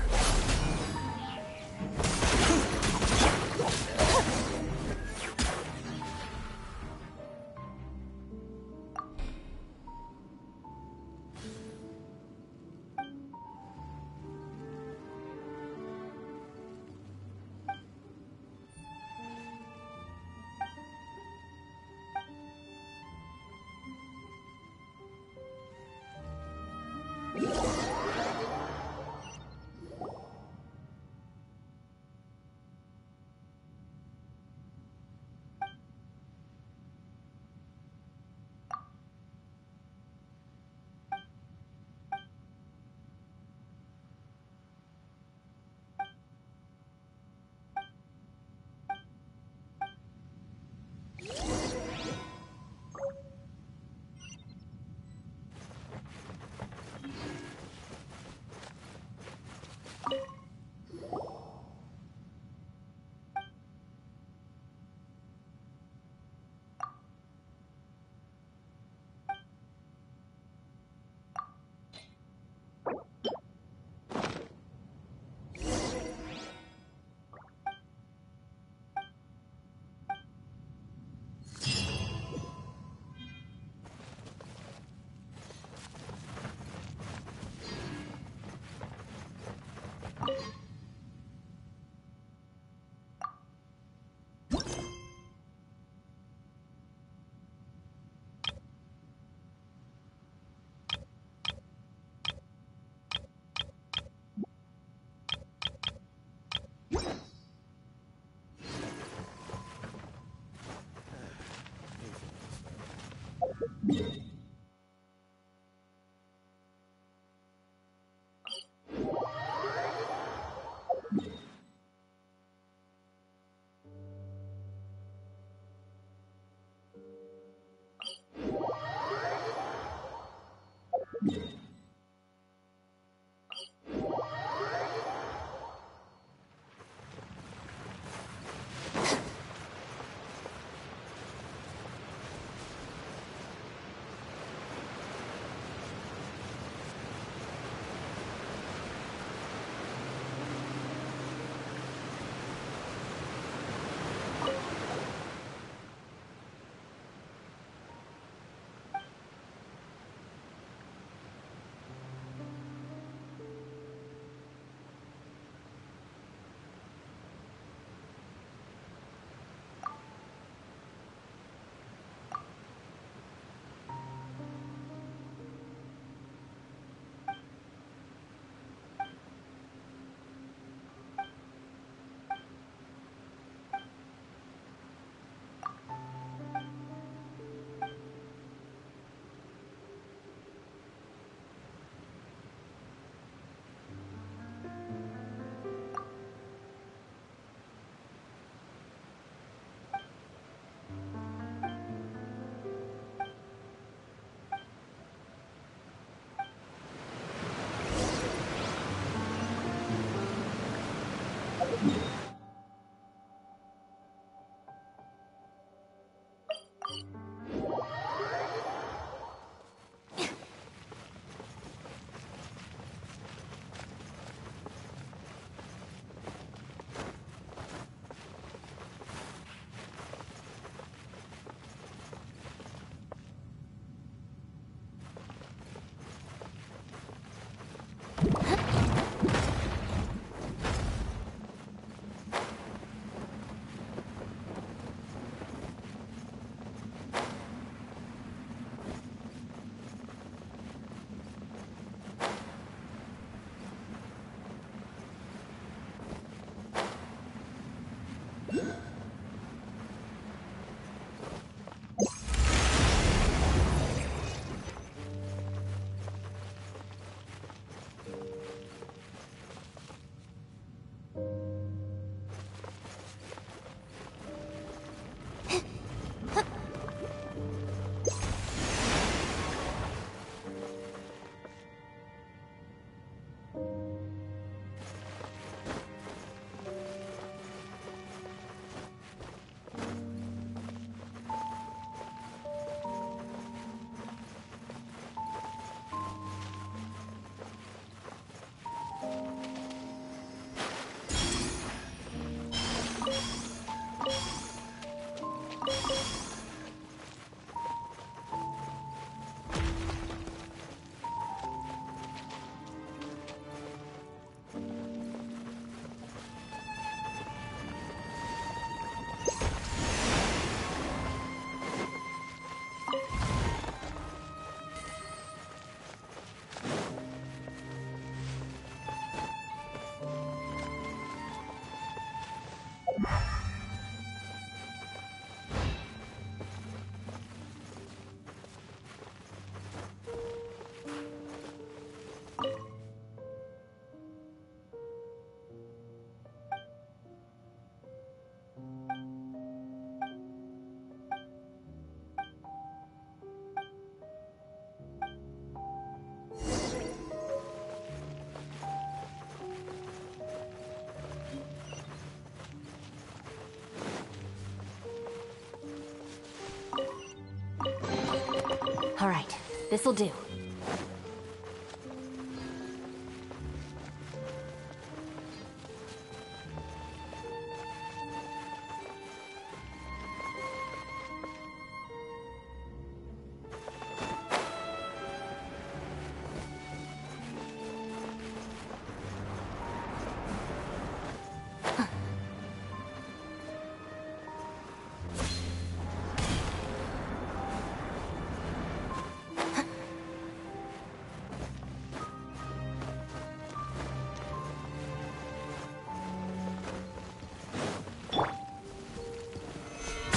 This'll do.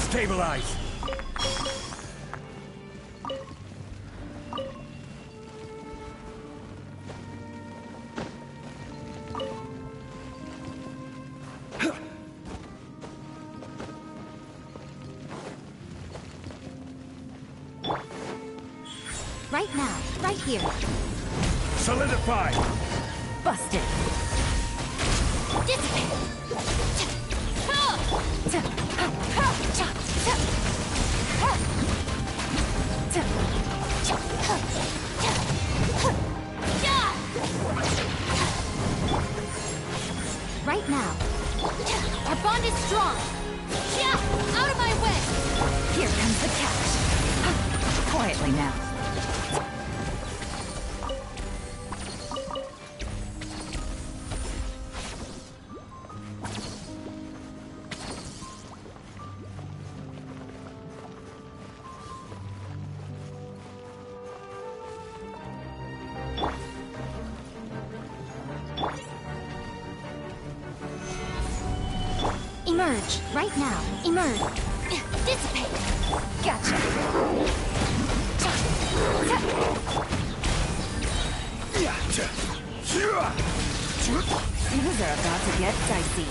Stabilize! Right now, right here. Solidify! Busted. Dissipate. Right now. Our bond is strong. Out of my way! Here comes the catch. Quietly now. Emerge. Right now. Emerge. Dissipate. Gotcha. Things are about to get dicey.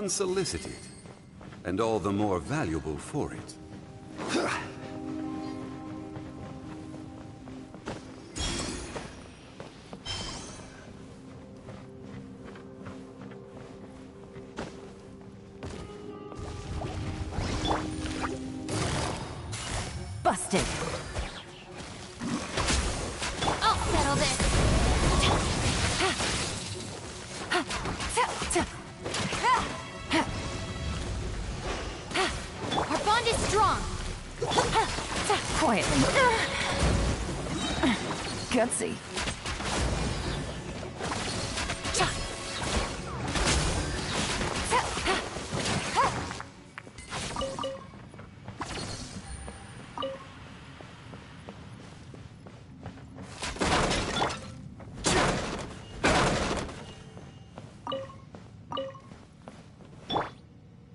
unsolicited, and all the more valuable for it. Busted. I'll settle this. Our bond is strong. Quietly. Gutsy.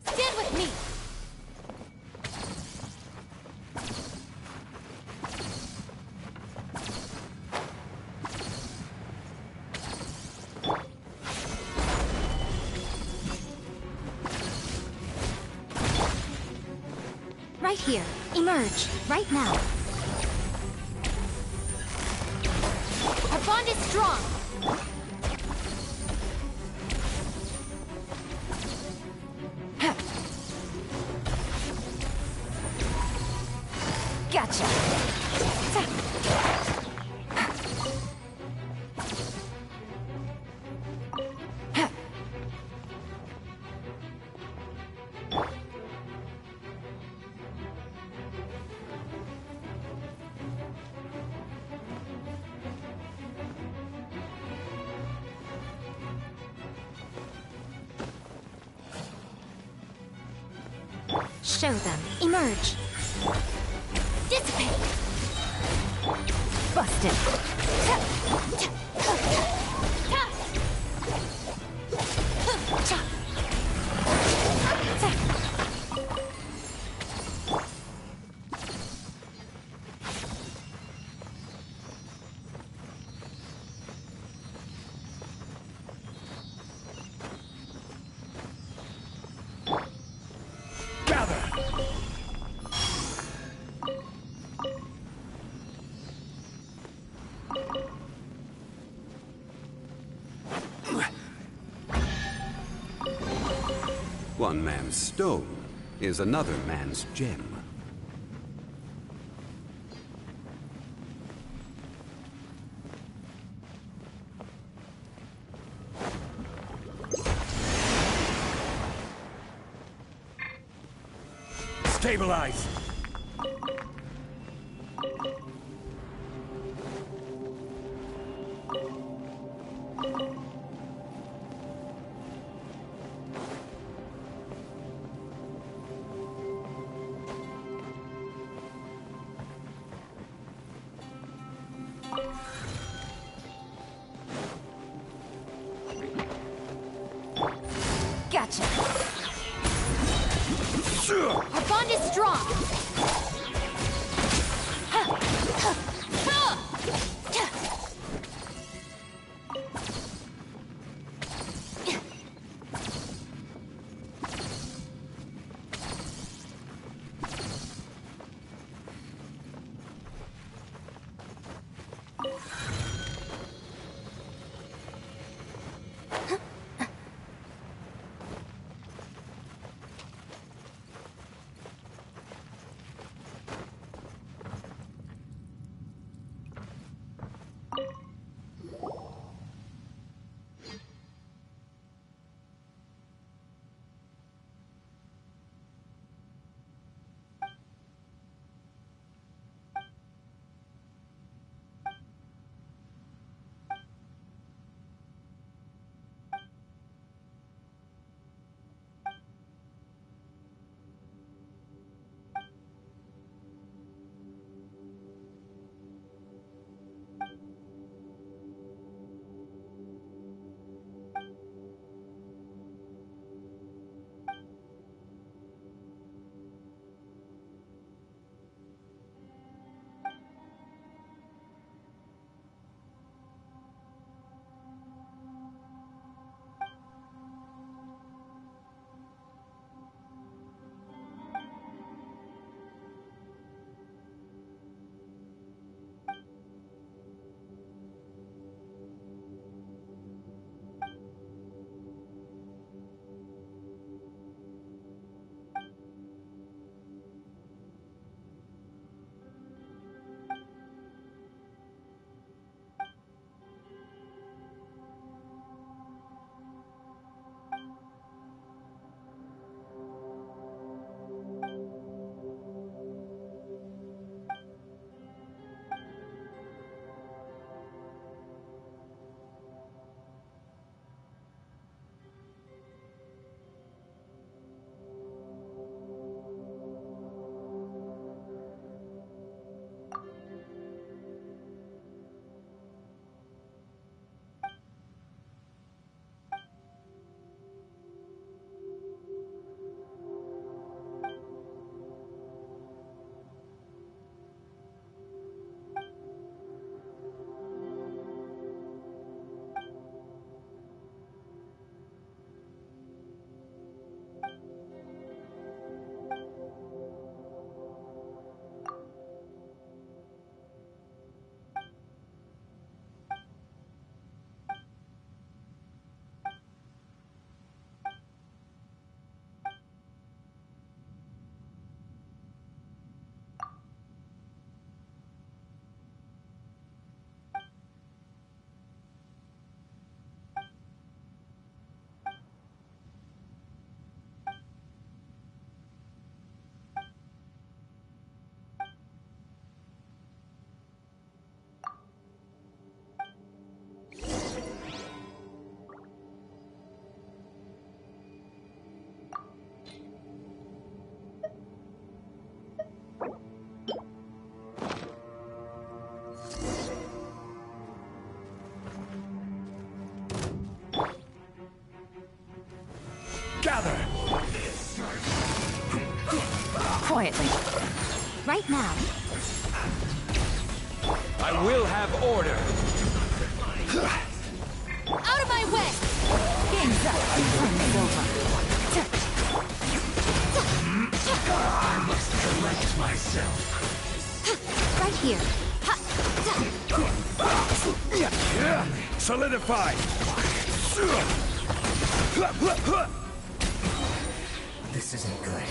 Stand with me. Right here. Emerge. Right now. Our bond is strong. Gotcha. Show them. Emerge. Dissipate. Busted. One man's stone is another man's gem. Stabilize! Gotcha. Our bond is strong. Gather! Quietly. Right now. I will have order! Out of my way! Game's up. Time's over. I must collect myself. Right here. Solidify! This isn't good.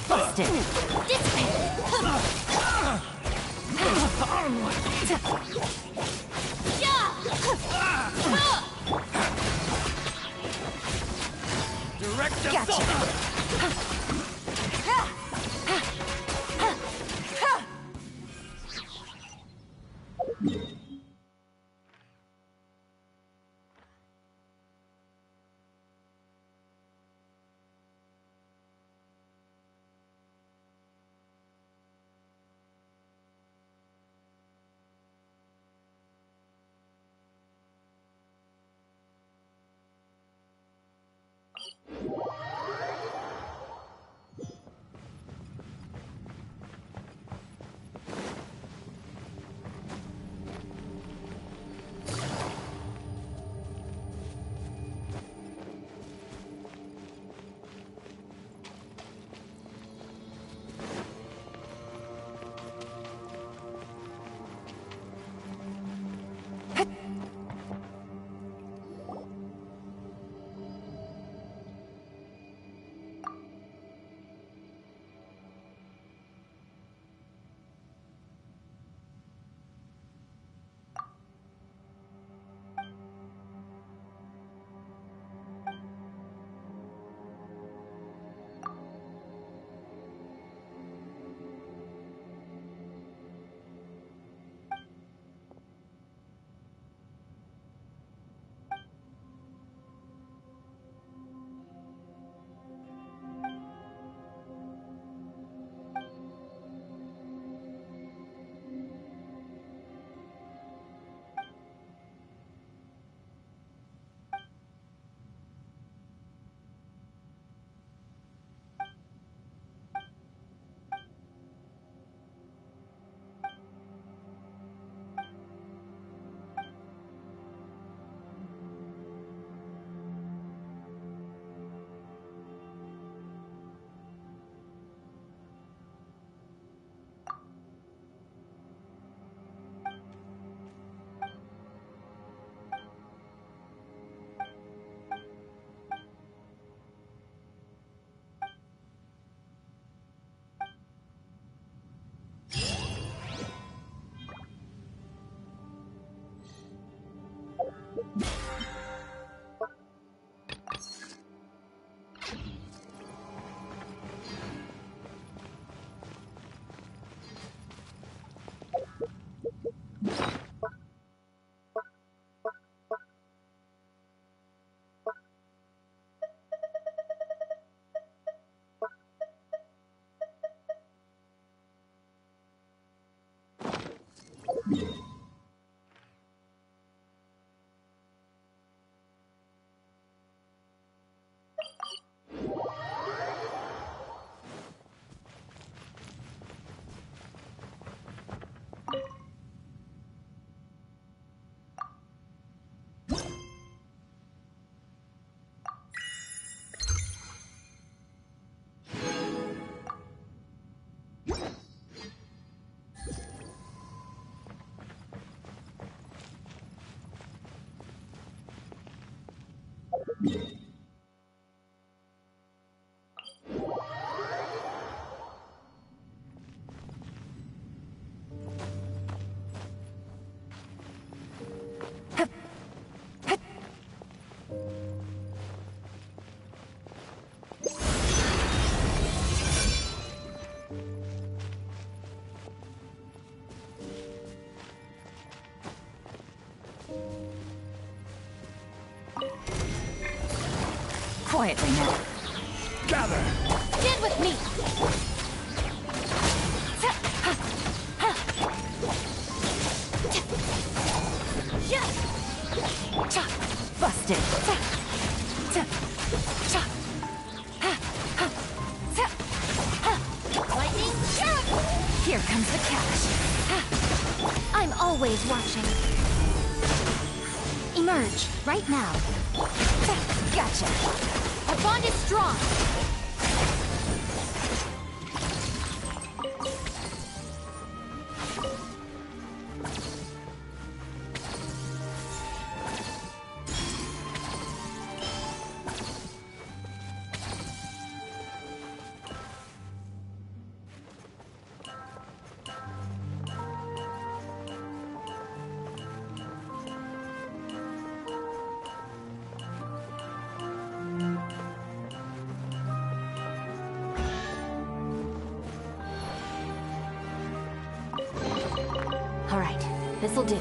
Busted. Direct Gotcha. Quietly now. Gather! Stand with me! Busted. Lightning shoot! Here comes the catch. I'm always watching. Emerge, right now. Gotcha. Our bond is strong! All right, this'll do.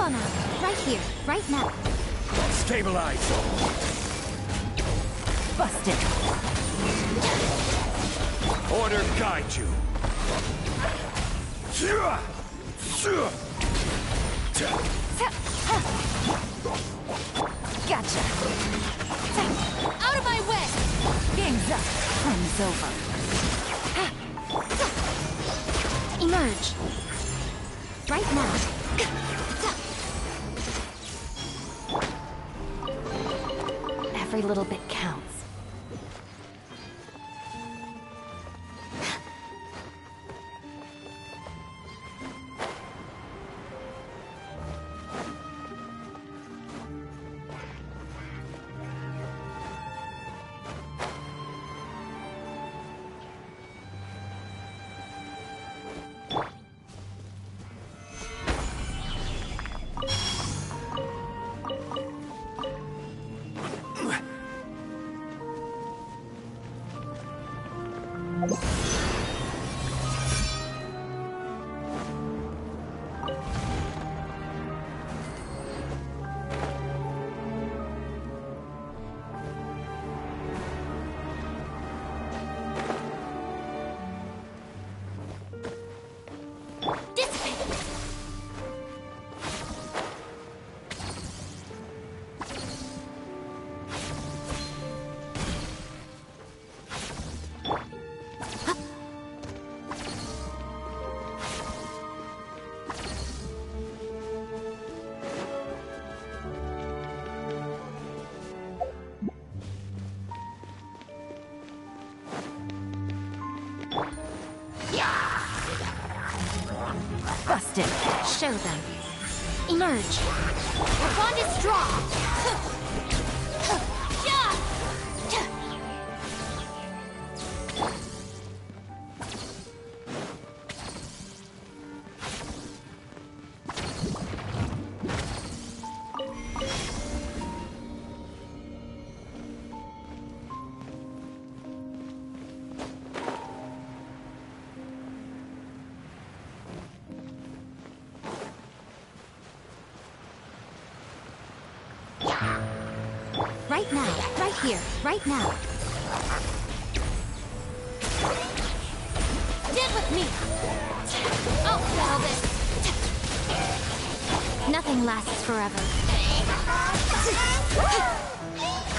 on out. Right here, right now. Stabilize. Busted. Order guide you. Gotcha. Out of my way! Game's up. Time's over. Emerge. Right now. Every little bit counts. Busted. Show them. Emerge. Our bond is strong. Right now, right here, right now. Deal with me! I'll settle this! Nothing lasts forever.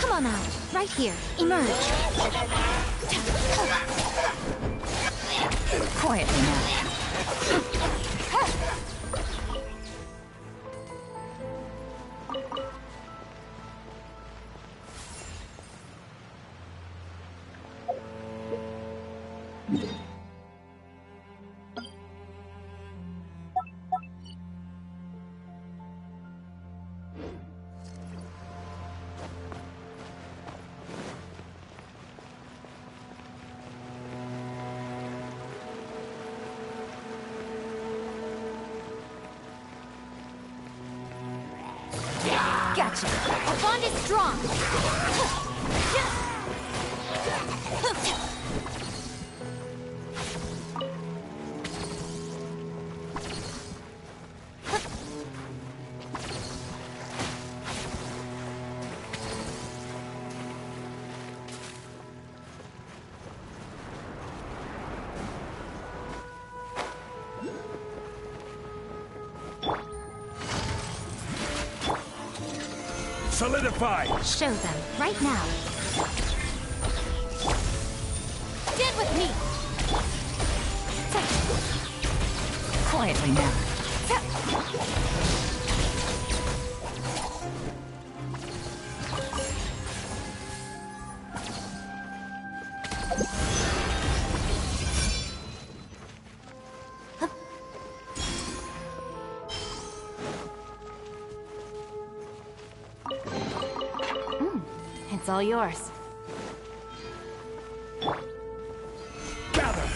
Come on out, right here, emerge. Quietly now. Gotcha. Our bond is strong. Solidify! Show them, right now. Deal with me! Quietly now. It's all yours. Gather!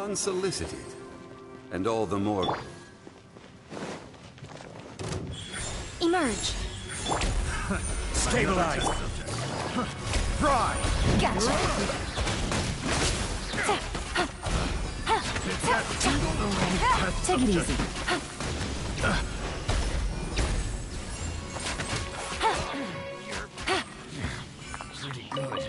unsolicited. And all the more... Emerge. Stabilize! Fry! Gotcha. Take it easy. Pretty good.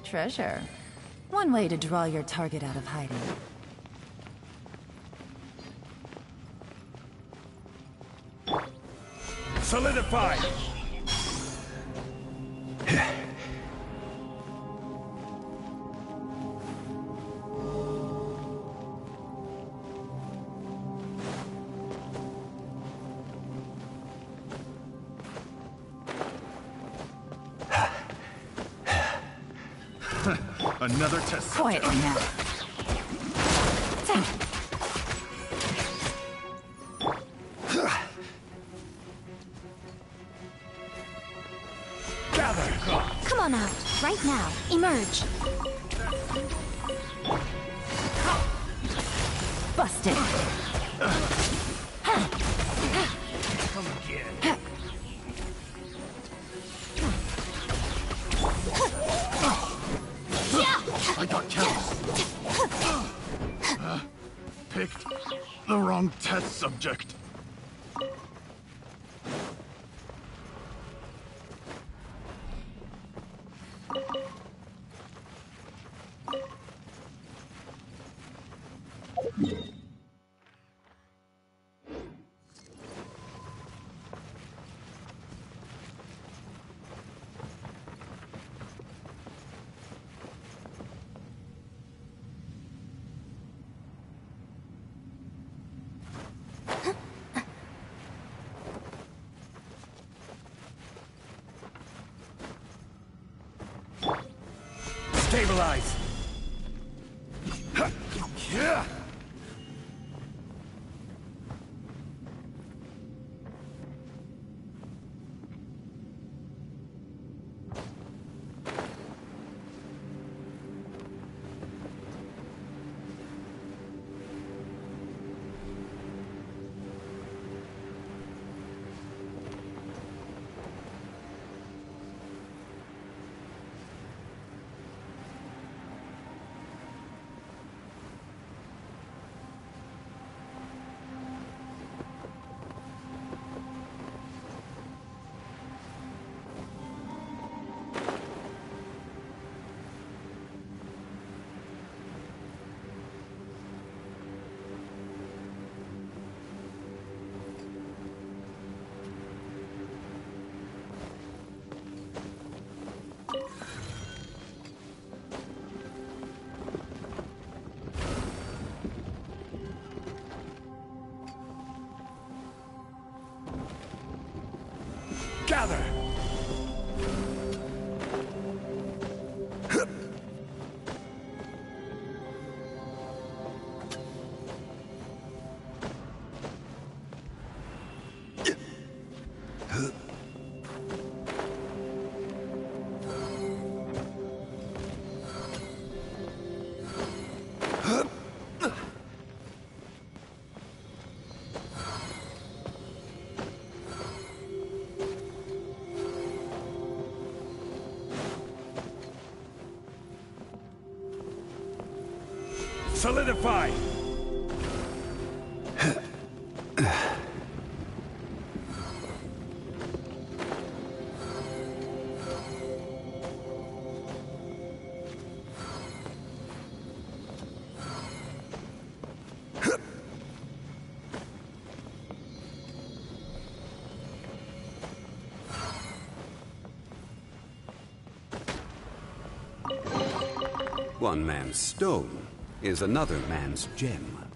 Treasure. One way to draw your target out of hiding. Solidify! Another test. Quiet now. Gather! Come on out. Right now. Emerge. Busted. Come again. I got careless. Picked the wrong test subject. Stabilize! Yeah! Gather! Solidify! One man's stone is another man's gem.